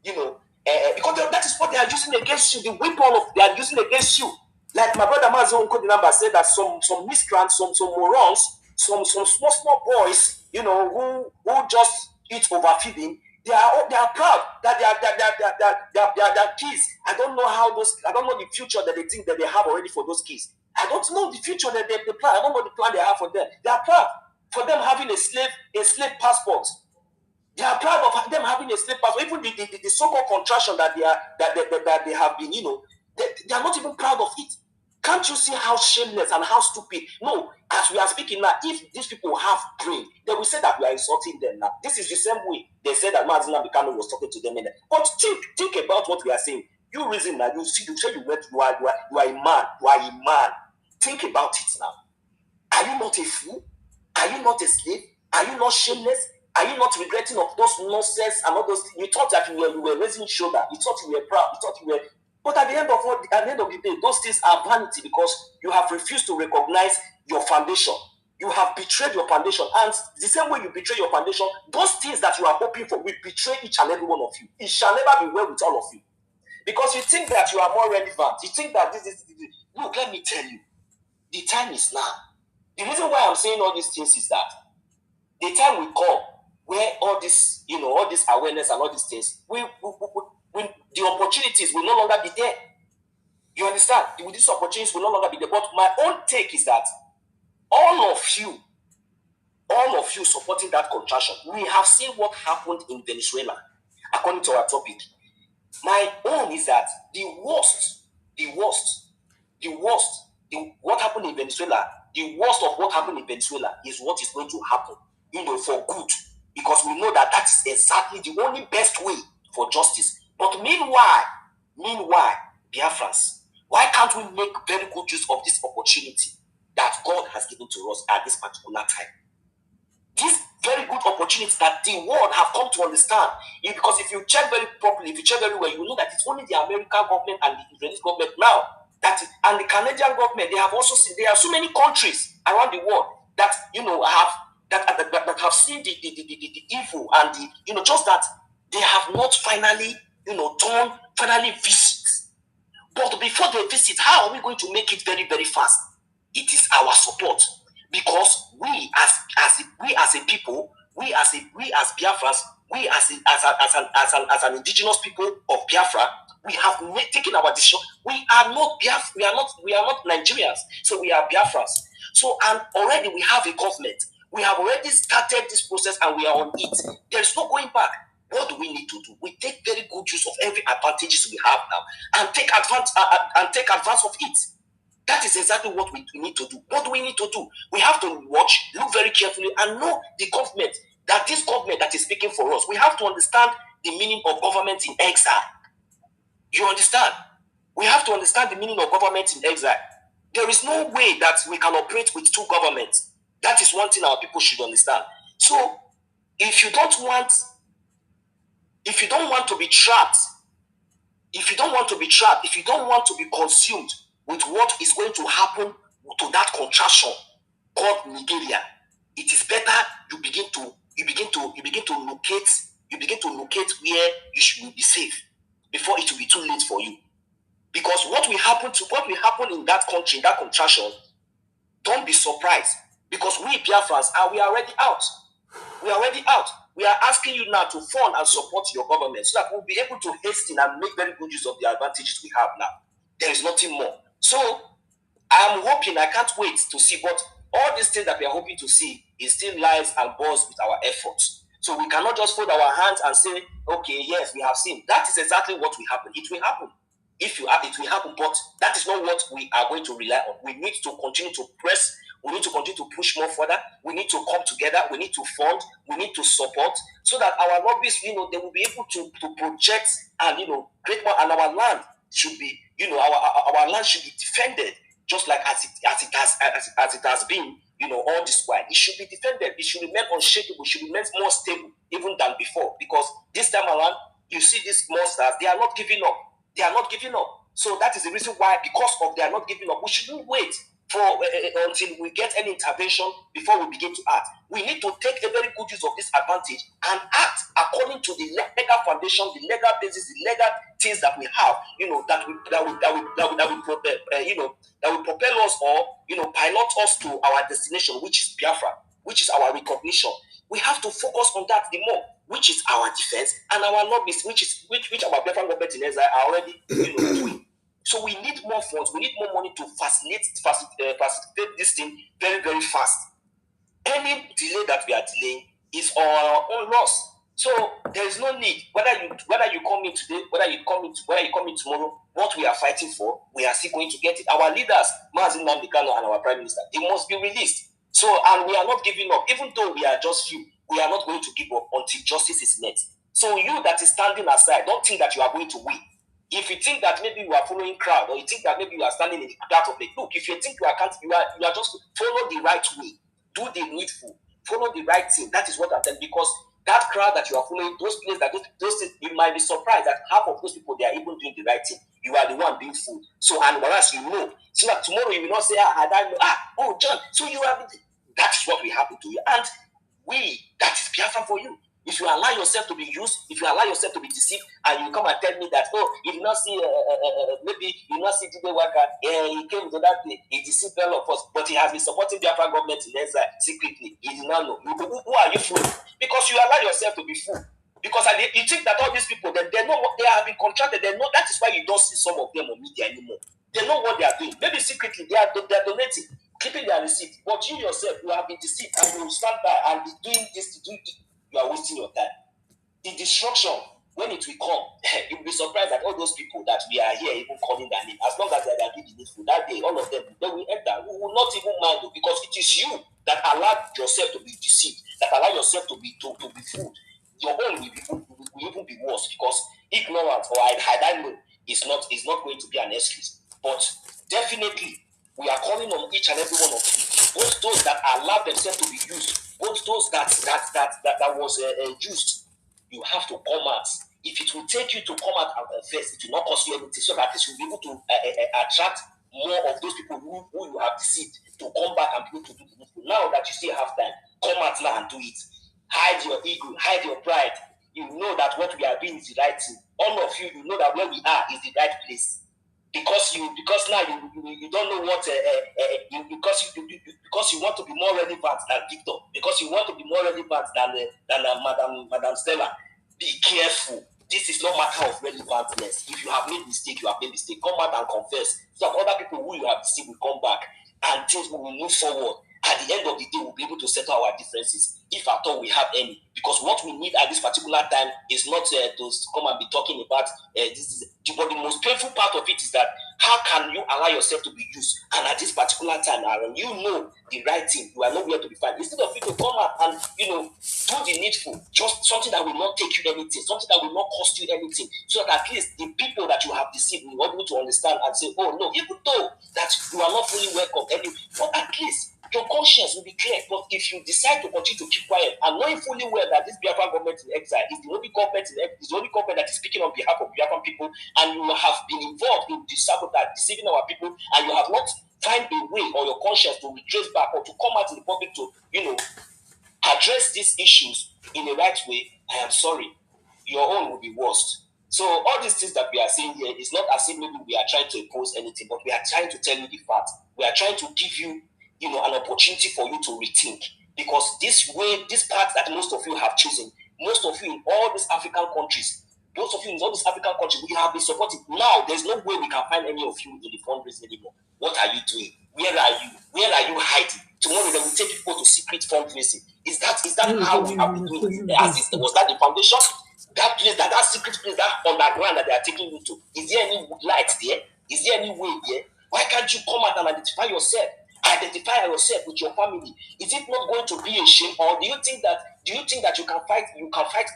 because that is what they are using against you. The weapon they are using against you. Like my brother Mazon Kodinamba said that some miscreants, some morons, some small boys, who just eat overfeeding. They are proud that they are kids. I don't know the future that they think that they have already for those kids. I don't know the future that they plan. I don't know the plan they have for them. They are proud for them having a slave passport. They are proud of them having a slave passport. Even the so-called contraction that they have been, they are not even proud of it. Can't you see how shameless and how stupid? No, as we are speaking now, if these people have brain, they will say that we are insulting them now. This is the same way they said that Mazina Bikano was talking to them. But think about what we are saying. You reason now, you say you are a man. You are a man. Think about it now. Are you not a fool? Are you not a slave? Are you not shameless? Are you not regretting of those nonsense and all those things? You thought that you were raising shoulder. You thought you were proud. You thought you were. But at the end of the day, those things are vanity because you have refused to recognize your foundation. You have betrayed your foundation. And the same way you betray your foundation, those things that you are hoping for will betray each and every one of you. It shall never be well with all of you. Because you think that you are more relevant. You think that this is. Look, let me tell you. The time is now. The reason why I'm saying all these things is that the time will come where all this, all this awareness and all these things, the opportunities will no longer be there. You understand? These opportunities will no longer be there. But my own take is that all of you supporting that contraction, we have seen what happened in Venezuela, according to our topic. My own is that what happened in Venezuela, the worst of what happened in Venezuela is what is going to happen, for good. Because we know that is exactly the only best way for justice. But meanwhile, Biafrans, why can't we make very good use of this opportunity that God has given to us at this particular time? This very good opportunity that the world have come to understand. Because if you check very properly, if you check very well, you will know that it's only the American government and the Israeli government now and the Canadian government. They have also seen there are so many countries around the world that have seen the evil and just that they have not finally visit. But before they visit, how are we going to make it very, very fast? It is our support. Because we as a people, we as Biafras, we as an indigenous people of Biafra, we have taken our decision. We are not Nigerians, so we are Biafrans. So and already we have a government. We have already started this process and we are on it. There is no going back. What do we need to do? We take very good use of every advantages we have now and take advance of it. That is exactly what we need to do. What do we need to do? We have to watch, look very carefully, and know the government, that this government that is speaking for us. We have to understand the meaning of government in exile. You understand? We have to understand the meaning of government in exile. There is no way that we can operate with two governments. That is one thing our people should understand. So, if you don't want to be trapped, if you don't want to be consumed with what is going to happen to that contraction called Nigeria, it is better you begin to locate where you should be safe before it will be too late for you. Because what will happen in that country, in that contraction, don't be surprised. Because we Biafrans we are already out. We are already out. We are asking you now to fund and support your government so that we'll be able to hasten and make very good use of the advantages we have now. There is nothing more. So I'm hoping, I can't wait to see, but all these things that we are hoping to see is still lies and balls with our efforts. So we cannot just fold our hands and say, okay, yes, we have seen. That is exactly what will happen. It will happen. It will happen, but that is not what we are going to rely on. We need to continue to press. We need to continue to push more further. We need to come together. We need to fund. We need to support so that our lobbyists, they will be able to project and, create more. And our land should be, our land should be defended just like as it has been, all this while. It should be defended. It should remain unshakable. It should remain more stable even than before. Because this time around, you see these monsters, they are not giving up. They are not giving up. So that is the reason why, because of they are not giving up, we shouldn't wait until we get any intervention before we begin to act. We need to take a very good use of this advantage and act according to the legal foundation, the legal basis, the legal things that we have, that will propel us or pilot us to our destination, which is Biafra, which is our recognition. We have to focus on that the more, which is our defense and our lobbies, which our Biafran government in Israel are already doing. So we need more funds. We need more money to facilitate this thing very, very fast. Any delay that we are delaying is our own loss. So there is no need. Whether you come in today, whether you come in tomorrow, what we are fighting for, we are still going to get it. Our leaders, Mazi Nnamdi Kanu and our Prime Minister, they must be released. So, and we are not giving up. Even though we are just few, we are not going to give up until justice is met. So you that is standing aside, don't think that you are going to win. If you think that maybe you are following crowd, or you think that maybe you are standing in the part of the look, if you think you are just follow the right way, do the needful, follow the right thing. That is what I'm saying. Because that crowd that you are following, those places those things, you might be surprised that half of those people, they are even doing the right thing. You are the one being fooled. So, and whereas so that tomorrow you will not say, I don't know, John, so you have, that is what will happen to you. And that is Biafra for you. If you allow yourself to be used, if you allow yourself to be deceived, and you come and tell me that, you did not see, maybe you did not see Jide Waka, he came to that day, he deceived all of us, but he has been supporting the Biafra government in exile secretly. He did not know. Who are you fooling? Because you allow yourself to be fooled. Because you think that all these people, they know what they have been contracted, they know. That is why you don't see some of them on media anymore. They know what they are doing. Maybe secretly they are donating, keeping their receipt. But you yourself, you have been deceived, and you will stand by and be doing this to do this. You are wasting your time. The destruction, when it will come, you'll be surprised that all those people that we are here even calling their name, as long as they are doing the needful, that day, all of them, they will enter. We will not even mind, because it is you that allowed yourself to be deceived, that allow yourself to be fooled. Your own will even be worse, because ignorance or I know is not going to be an excuse. But definitely, we are calling on each and every one of you, both those that allow themselves to be used, both those that was used. You have to come out. If it will take you to come out and confess, it will not cost you anything, so that this will be able to attract more of those people who you have deceived to come back and be able to do the needful. Now that you still have time, come out now and do it. Hide your ego, hide your pride. You know that what we are doing is the right thing. All of you, you know that where we are is the right place. Because now you don't know what because you want to be more relevant than Victor, because you want to be more relevant than Madam Stella. Be careful. This is not matter of relevantness. If you have made mistake, you have made mistake. Come out and confess, so that other people who you have deceived will come back, and things will move forward. At the end of the day, we'll be able to settle our differences, if at all we have any. Because what we need at this particular time is not to come and be talking about this. But the most painful part of it is that how can you allow yourself to be used? And at this particular time, Aaron, you know the right thing, you are nowhere to be found. Instead of you to come out and do the needful, just something that will not take you anything, something that will not cost you anything, so that at least the people that you have deceived will be able to understand and say, oh no, even though that you are not fully welcome, but at least your conscience will be clear. But if you decide to continue to keep quiet and knowing fully well that this Biafran government in exile is the only government that is speaking on behalf of Biafran people, and you have been involved in the sabotage, deceiving our people, and you have not find a way or your conscience to retrace back or to come out in the public to address these issues in the right way, I am sorry, your own will be worst. So all these things that we are saying here is not as if maybe we are trying to impose anything, but we are trying to tell you the fact. We are trying to give you an opportunity for you to rethink, because this path that most of you have chosen, most of you in all these African countries, those of you in all these African countries, we have been supported. Now there's no way we can find any of you in the fundraising anymore. What are you doing? Where are you? Where are you hiding? Tomorrow they will take people to secret fundraising. Is that how we have been doing it? Was that the foundation? That place, that secret place, that underground that they are taking you to, is there any light there? Is there any way there? Why can't you come out and identify yourself? Identify yourself with your family. Is it not going to be a shame? Or do you think that you can fight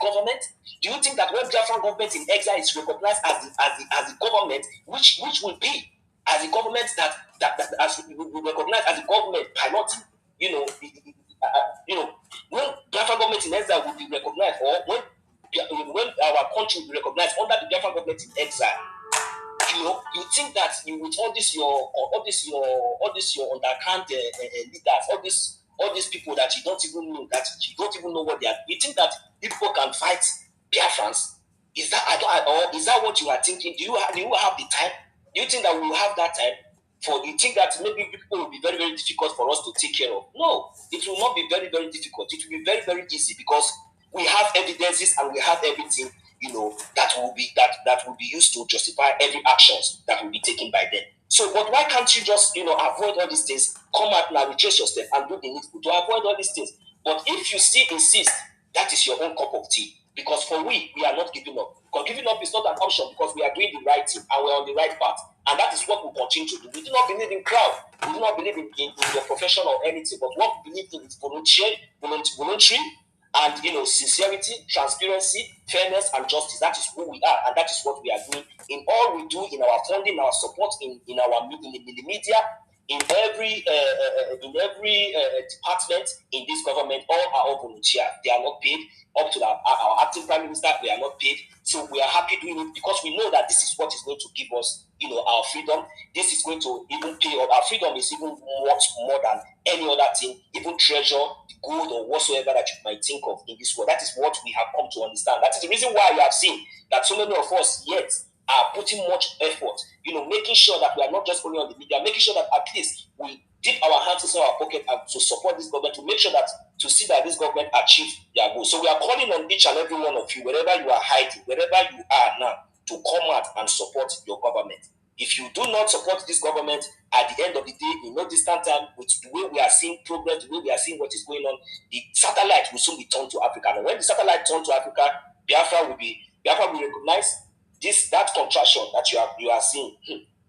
government? Do you think that when Biafran government in exile is recognized as the government, which will be as the government that as we recognize as the government piloting, when Biafran government in exile will be recognized, or when our country will be recognized under the Biafran government in exile, You think that with all this your underground leaders, all these people that you don't even know what they are. You think that people can fight Biafrans? Is that what you are thinking? Do you have the time? Do you think that we will have that time? You think that maybe people will be very, very difficult for us to take care of? No, it will not be very, very difficult. It will be very, very easy because we have evidences and we have everything, that will be used to justify every actions that will be taken by them. So, but why can't you just, avoid all these things, come out now, retrace your step and do the needful to avoid all these things? But if you still insist, that is your own cup of tea. Because for we are not giving up. Because giving up is not an option because we are doing the right thing and we're on the right path. And that is what we continue to do. We do not believe in crowd. We do not believe in your profession or anything. But what we believe in is voluntary and sincerity, transparency, fairness, and justice. That is who we are, and that is what we are doing in all we do, in our funding, our support, in the media, in every department in this government. All are volunteer. They are not paid. Up to our acting prime minister, we are not paid. So we are happy doing it because we know that this is what is going to give us, our freedom. This is going to even pay up. Our freedom is even much more than any other thing, even treasure, gold, or whatsoever that you might think of in this world. That is what we have come to understand. That is the reason why you have seen that so many of us yet are putting much effort, making sure that we are not just only on the media, making sure that at least we dip our hands into our pocket and to support this government, to make sure that, to see that this government achieve their goals. So we are calling on each and every one of you, wherever you are hiding, wherever you are now, to come out and support your government. If you do not support this government, at the end of the day, in no distant time, with the way we are seeing progress, the way we are seeing what is going on, the satellite will soon be turned to Africa. And when the satellite turns to Africa, Biafra will recognize that contraction that you are seeing.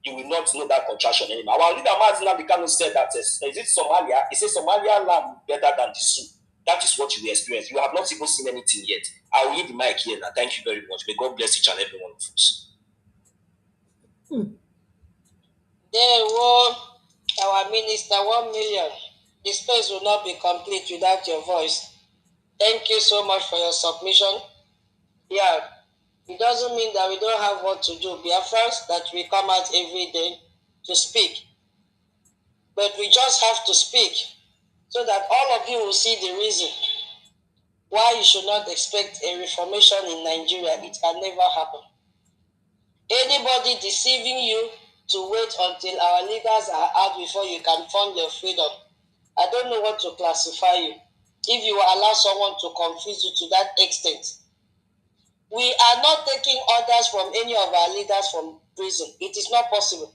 You will not know that contraction anymore. Our leader Mazi Nnamdi said that is it Somalia? He says Somalia land better than the zoo. That is what you will experience. You have not even seen anything yet. I will leave the mic here now. Thank you very much. May God bless each and every one of us. There were our minister, 1 million. The space will not be complete without your voice. Thank you so much for your submission. Yeah, it doesn't mean that we don't have what to do. Biafrans, that we come out every day to speak. But we just have to speak so that all of you will see the reason why you should not expect a reformation in Nigeria. It can never happen. Anybody deceiving you to wait until our leaders are out before you can fund your freedom, I don't know what to classify you. If you allow someone to confuse you to that extent. We are not taking orders from any of our leaders from prison. It is not possible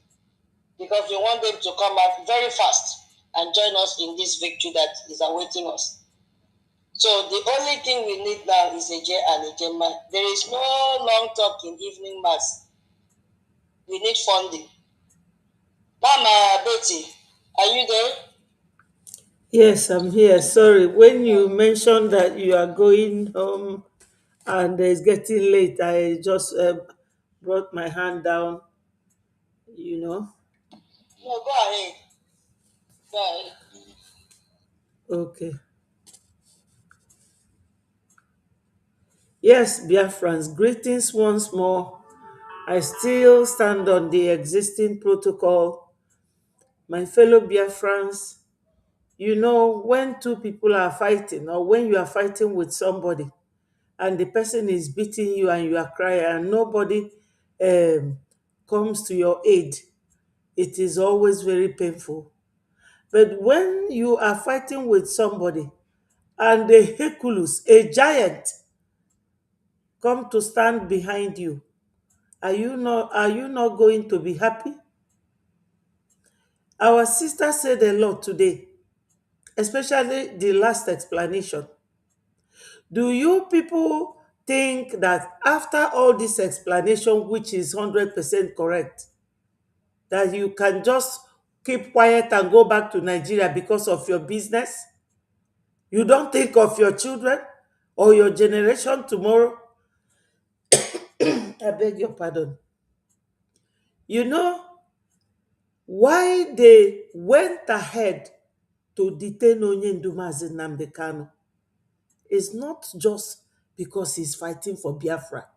because we want them to come out very fast and join us in this victory that is awaiting us. So the only thing we need now is a J and a Gemma. There is no long talk in evening mass. We need funding. Mama Betty, are you there? Yes, I'm here. Sorry. When you mentioned that you are going home and it's getting late, I just brought my hand down, No, go ahead. Go ahead. Okay. Yes, Biafrans, greetings once more. I still stand on the existing protocol. My fellow Biafrans, when two people are fighting or when you are fighting with somebody and the person is beating you and you are crying and nobody comes to your aid, it is always very painful. But when you are fighting with somebody and a Hercules, a giant, come to stand behind you, are you not going to be happy? Our sister said a lot today, especially the last explanation. Do you people think that after all this explanation, which is 100% correct, that you can just keep quiet and go back to Nigeria because of your business? You don't think of your children or your generation tomorrow? I beg your pardon. You know why they went ahead to detain Onyendu Mazi Nnamdi Kanu is not just because he's fighting for Biafra.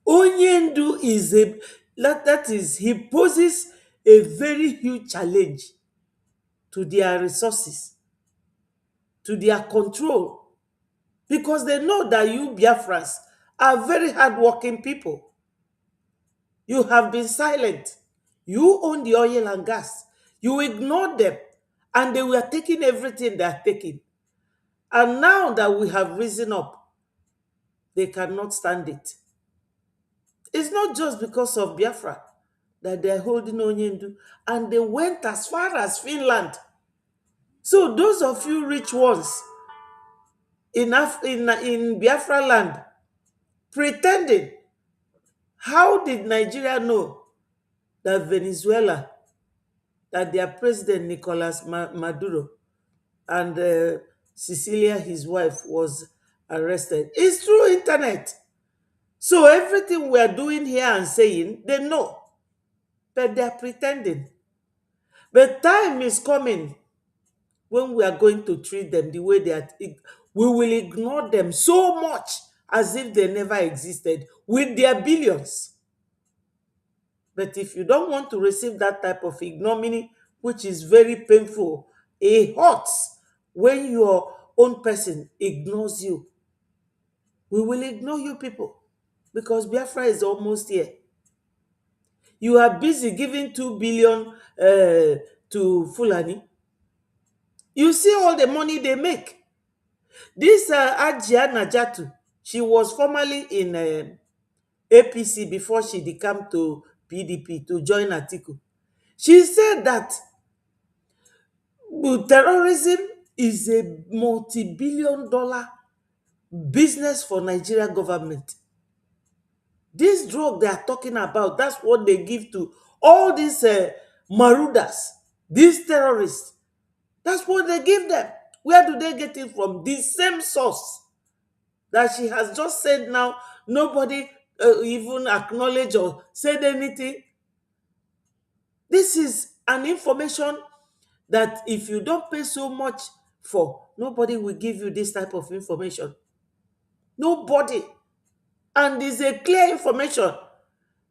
Onyendu is that is, he poses a very huge challenge to their resources, to their control, because they know that you Biafrans are very hardworking people. You have been silent. You own the oil and gas. You ignored them, and they were taking everything they are taking. And now that we have risen up, they cannot stand it. It's not just because of Biafra that they're holding Onyendu, and they went as far as Finland. So those of you rich ones in Biafra land pretending, how did Nigeria know that Venezuela, that their president Nicolas Maduro and Cecilia, his wife, was arrested? It's through internet. So everything we are doing here and saying, they know, but they are pretending. But time is coming when we are going to treat them the way they are. We will ignore them so much as if they never existed with their billions. But if you don't want to receive that type of ignominy, which is very painful, it hurts when your own person ignores you. We will ignore you people because Biafra is almost here. You are busy giving 2 billion to Fulani. You see all the money they make. This Ajia Najatu, she was formerly in APC before she came to PDP to join Atiku. She said that terrorism is a multi-billion-dollar business for Nigeria government. This drug they are talking about, that's what they give to all these marauders, these terrorists. That's what they give them. Where do they get it from? The same source that she has just said now. Nobody even acknowledged or said anything. This is an information that if you don't pay so much for, nobody will give you this type of information. Nobody. And it's a clear information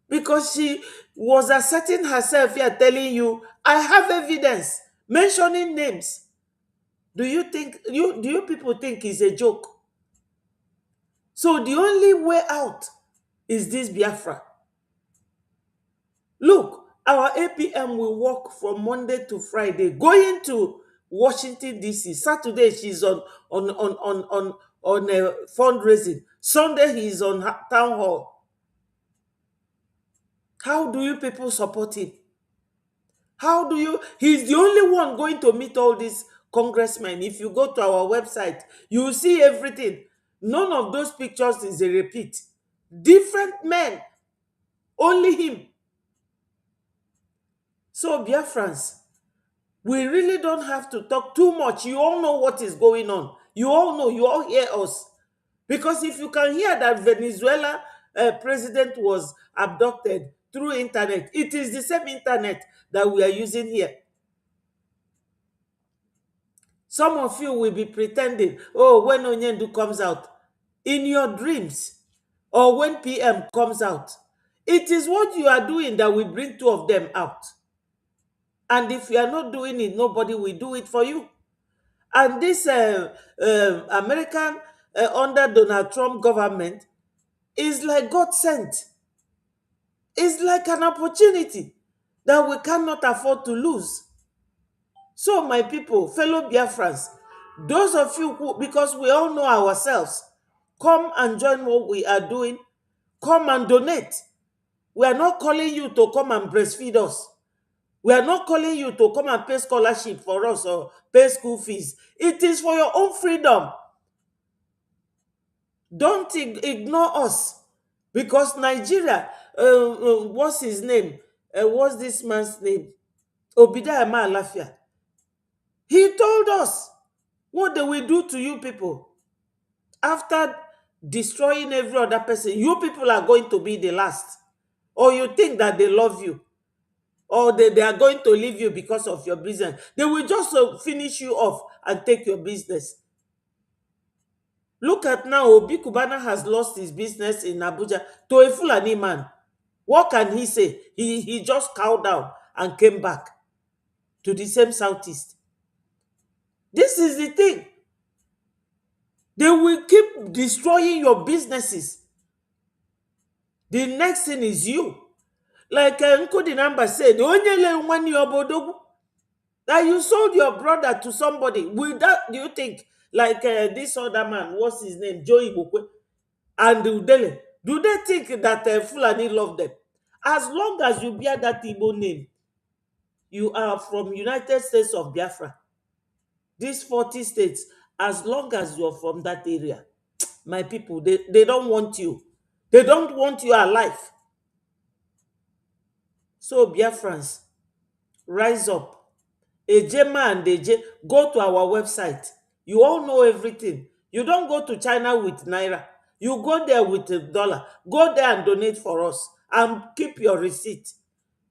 because she was asserting herself here, telling you, I have evidence, mentioning names. Do you people think it's a joke? So the only way out is this Biafra. Look, our APM will work from Monday to Friday, going to Washington DC. Saturday she's on fundraising. Sunday he's on town hall. How do you people support him? How do you? He's the only one going to meet all these congressmen. If you go to our website, you will see everything. None of those pictures is a repeat. Different men, only him. So Biafrans, we really don't have to talk too much. You all know what is going on. You all know, you all hear us. Because if you can hear that Venezuela president was abducted through internet, it is the same internet that we are using here. Some of you will be pretending, oh, when Onyendu comes out, in your dreams, or when PM comes out, it is what you are doing that will bring two of them out. And if you are not doing it, nobody will do it for you. And this American under Donald Trump government is like God sent. It's like an opportunity that we cannot afford to lose. So my people, fellow Biafrans, those of you who, because we all know ourselves, come and join what we are doing. Come and donate. We are not calling you to come and breastfeed us. We are not calling you to come and pay scholarship for us or pay school fees. It is for your own freedom. Don't ignore us. Because Nigeria, what's his name? What's this man's name? Obida Alafia. He told us what they will do to you people. After destroying every other person, you people are going to be the last. Or you think that they love you. Or they are going to leave you because of your business. They will just finish you off and take your business. Look at now, Obi Kubana has lost his business in Abuja to a Fulani man. What can he say? He just cowed down and came back to the same southeast. This is the thing. They will keep destroying your businesses. The next thing is you. Like Nkudi Namba said, that you sold your brother to somebody. Will that, do you think, like this other man, what's his name, Joey Bokwe and Udele, do they think that Fulani love them? As long as you bear that Igbo name, you are from United States of Biafra. These 40 states, as long as you're from that area, my people, they don't want you. They don't want you alive. So Biafrans, rise up. Ejema and Eje, go to our website. You all know everything. You don't go to China with Naira. You go there with a dollar. Go there and donate for us. And keep your receipt.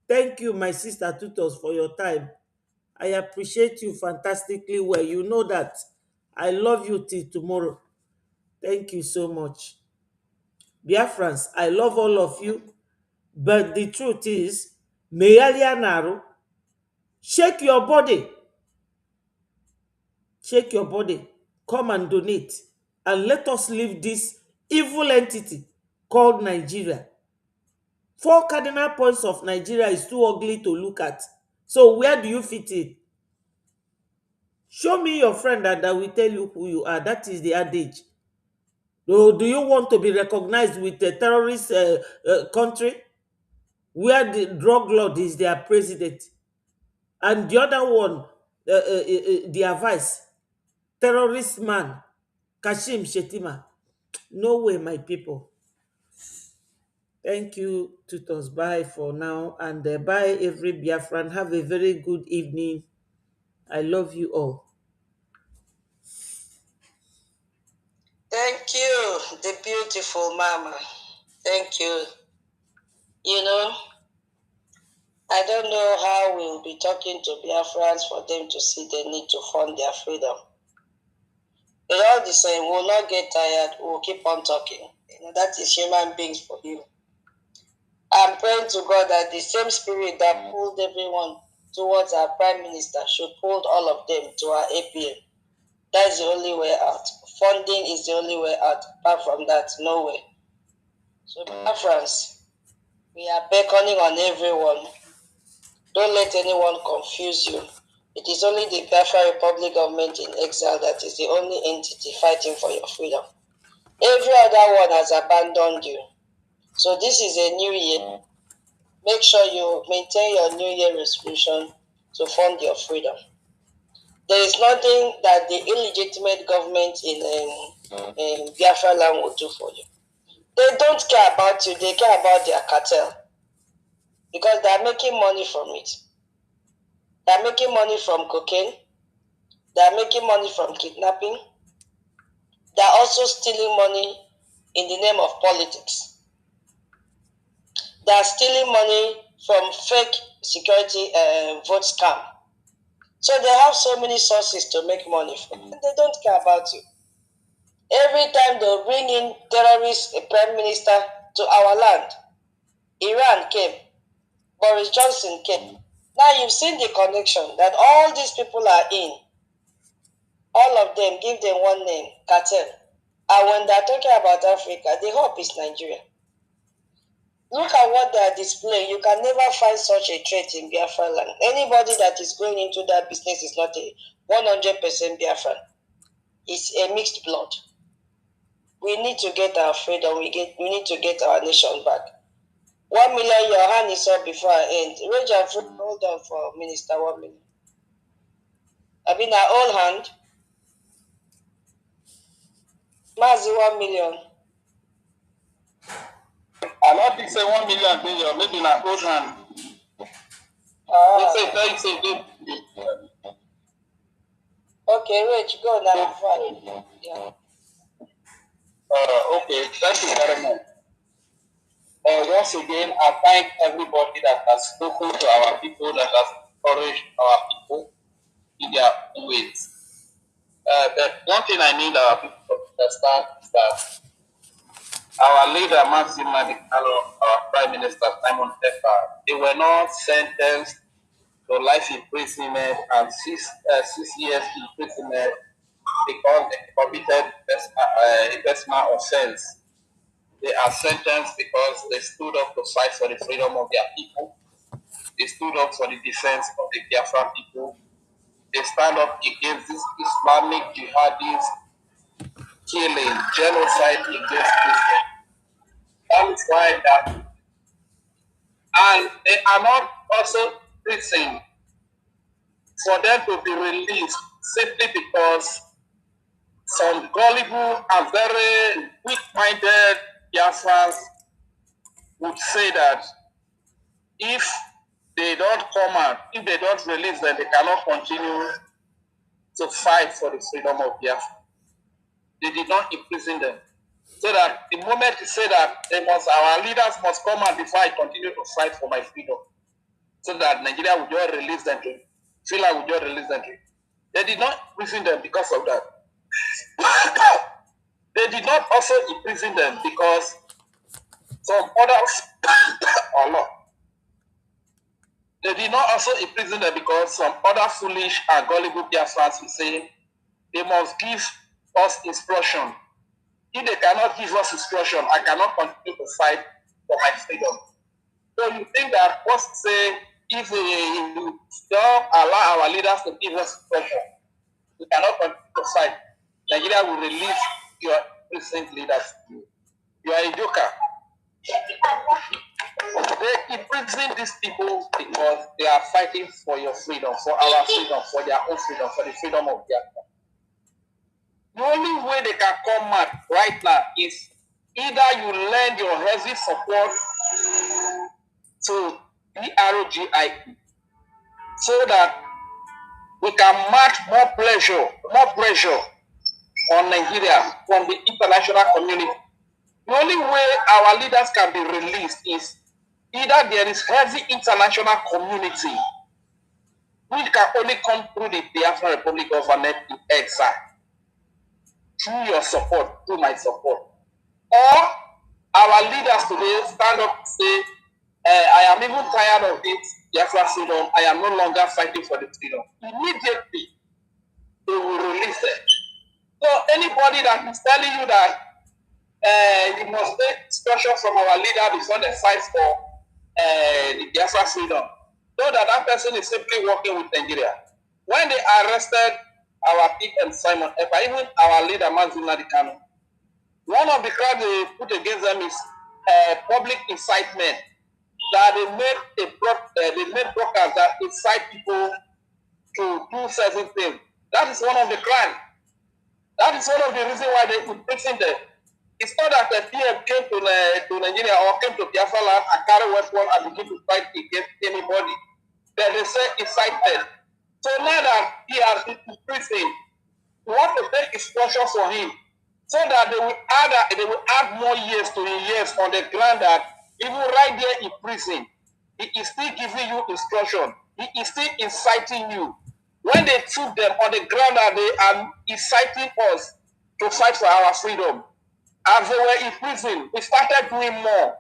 Thank you, my sister Tutos, for your time. I appreciate you fantastically well. You know that. I love you till tomorrow. Thank you so much. Biafrans, I love all of you. But the truth is, Meyalianaru, shake your body. Shake your body. Come and donate. And let us leave this evil entity called Nigeria. 4 cardinal points of Nigeria is too ugly to look at. So where do you fit in? Show me your friend that will tell you who you are. That is the adage. Do you want to be recognized with a terrorist country where the drug lord is their president? And the other one, their vice, terrorist man, Kashim Shetima. No way, my people. Thank you, tutors. Bye for now. And bye, every Biafran. Have a very good evening. I love you all. Thank you, the beautiful mama. Thank you. You know, I don't know how we'll be talking to Biafrans for them to see the need to fund their freedom. But all the same, we'll not get tired. We'll keep on talking. You know, that is human beings for you. I'm praying to God that the same spirit that pulled everyone towards our Prime Minister should pull all of them to our APM. That's the only way out. Funding is the only way out. Apart from that, no way. So, Biafrans, we are beckoning on everyone. Don't let anyone confuse you. It is only the Biafra Republic government in exile that is the only entity fighting for your freedom. Every other one has abandoned you. So this is a new year. Make sure you maintain your New Year resolution to fund your freedom. There is nothing that the illegitimate government in Biafra land will do for you. They don't care about you. They care about their cartel. Because they are making money from it. They are making money from cocaine. They are making money from kidnapping. They are also stealing money in the name of politics. They are stealing money from fake security vote scam. So they have so many sources to make money from. And they don't care about you. Every time they bring in terrorist prime minister to our land, Iran came, Boris Johnson came. Now you've seen the connection that all these people are in. All of them, give them one name, cartel. And when they're talking about Africa, the hope is Nigeria. Look at what they are displaying. You can never find such a trait in Biafra land. Anybody that is going into that business is not a 100% Biafran. It's a mixed blood. We need to get our freedom. We need to get our nation back. 1 million, your hand is up before I end. Rage and Fruit, hold on for Minister 1 million. I mean, our old hand. Mazi 1 million. I not think say 1 million billion, maybe na old hand. Let's say Okay, Rich, go now. Yeah. Okay, thank you very much. Once again, I thank everybody that has spoken to our people, that has encouraged our people in their ways. But one thing I need our people to understand is that our leader, Maxim Madikalo, our Prime Minister, Simon Ekpa, they were not sentenced to life imprisonment and 6 years imprisonment because they committed personal offense. They are sentenced because they stood up to fight for the freedom of their people. They stood up for the defense of the Biafran people. They stand up against this Islamic jihadist killing, genocide against Christians. That is why that, and they are not also prison for them to be released simply because some gullible and very weak-minded Biafrans would say that if they don't come out, if they don't release them, they cannot continue to fight for the freedom of Biafra. They did not imprison them. So that the moment you say that our leaders must come out before I continue to fight for my freedom, so that Nigeria will just release them to, feel like will just release them to. They did not imprison them because of that. They did not also imprison them because some others, or not. They did not also imprison them because some other foolish and gullible Biafrans will say they must give us instruction. If they cannot give us instruction, I cannot continue to fight for my freedom. So you think that what say if we don't allow our leaders to give us instruction, we cannot continue to fight. Nigeria will release your present leaders. You are a joker. They imprison these people because they are fighting for your freedom, for our freedom, for their own freedom, for the freedom of their country. The only way they can come out right now is either you lend your heavy support to the ROGIE so that we can mount more pressure on Nigeria from the international community. The only way our leaders can be released is either there is heavy international community which can only come through the Biafran Republic government in exile, through your support, through my support. Or our leaders today stand up and say, I am even tired of this Biafra freedom. I am no longer fighting for the freedom. Immediately, they will release it. So anybody that is telling you that you must take instruction from our leader before they fight for the Biafra freedom, know that that person is simply working with Nigeria. When they arrested our PM Simon Ekpa, even our leader Mazina Dikano, one of the crimes they put against them is public incitement. That they made brokers that incite people to do certain things. That is one of the crimes. That is one of the reasons why they imprison them. It's not that the PM came to Nigeria or came to Biafra land and carry weapon and begin to fight against anybody. Then they say incited. So now that he has been imprisoned, we want to take instruction for him so that they will add more years to the years on the ground that even right there in prison, he is still giving you instruction. He is still inciting you. When they took them on the ground that they are inciting us to fight for our freedom, as they were in prison, we started doing more.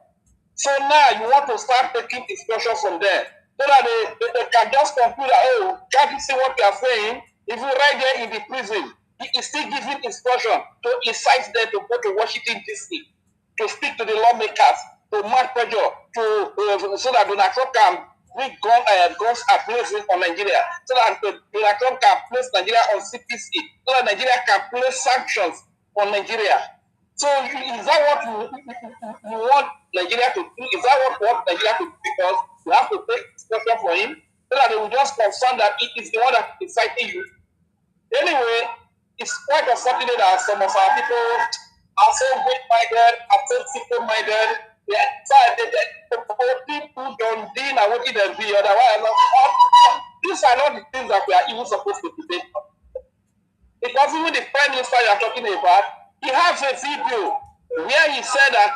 So now you want to start taking instruction from them so that they can just conclude that, oh, can't you see what they are saying? If you right there in the prison, he is still giving instruction to incite them to go to Washington, D.C., to speak to the lawmakers, to mount pressure, so that Donald Trump can bring guns and places on Nigeria, so that Donald Trump can place Nigeria on CPC, so that Nigeria can place sanctions on Nigeria. So is that what you want Nigeria to do? Is that what you want Nigeria to do? Because you have to take instruction for him so that they will just confirm that it is the one that is inciting you. Anyway, it's quite unfortunate that some of our people are so weak-minded, are so simple-minded. People don't deal with what they be. Otherwise, these are not the things that we are even supposed to debate. Because even the Prime Minister you are talking about, he has a video where he said that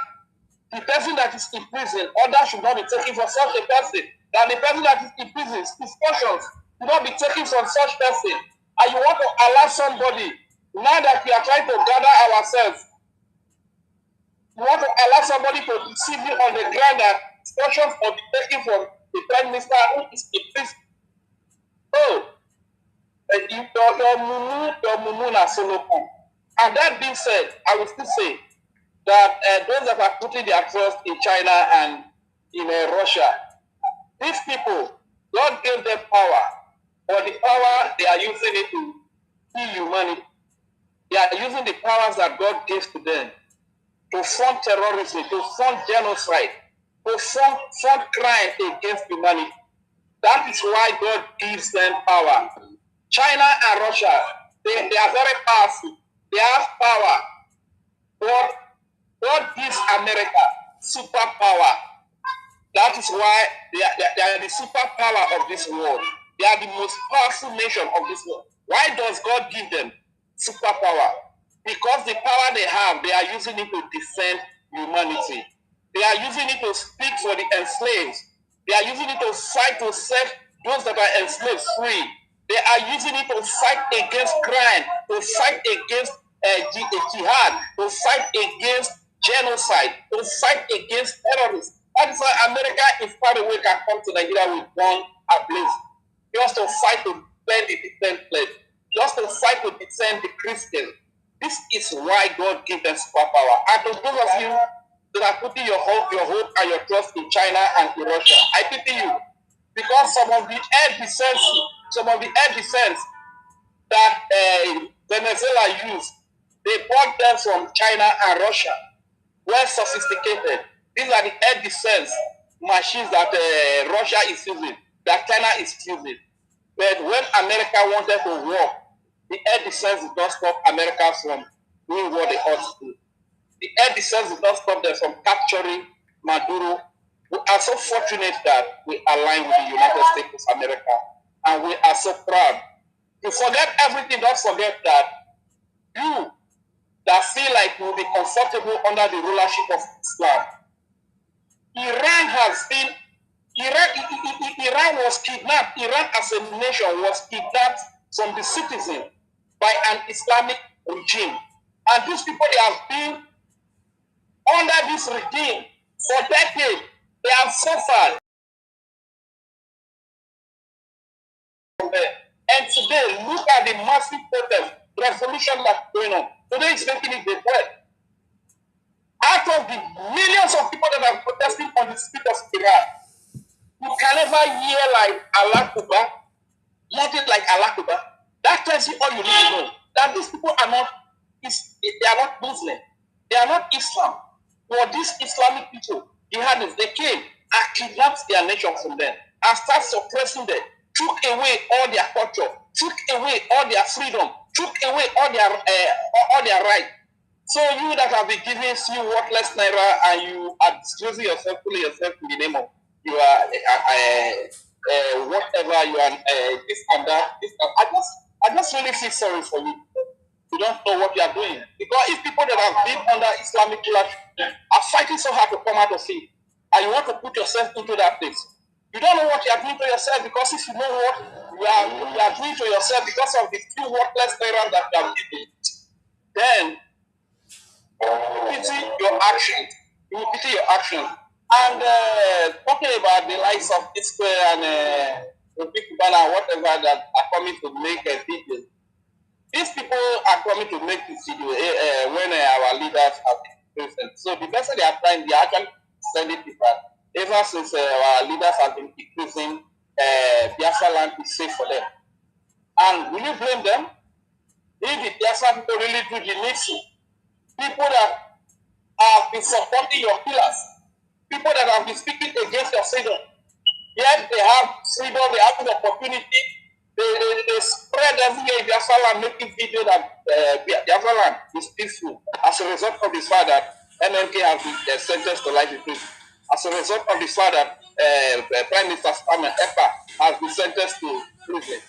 the person that is in prison, orders should not be taken for such a person. That the person that is in prison, instructions should not be taken from such person. And you want to allow somebody, now that we are trying to gather ourselves, You want to allow somebody to deceive you on the ground that instructions will be taken from the prime minister who is a priest. Oh, your mumu na solopon. And that being said, I will still say that those that are putting their trust in China and in Russia, these people, God gave them power, but the power they are using it to kill humanity. They are using the powers that God gave to them to fund terrorism, to fund genocide, to fund crime against humanity. That is why God gives them power. China and Russia, they are very powerful. They have power. But God gives America superpower. That is why they are the superpower of this world. They are the most powerful nation of this world. Why does God give them superpower? Because the power they have, they are using it to defend humanity. They are using it to speak for the enslaved. They are using it to fight to set those that are enslaved free. They are using it to fight against crime, to fight against jihad, to fight against genocide, to fight against terrorists. That is why America, if far away, can come to Nigeria with one ablaze, just to fight to defend the defense pledge, just to fight to defend the Christians. This is why God gives them superpower. And to those of you that are putting your hope and your trust in China and in Russia, I pity you. Because some of the air defense that Venezuela used, they bought them from China and Russia. Well sophisticated. These are the air defense machines that Russia is using, that China is using. But when America wanted to work, the air defense did not stop America from doing what they ought to do. The air defense did not stop them from capturing Maduro. We are so fortunate that we align with the United States of America, and we are so proud. To forget everything, don't forget that you that feel like you will be comfortable under the rulership of Islam. Iran was kidnapped. Iran as a nation was kidnapped from the citizen by an Islamic regime. And these people, they have been under this regime for decades. They have suffered. And today, look at the massive protest, revolution that's going on. Today is making it the bread. Out of the millions of people that are protesting on the street of Iran, you can never hear like Allah Akbar, nothing like Allah Akbar. That tells you all you need to know. That these people are not, they are not Muslim. They are not Islam. But these Islamic people, jihadists, they came and kidnapped their nation from them and started suppressing them, took away all their culture, took away all their freedom, took away all their rights. So you that have been giving you worthless naira and you are disclosing yourself, pulling yourself in the name of you are whatever you are this and that. I just really feel sorry for you. You don't know what you are doing. Because if people that have been under Islamic leadership are fighting so hard to come out of it, and you want to put yourself into that place, you don't know what you are doing to yourself, because if you know what you are doing to yourself because of the few worthless naira that you are giving, then you pity your actions. You pity your actions. And talking about the likes of Square and Big Banner, whatever, that are coming to make a video. These people are coming to make this video when our leaders have been present. So the message they are trying, they are actually sending people. Ever since our leaders have been increasing, Biafra land is safe for them. And will you blame them? If the Biafra people really do the needful, people that have been supporting your pillars, people that have been speaking against your freedom, yet they have freedom, they have the opportunity, they spread everywhere in Biafra land, making video that Biafra land is peaceful. As a result of the fact that MMK has been sentenced to life in prison, as a result of the fact that Prime Minister Epa has been sentenced to prison,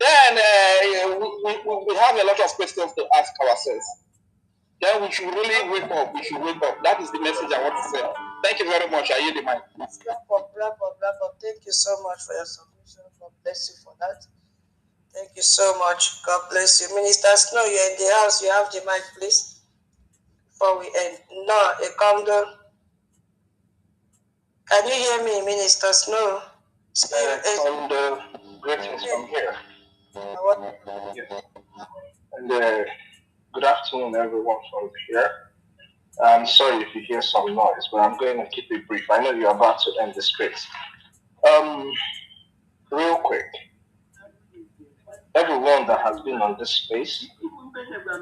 then we have a lot of questions to ask ourselves. Then we should really wake up. We should wake up. That is the message I want to say. Thank you very much. I yield the mic. Wrap up. Thank you so much for your submission. God bless you for that. Thank you so much. God bless you. Minister Snow, you're in the house. You have the mic, please. before we end. No, Ekamdo. Can you hear me, Minister Snow? Ekamdo, greetings from here. Yes. And good afternoon, everyone from here. I'm sorry if you hear some noise, but I'm going to keep it brief. I know you're about to end the script. Real quick, everyone that has been on this space,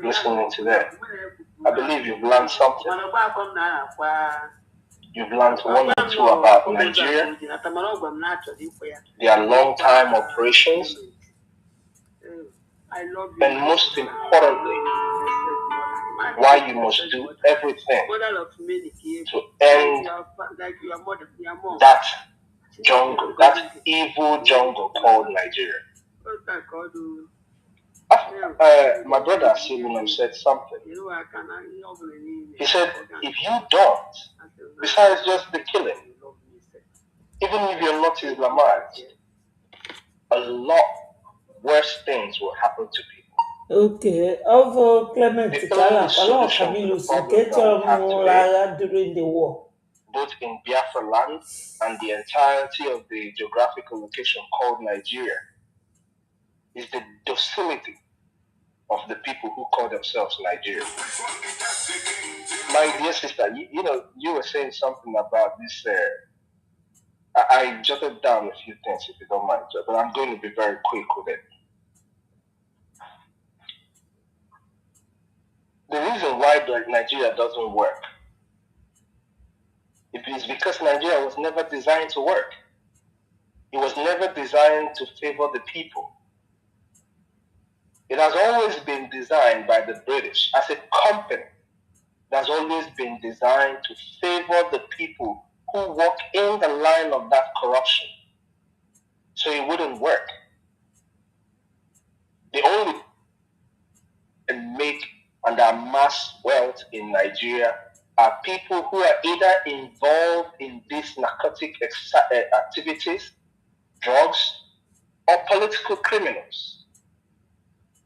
listening to that, I believe you've learned something. You've learned one or two about Nigeria, their long-time operations, and most importantly, why you must do everything to end that jungle, that evil jungle called Nigeria. My brother Simeon said something. He said, if you don't, besides just the killing, even if you're not Islamized, a lot worse things will happen to people. Okay, of Clement Kala, Palon Camillus, get your during the war. Both in Biafra land and the entirety of the geographical location called Nigeria is the docility of the people who call themselves Nigerians. My dear sister, you were saying something about this. I jotted down a few things, if you don't mind, but I'm going to be very quick with it. The reason why Nigeria doesn't work is because Nigeria was never designed to work. It was never designed to favor the people. It has always been designed by the British as a company. It has always been designed to favor the people who walk in the line of that corruption. So it wouldn't work. The only and make and amass wealth in Nigeria are people who are either involved in these narcotic activities, drugs, or political criminals.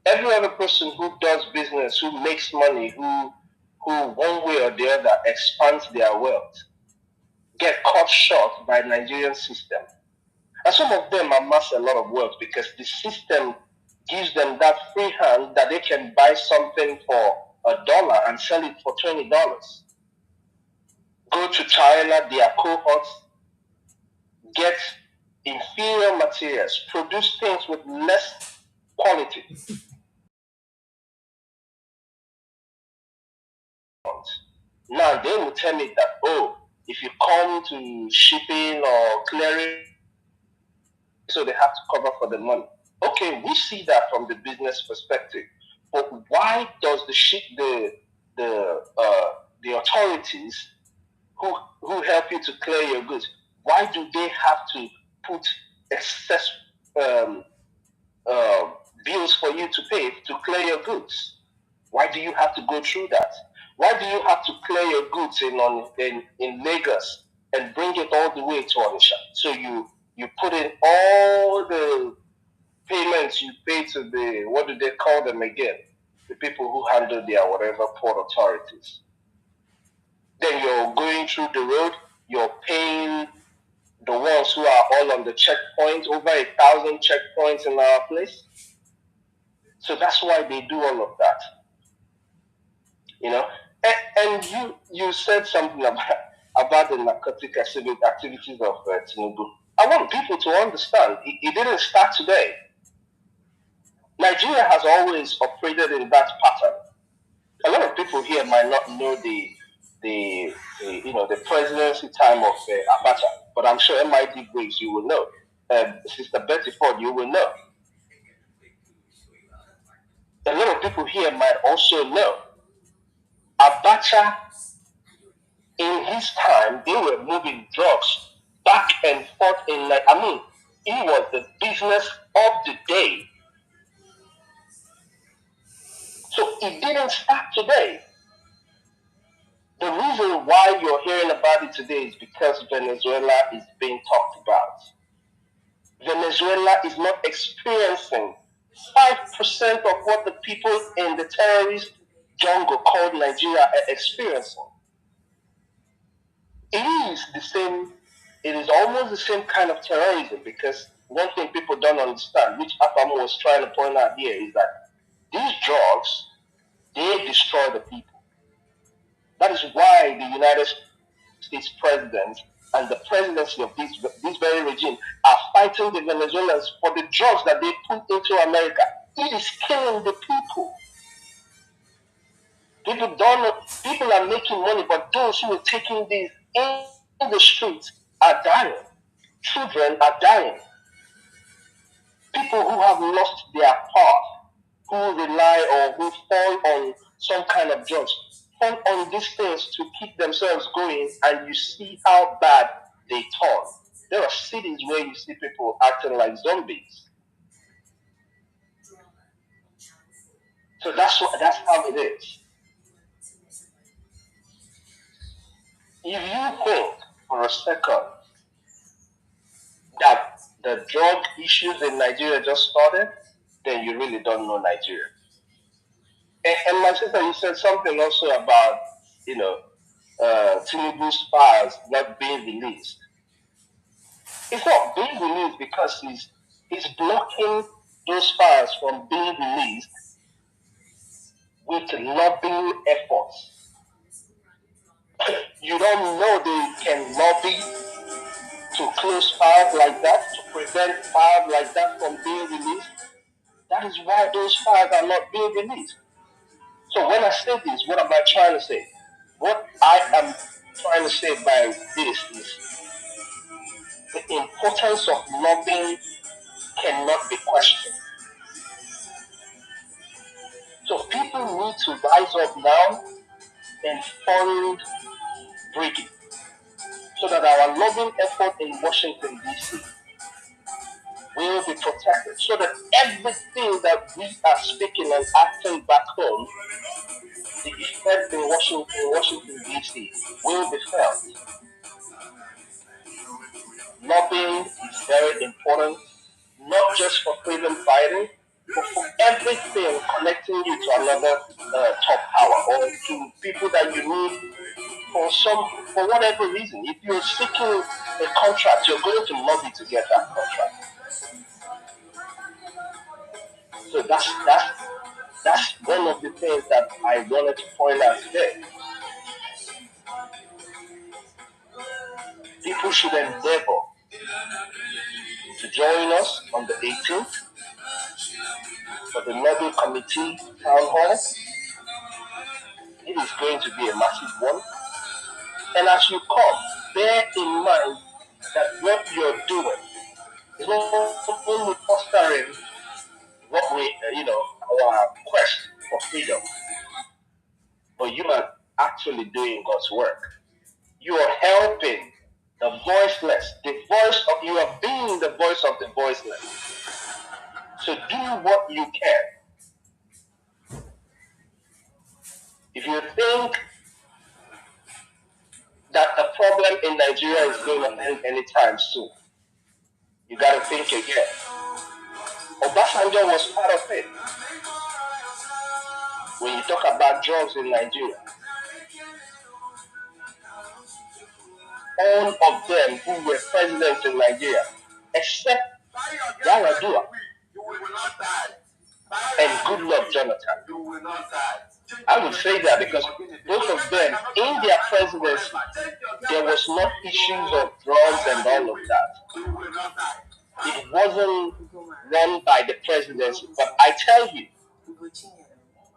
Every other person who does business, who makes money, who one way or the other expands their wealth, get caught short by the Nigerian system. And some of them amass a lot of wealth because the system gives them that free hand that they can buy something for $1 and sell it for $20. Go to China, their cohorts, get inferior materials, produce things with less quality. Now they will tell me that, oh, if you come to shipping or clearing, so they have to cover for the money. Okay, we see that from the business perspective, but why does the authorities who help you to clear your goods, why do they have to put excess bills for you to pay to clear your goods? Why do you have to go through that? Why do you have to clear your goods in Lagos and bring it all the way to Onitsha? So you put in all the payments you pay to the, what do they call them again? The people who handle their whatever port authorities. Then you're going through the road, you're paying the ones who are all on the checkpoint, over 1,000 checkpoints in our place. So that's why they do all of that. And you said something about the narcotic activities of Tinubu. I want people to understand, it didn't start today. Nigeria has always operated in that pattern. A lot of people here might not know the presidency time of Abacha, but I'm sure MID Briggs, you will know. Sister Betty Ford, you will know. A lot of people here might also know. Abacha, in his time, they were moving drugs back and forth it was the business of the day. So it didn't start today. The reason why you're hearing about it today is because Venezuela is being talked about. Venezuela is not experiencing 5% of what the people in the terrorist jungle called Nigeria experiencing. It is the same, it is almost the same kind of terrorism, because one thing people don't understand, which Afamo was trying to point out here, is that these drugs, they destroy the people. That is why the United States president and the presidency of this very regime are fighting the Venezuelans for the drugs that they put into America. It is killing the people. People don't know, people are making money, but those who are taking these in the streets are dying. Children are dying. People who have lost their path, who rely or who fall on some kind of drugs, fall on these things to keep themselves going, and you see how bad they turn. There are cities where you see people acting like zombies. So that's how it is. If you think for a second that the drug issues in Nigeria just started, then you really don't know Nigeria. And my sister, you said something also about, Tinubu's files not being released. It's not being released because he's blocking those files from being released with lobbying efforts. You don't know they can lobby to close files like that, to prevent files like that from being released. That is why those files are not being released. So when I say this, what am I trying to say? What I am trying to say by this is the importance of lobbying cannot be questioned. So people need to rise up now and fund Brigade so that our lobbying effort in Washington, D.C. will be protected, so that everything that we are speaking and acting back home, the effect in Washington, D.C. will be felt. Lobbying is very important, not just for freedom fighting, but for everything connecting you to another top power, or to people that you need for whatever reason. If you're seeking a contract, you're going to lobby to get that contract. So that's one of the things that I wanted to point out today. People should endeavor to join us on the 18th for the lobby committee town hall. It is going to be a massive one. And as you come, bear in mind that what you're doing is not only fostering what our quest for freedom, but you are actually doing God's work. You are helping the voiceless, you are being the voice of the voiceless. So do what you can. If you think that the problem in Nigeria is going to end anytime soon, you got to think again. Obasanjo was part of it. When you talk about drugs in Nigeria, all of them who were presidents in Nigeria, except Yaradua and Goodluck Jonathan. I would say that because both of them, in their presidency, there was no issues of drugs and all of that. It wasn't run by the presidency. But I tell you,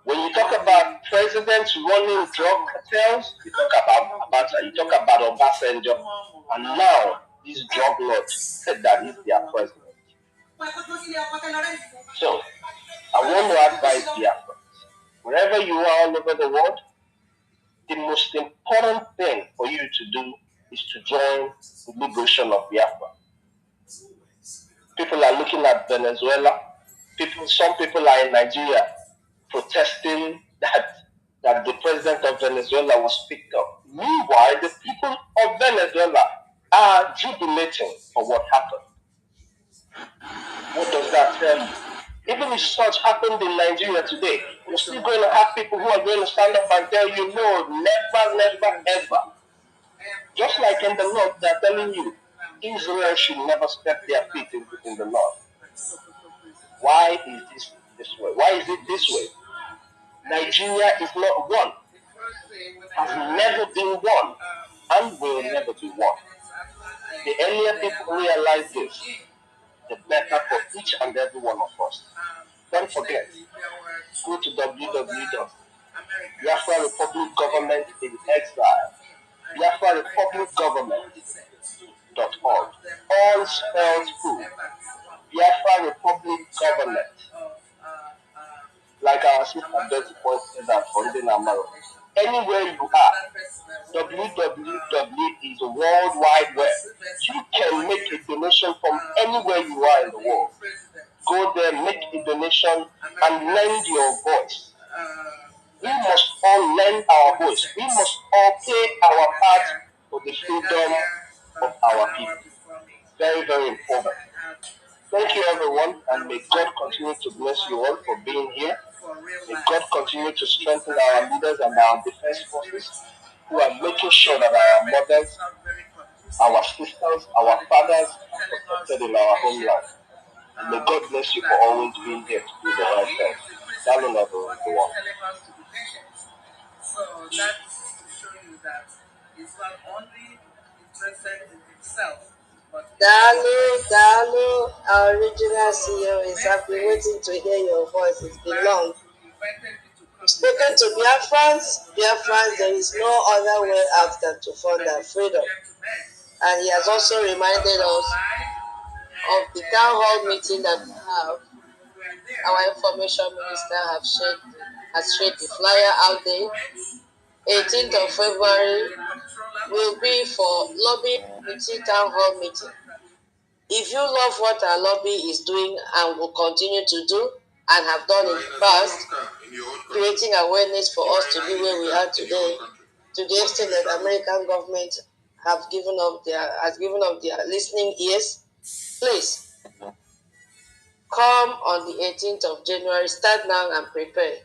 when you talk about presidents running drug cartels, you talk about Abacha, you talk about Obasanjo, and now these drug lords said that he's their president. So, I want to advise Biafra, wherever you are all over the world, the most important thing for you to do is to join the liberation of Biafra. People are looking at Venezuela. Some people are in Nigeria protesting that the president of Venezuela was picked up. Meanwhile, the people of Venezuela are jubilating for what happened. What does that tell you? Even if such happened in Nigeria today, you're still going to have people who are going to stand up and tell you, no, never, never, ever. Just like in the North, they're telling you, Israel should never step their feet in the North. Why is this way? Why is it this way? Nigeria is not one, has never been one, and will never be one. The earlier people realize this, the better for each and every one of us. Don't forget, go to www.Biafra Republic Government in Exile, Biafra Republic Government.org. All spelled full. Biafra Republic Government. Like our sister Betty pointed out for the Namaro. Anywhere you are, www is a world wide web. You can make a donation from anywhere you are in the world. Go there, make a donation, and lend your voice. We must all lend our voice. We must all play our part for the freedom of our people. Very, very important. Thank you, everyone, and may God continue to bless you all for being here. May God continue to strengthen our leaders and our defense forces who are making sure that our mothers, our sisters, our fathers are protected in our homeland. And may God bless you for always being here to do the right thing. Shalom, everyone. So that's to show you that he's not only interested in himself, but Dalu, our original CEO is I've been waiting to hear your voice. It's been long. Speaking to Biafrans, there is no other way out than to fund our freedom. And he has also reminded us of the town hall meeting that we have. Our information minister has shared the flyer out there. 18th of February will be for lobby meeting, town hall meeting. If you love what our lobby is doing and will continue to do and have done in the past, creating awareness for us to be where we are today, to the extent that the American government has given up their listening ears, please come on the 18th of January, start now and prepare.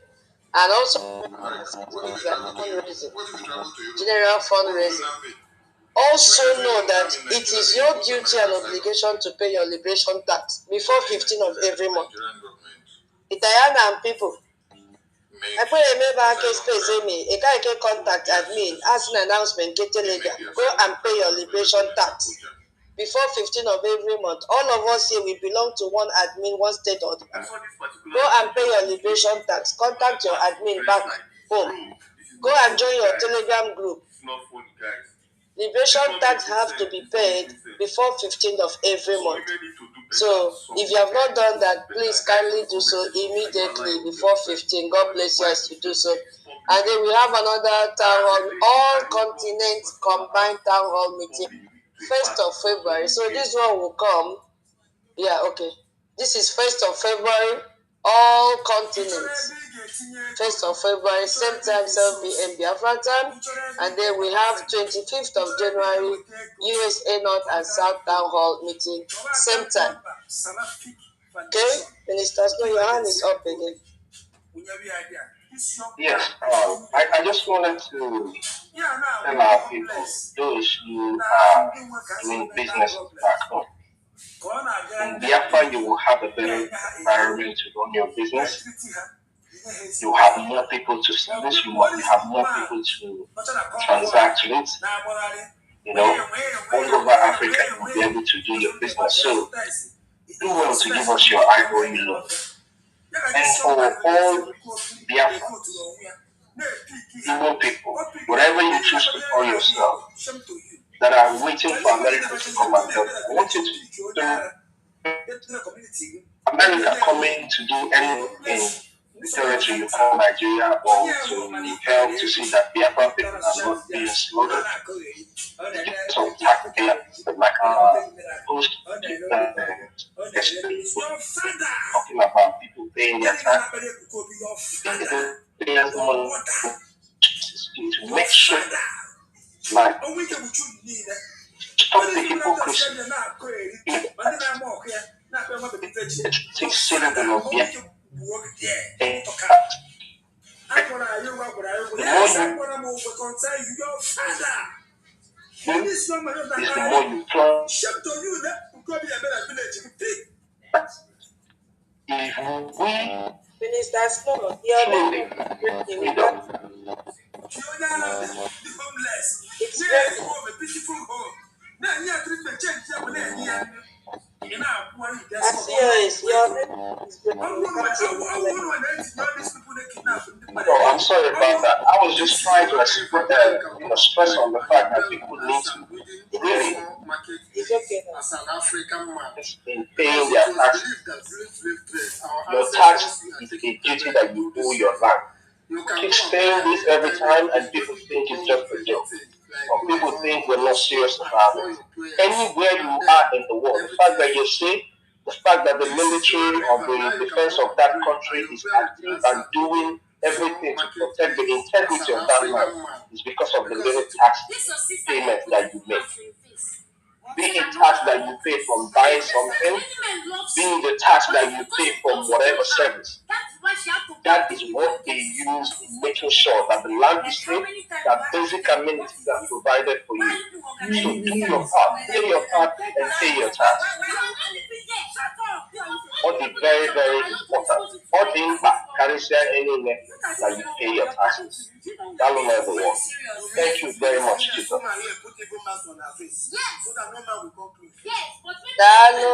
And also, general fundraising. Also know that it is your duty and obligation to pay your liberation tax before 15th of every month. Italian and people. I put a member space me. A guy can contact admin, ask an announcement, get legal. Go and pay your liberation tax before 15th of every month. All of us here, we belong to one admin, one state or the other. Go and pay your liberation tax. Contact your admin back home. Go and join your Telegram group. Liberation tax have to be paid before 15th of every month. So if you have not done that, please kindly do so immediately before 15. God bless you as you do so. And then we have another town hall, all continents combined town hall meeting, 1st of February. So this one will come. Yeah, okay. This is 1st of February, all continents. 1st of February, same time, 7 p.m. Biafra time. And then we have 25th of January, USA North and South Town Hall meeting, same time. Okay? Ministers, no, your hand is up again. Yes, I just wanted to tell our people, those who are doing business back home. In Biafra, you will have a better environment to run your business. You have more people to service, you have more people to transact with. You know, all over Africa, you will be able to do your business. So, do well to give us your IOU loan. And for all Biafrans, Igbo people, whatever you choose to call yourself, that are waiting for America to come and help, I want you to America coming to do anything in the territory you call Nigeria, or to help to see that Biafran people are not being slaughtered. So taxpayers like host talking about people paying their tax. There's money to make sure like stop the hypocrisy. It takes civil war of Biafra. The more you plan, if we Minister Snow, you're breaking. It's very. I see your name is I'm sorry about that. I was just trying to stress on the fact that people need to really in paying their taxes. Your tax is a duty that you owe your land. You keep saying this every time, and people think it's just a joke. Or people think we're not serious about it. Anywhere you are in the world, the fact that you're safe, the fact that the military or the defense of that country is active and doing everything to protect the integrity of that land is because of the little tax payment that you make. Be it tax that you pay from buying something, be it the tax that you pay from whatever service. That is what they use in making sure that the land is safe, that basic amenities are provided for you. So do your part, pay your part, and pay your tax. What is very, very important. What the impact carries anywhere that you pay your taxes. That will never work. Thank you very much, Jesus. Dalu,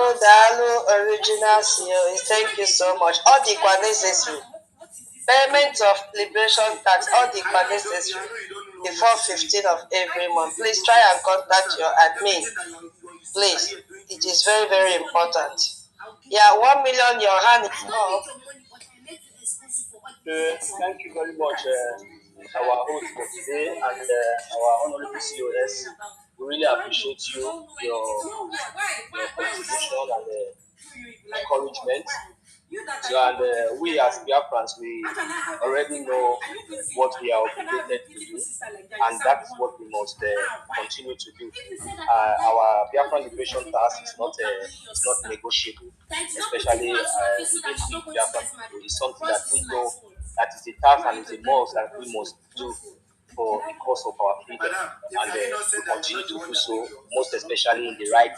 original CEO. Thank you so much. All the necessary. Payment of liberation tax, all the necessary before 15th of every month. Please try and contact your admin. Please. It is very, very important. Yeah, 1 million, your hand is up. Thank you very much, our host for today, and our honorable COS. We really appreciate your contribution and encouragement. So, and we as Biafrans, we already know what we are obligated to do, and that is what we must continue to do. Our Biafran liberation task is not negotiable, especially within the Biafran people. It's something that we know that is a task and is a must that we must do for the cause of our freedom, and we continue to do so, most especially in the right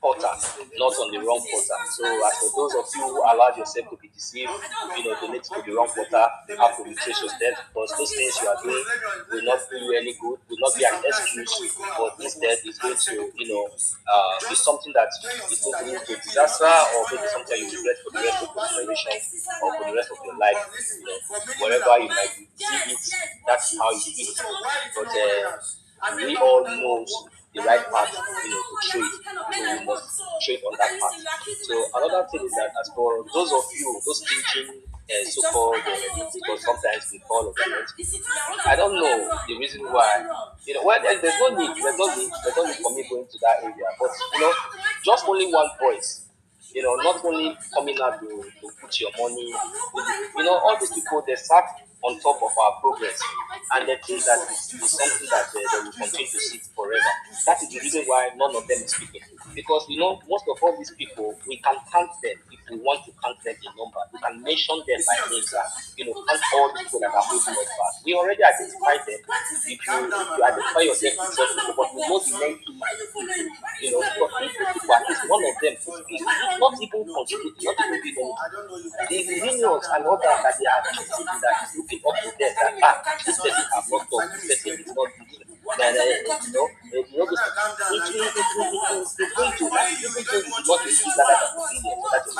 portal, not on the wrong portal. So as for those of you who allowed yourself to be deceived, donate to the wrong portal, have to retrace your steps, because those things you are doing will not do you any good, will not be an excuse, but instead it's going to, be something that is going to lead to disaster, or maybe something you regret for the rest of your generation or for the rest of your life. Wherever you might see it, that's how it is. But we all know the right path, to trade. So we must trade on that path. So another thing is that as for those of you, those teaching so-called, because sometimes we call government, I don't know the reason why. Well, there's no need for me going to that area. But just only one voice. Not only coming out to put your money. All these people, they sat on top of our progress, and they think that it's something that they will continue to sit forever. That is the reason why none of them is speaking. Because most of all these people, we can count them if we want to count them in number. We can mention them by names and count all the people that are holding us back. We already identified them. If you identify yourself with such people, but we know the main key people, because if people, at least one of them to speak, not even contributing, not even giving anything. The millions and others that they are sitting that is looking up to them, that this person have not done, this person is not doing. It's going to not receive that as a opinion, so that is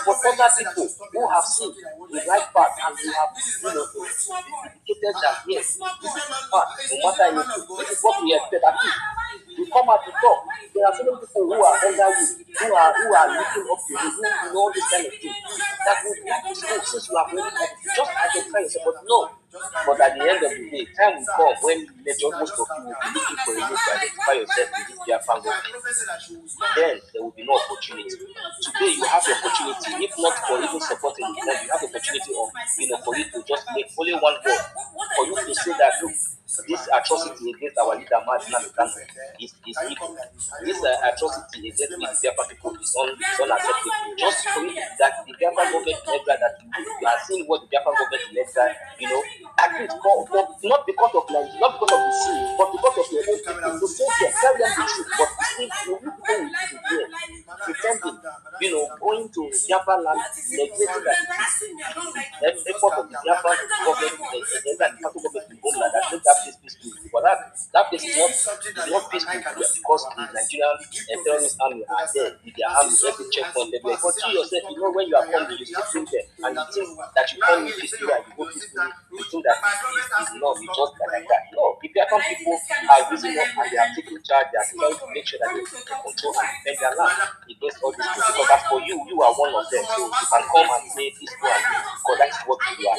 but other people who have seen the right path and who have indicated that yes, this is the path, no matter anything, this is what we expect. At least you come out to talk. There are so many people who are under you, who are looking up to you, who know this kind of thing. That will be since you have already just identify yourself, but no. But at the end of the day, time will come when most of you will be looking for a way to identify yourself in this Biafran government. Then there will be no opportunity. Today you have the opportunity, if not for even supporting the plan, you have the opportunity of for you to just make only one vote, for you to say that look, this atrocity against our leader Martin is equal. this atrocity against the Biafra people is unacceptable. Just for it that the Biafra government in Nigeria, that you are seeing what the Biafra government in Nigeria, agreed for not because of Nigeria, not because of the sea, but because of your own people. To say them, tell them the truth, but still you people will be there pretending, going to Biafra land, neglecting that effort of the Biafra government, the Biafra government in homeland that make that place peaceful. But that place is not peaceful because the Nigerian terrorist army are there with their army every checkpoint everywhere. But you yourself, when you are coming, you still think there, and you think that you come in peacefully and you go peacefully, you think that it's not, you just like that. No, the Biafran people are rising up and they are taking charge, they are trying to make sure that they control and defend their land against all these things. Because as for you, you are one of them, so you can come and say peaceful and because that is what you are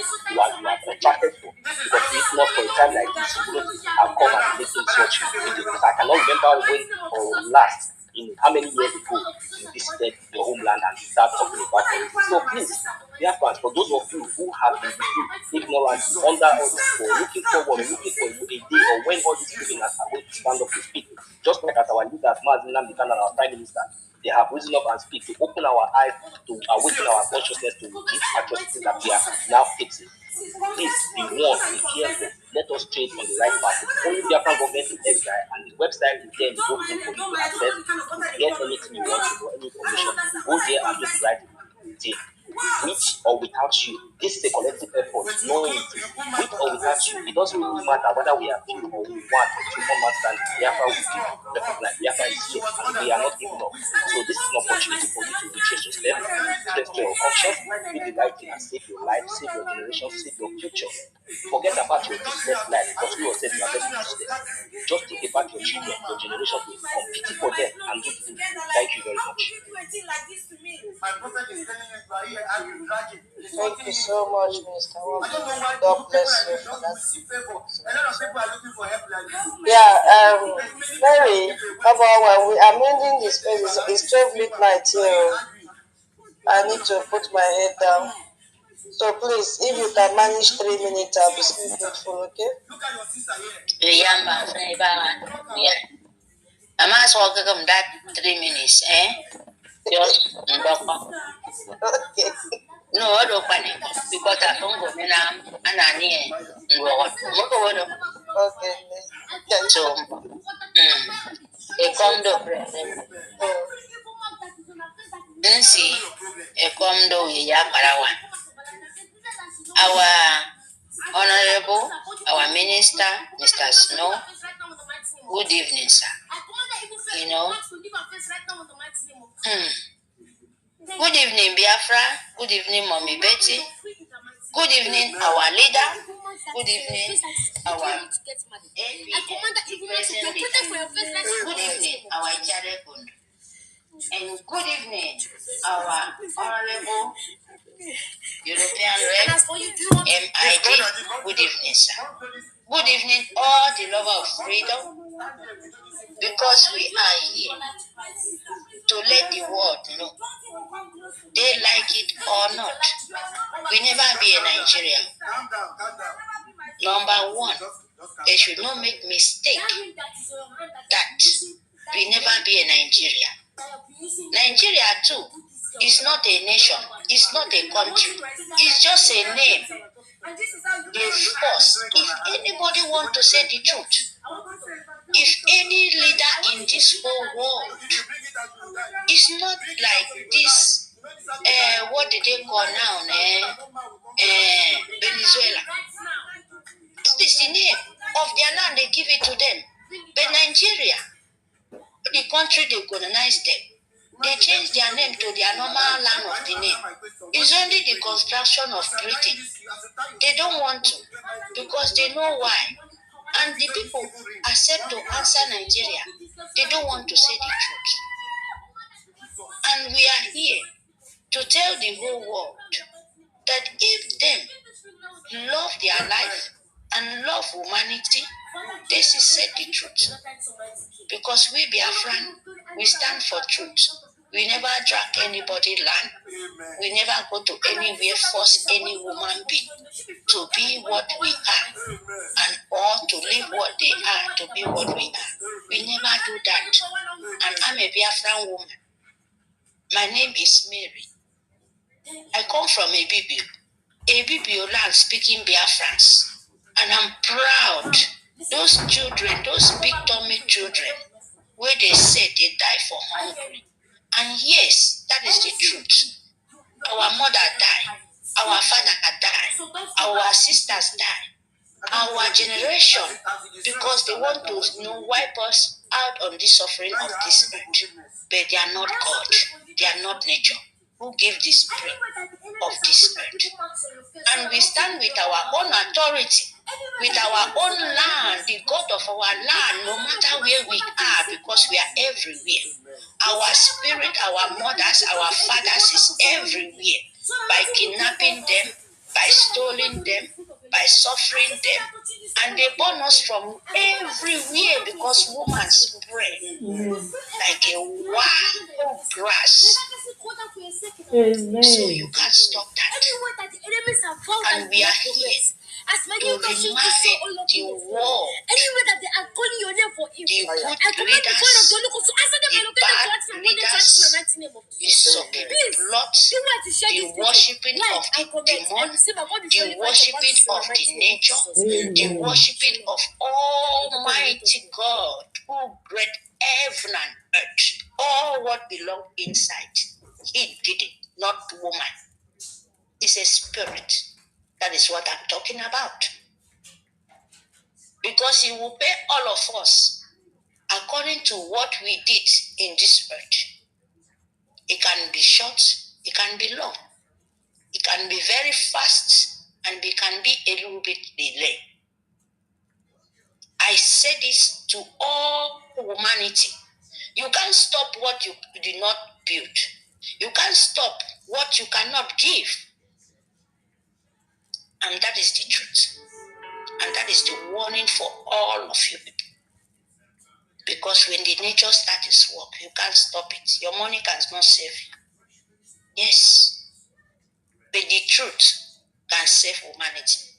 contracted for. Because if not for a time like this, you wouldn't have come and making such videos. Because I cannot remember when or last in how many years ago you visited your homeland and start talking about politics. So please, Biafrans, for those of you who have been ignorant under all this for looking forward, looking for a day or when all these criminals are going to stand up to speak, just like as our leaders, Mazi Nnamdi Kanu and our Prime Minister, they have risen up and speak to open our eyes, to awaken our consciousness to these atrocities that we are now facing. Please be warned, be careful. Let us trade on the right path. Only Biafran government in exile, and the website is there in the open for you to access to get anything you want to know, any information. Go there and do the right thing. With or without you, this is a collective effort, knowing it. With or without you, it doesn't really matter whether we are few or one or two man stand. Biafra will be recognized. Biafra is safe, and we are not giving up. So this is an opportunity for you to retrace your step, retrace your conscience, do the right thing and save your life, save your generation, save your future. Forget about your useless life because you yourself are very useless. Just think about your children, your generation, compete for them and do the thing. Thank you very much. Thank you so much, Mr. Wong. God bless you for that. Yeah, Mary, how about when we are mending this space? It's 12 midnight here. I need to put my head down. So please, if you can manage 3 minutes, I'll be so grateful, okay? Yeah. I might as well give them that 3 minutes, eh? Just Okay. no, I don't panic because I don't go in and I need Okay. so, a condo see a condo Yakarawan. Our Honorable, our Minister, Mr. Snow, good evening, sir. Good evening, Biafra. Good evening, Mommy Betty. Good evening, our leader. Good evening, our president. Good evening, our Charekun. And good evening, our Honorable European Rep, MID. Good evening, sir. Good evening, all the lovers of freedom, because we are here to let the world know, they like it or not, we never be a Nigerian. Number one, they should not make mistake that we never be a Nigeria. Nigeria too is not a nation, it's not a country, it's just a name. Of course, if anybody want to say the truth, if any leader in this whole world is not like this, what do they call now, Venezuela. This is the name of their land, they give it to them. But Nigeria, the country they colonized them, they changed their name to their normal land of the name. It's only the construction of Britain. They don't want to, because they know why. And the people accept to answer Nigeria. They don't want to say the truth. And we are here to tell the whole world that if them love their life and love humanity, this is said the truth. Because we Biafran, we stand for truth. We never drag anybody land. We never go to anywhere force any woman being to be what we are, and or to live what they are to be what we are. We never do that. and I'm a Biafran woman. My name is Mary. I come from Ebibio land speaking Biafrans, and I'm proud. Those children, those big tummy children, where they say they die for hunger. And yes, that is the truth. Our mother died, our father died, our sisters died, our generation, because they want to wipe us out on the suffering of this earth. But they are not God, they are not nature, who gave the spirit of this earth. And we stand with our own authority, with our own land, the God of our land, no matter where we are, because we are everywhere. Our spirit, our mothers, our fathers is everywhere. By kidnapping them, by stealing them, by suffering them, and they burn us from everywhere because women spread like a wild grass. Amen. So you can't stop that. And we are here to remind the world, the good leaders, the bad leaders, the sucking blood, the worshipping of the demon, the worshipping of the nature, the worshipping of Almighty God, who created heaven and earth, all what belong inside. He did it, not woman. It's a spirit. That is what I'm talking about. Because he will pay all of us according to what we did in this earth. It can be short, it can be long. It can be very fast, and it can be a little bit delayed. I say this to all humanity. You can't stop what you did not build. You can't stop what you cannot give. And that is the truth. And that is the warning for all of you people. Because when the nature starts its work, you can't stop it. Your money cannot save you. Yes. But the truth can save humanity.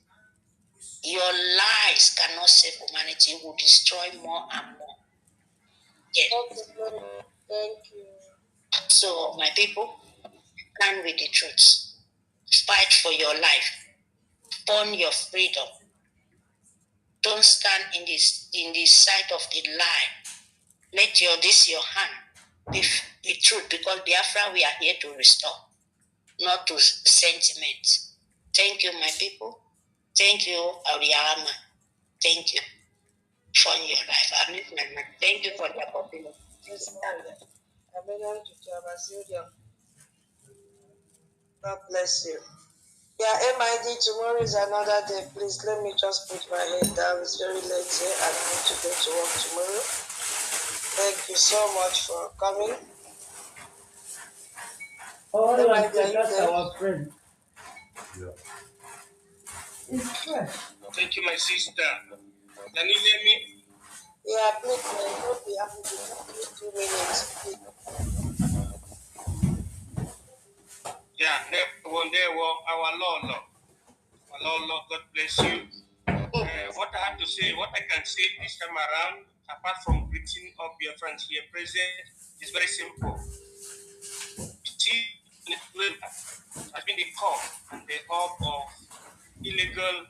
Your lies cannot save humanity. It will destroy more and more. Yes. Thank you. So, my people, stand with the truth. Fight for your life. Earn your freedom. Don't stand in the sight of the lie. Let your hand be truth, because Biafra, we are here to restore, not to sentiment. Thank you, my people. Thank you, Ariama. Thank you for your life. Thank you for the opportunity. God bless you. Yeah, MID, tomorrow is another day. Please let me just put my head down. It's very late here and I need to go to work tomorrow. Thank you so much for coming. All MID, right, are you that's there? our friend. It's fresh. Thank you, my sister. Can you hear me? Yeah, please, don't be happy to give me 2 minutes. Please. Yeah, there were our Lord. Our Lord, God bless you. What I have to say, what I can say this time around, apart from greeting of your friends here present, is very simple. See, Venezuela has been the core and the hub of illegal,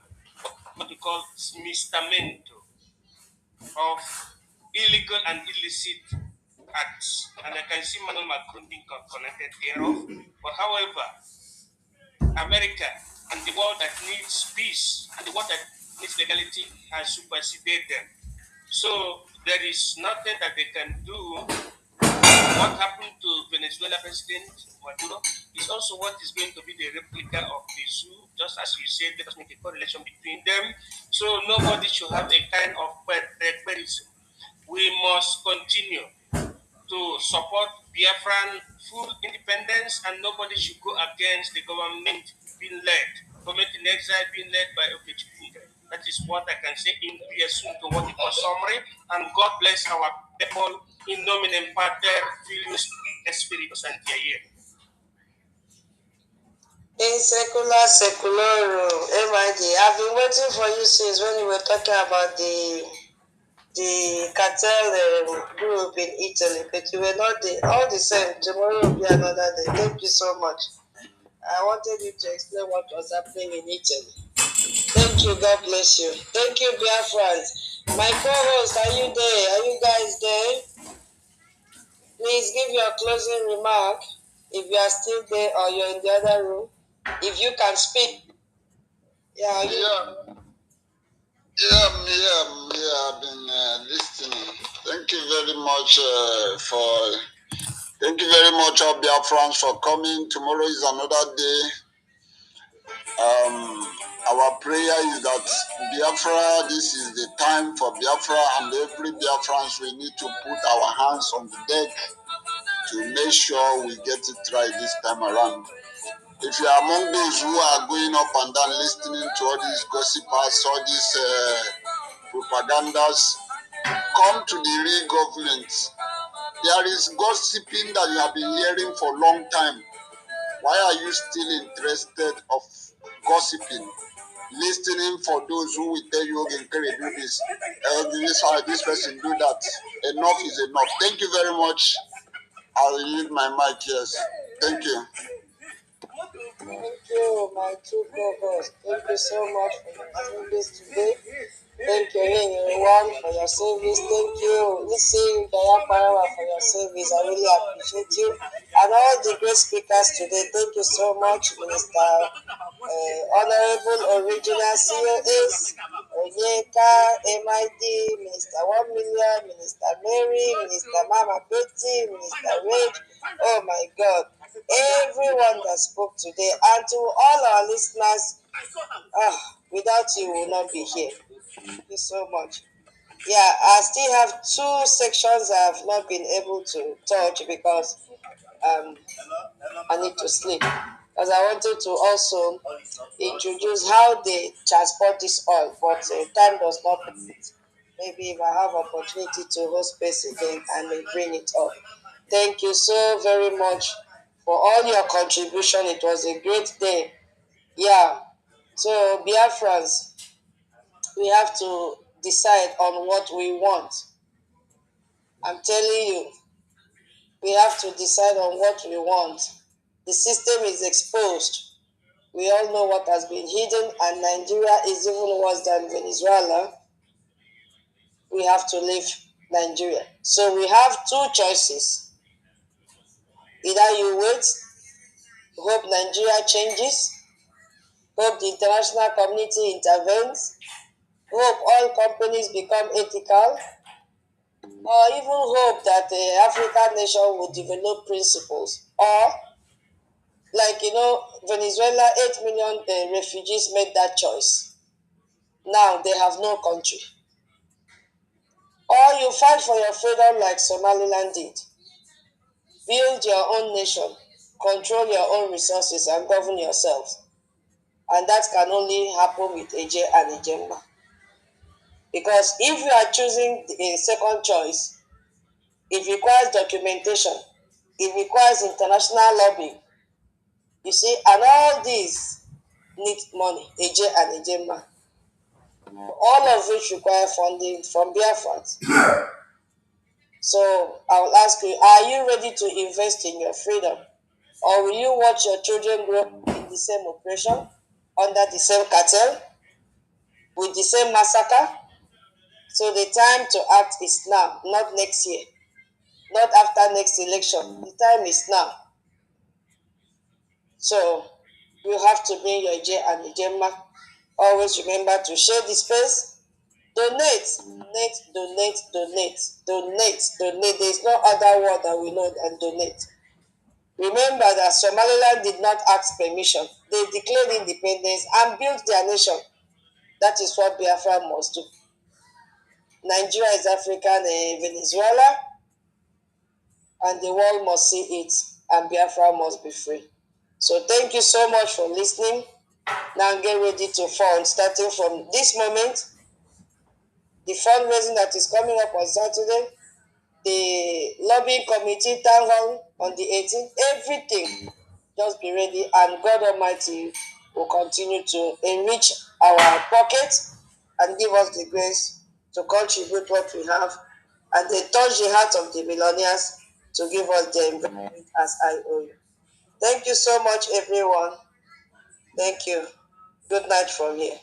what we call smistamento, of illegal and illicit acts. And I can see Manuel Macron being connected thereof. But however, America and the world that needs peace and the world that needs legality has superseded them. So there is nothing that they can do. What happened to Venezuela President Maduro is also what is going to be the replica of the zoo. Just as you said, let us make a correlation between them. So nobody should have a kind of barbarism. We must continue to support Biafran full independence, and nobody should go against the government being led, government in exile being led by Okechukwu. That is what I can say in reason to what it was summary. And God bless our people in nomine Pater, Filius, et Spiritus Sancti. In secular MID, I've been waiting for you since when you were talking about the the cartel group in Italy, but you were not there. All the same, tomorrow will be another day. Thank you so much. I wanted you to explain what was happening in Italy. Thank you. God bless you. Thank you, dear friends. My co-host, are you there? Are you guys there? Please give your closing remark if you are still there or you're in the other room. If you can speak. Yeah. I've been listening. Thank you very much Thank you very much, all Biafrans, for coming. Tomorrow is another day. Our prayer is that Biafra, this is the time for Biafra, and every Biafrans, we need to put our hands on the deck to make sure we get it right this time around. If you are among those who are going up and down listening to all these gossipers, all these propagandas, come to the real government. There is gossiping that you have been hearing for a long time. Why are you still interested of gossiping? Listening for those who will tell you, okay, do this, this person do that. Enough is enough. Thank you very much. I'll leave my mic, yes. Thank you. Thank you, my two co-hosts. Thank you so much for your service today. Thank you, everyone, for your service. Thank you, Lisi Gayaparawa, for your service. I really appreciate you. And all the great speakers today. Thank you so much, Minister Honorable Original COS, Onyeka, MID, Minister 1 Million, Minister Mary, Minister Mama Betty, Minister Rage. Oh my God. Everyone that spoke today, and to all our listeners, without you, we will not be here. Thank you so much. Yeah, I still have 2 sections I have not been able to touch because I need to sleep. Because I wanted to also introduce how they transport this oil, but time does not permit. Maybe if I have opportunity to host space again, I may bring it up. Thank you so very much for all your contribution. It was a great day. Yeah. So Biafrans, we have to decide on what we want. I'm telling you, we have to decide on what we want. The system is exposed. We all know what has been hidden, and Nigeria is even worse than Venezuela. We have to leave Nigeria. So we have 2 choices. Either you wait, hope Nigeria changes, hope the international community intervenes, hope all companies become ethical, or even hope that the African nation will develop principles. Or, like, Venezuela, 8 million refugees made that choice. Now they have no country. Or you fight for your freedom like Somaliland did. Build your own nation, control your own resources, and govern yourselves. And that can only happen with AJ and Ijemba. Because if you are choosing a second choice, it requires documentation. It requires international lobbying. You see, and all these need money, AJ and Ijemba. All of which require funding from Biafrans. So I will ask you, are you ready to invest in your freedom? Or will you watch your children grow in the same oppression, under the same cartel, with the same massacre? So the time to act is now, not next year, not after next election. The time is now. So you have to bring your J and Ijemma. Always remember to share the space. Donate, donate, donate, donate, donate, donate. There is no other word that we know than donate. Remember that Somaliland did not ask permission. They declared independence and built their nation. That is what Biafra must do. Nigeria is African Venezuela, and the world must see it, and Biafra must be free. So thank you so much for listening. Now get ready to fund, starting from this moment. The fundraising that is coming up on Saturday, the lobbying committee town hall on the 18th, everything. Just be ready, and God Almighty will continue to enrich our pockets and give us the grace to contribute what we have, and they touch the heart of the millionaires to give us their investment as IOU. Thank you so much, everyone. Thank you. Good night from here.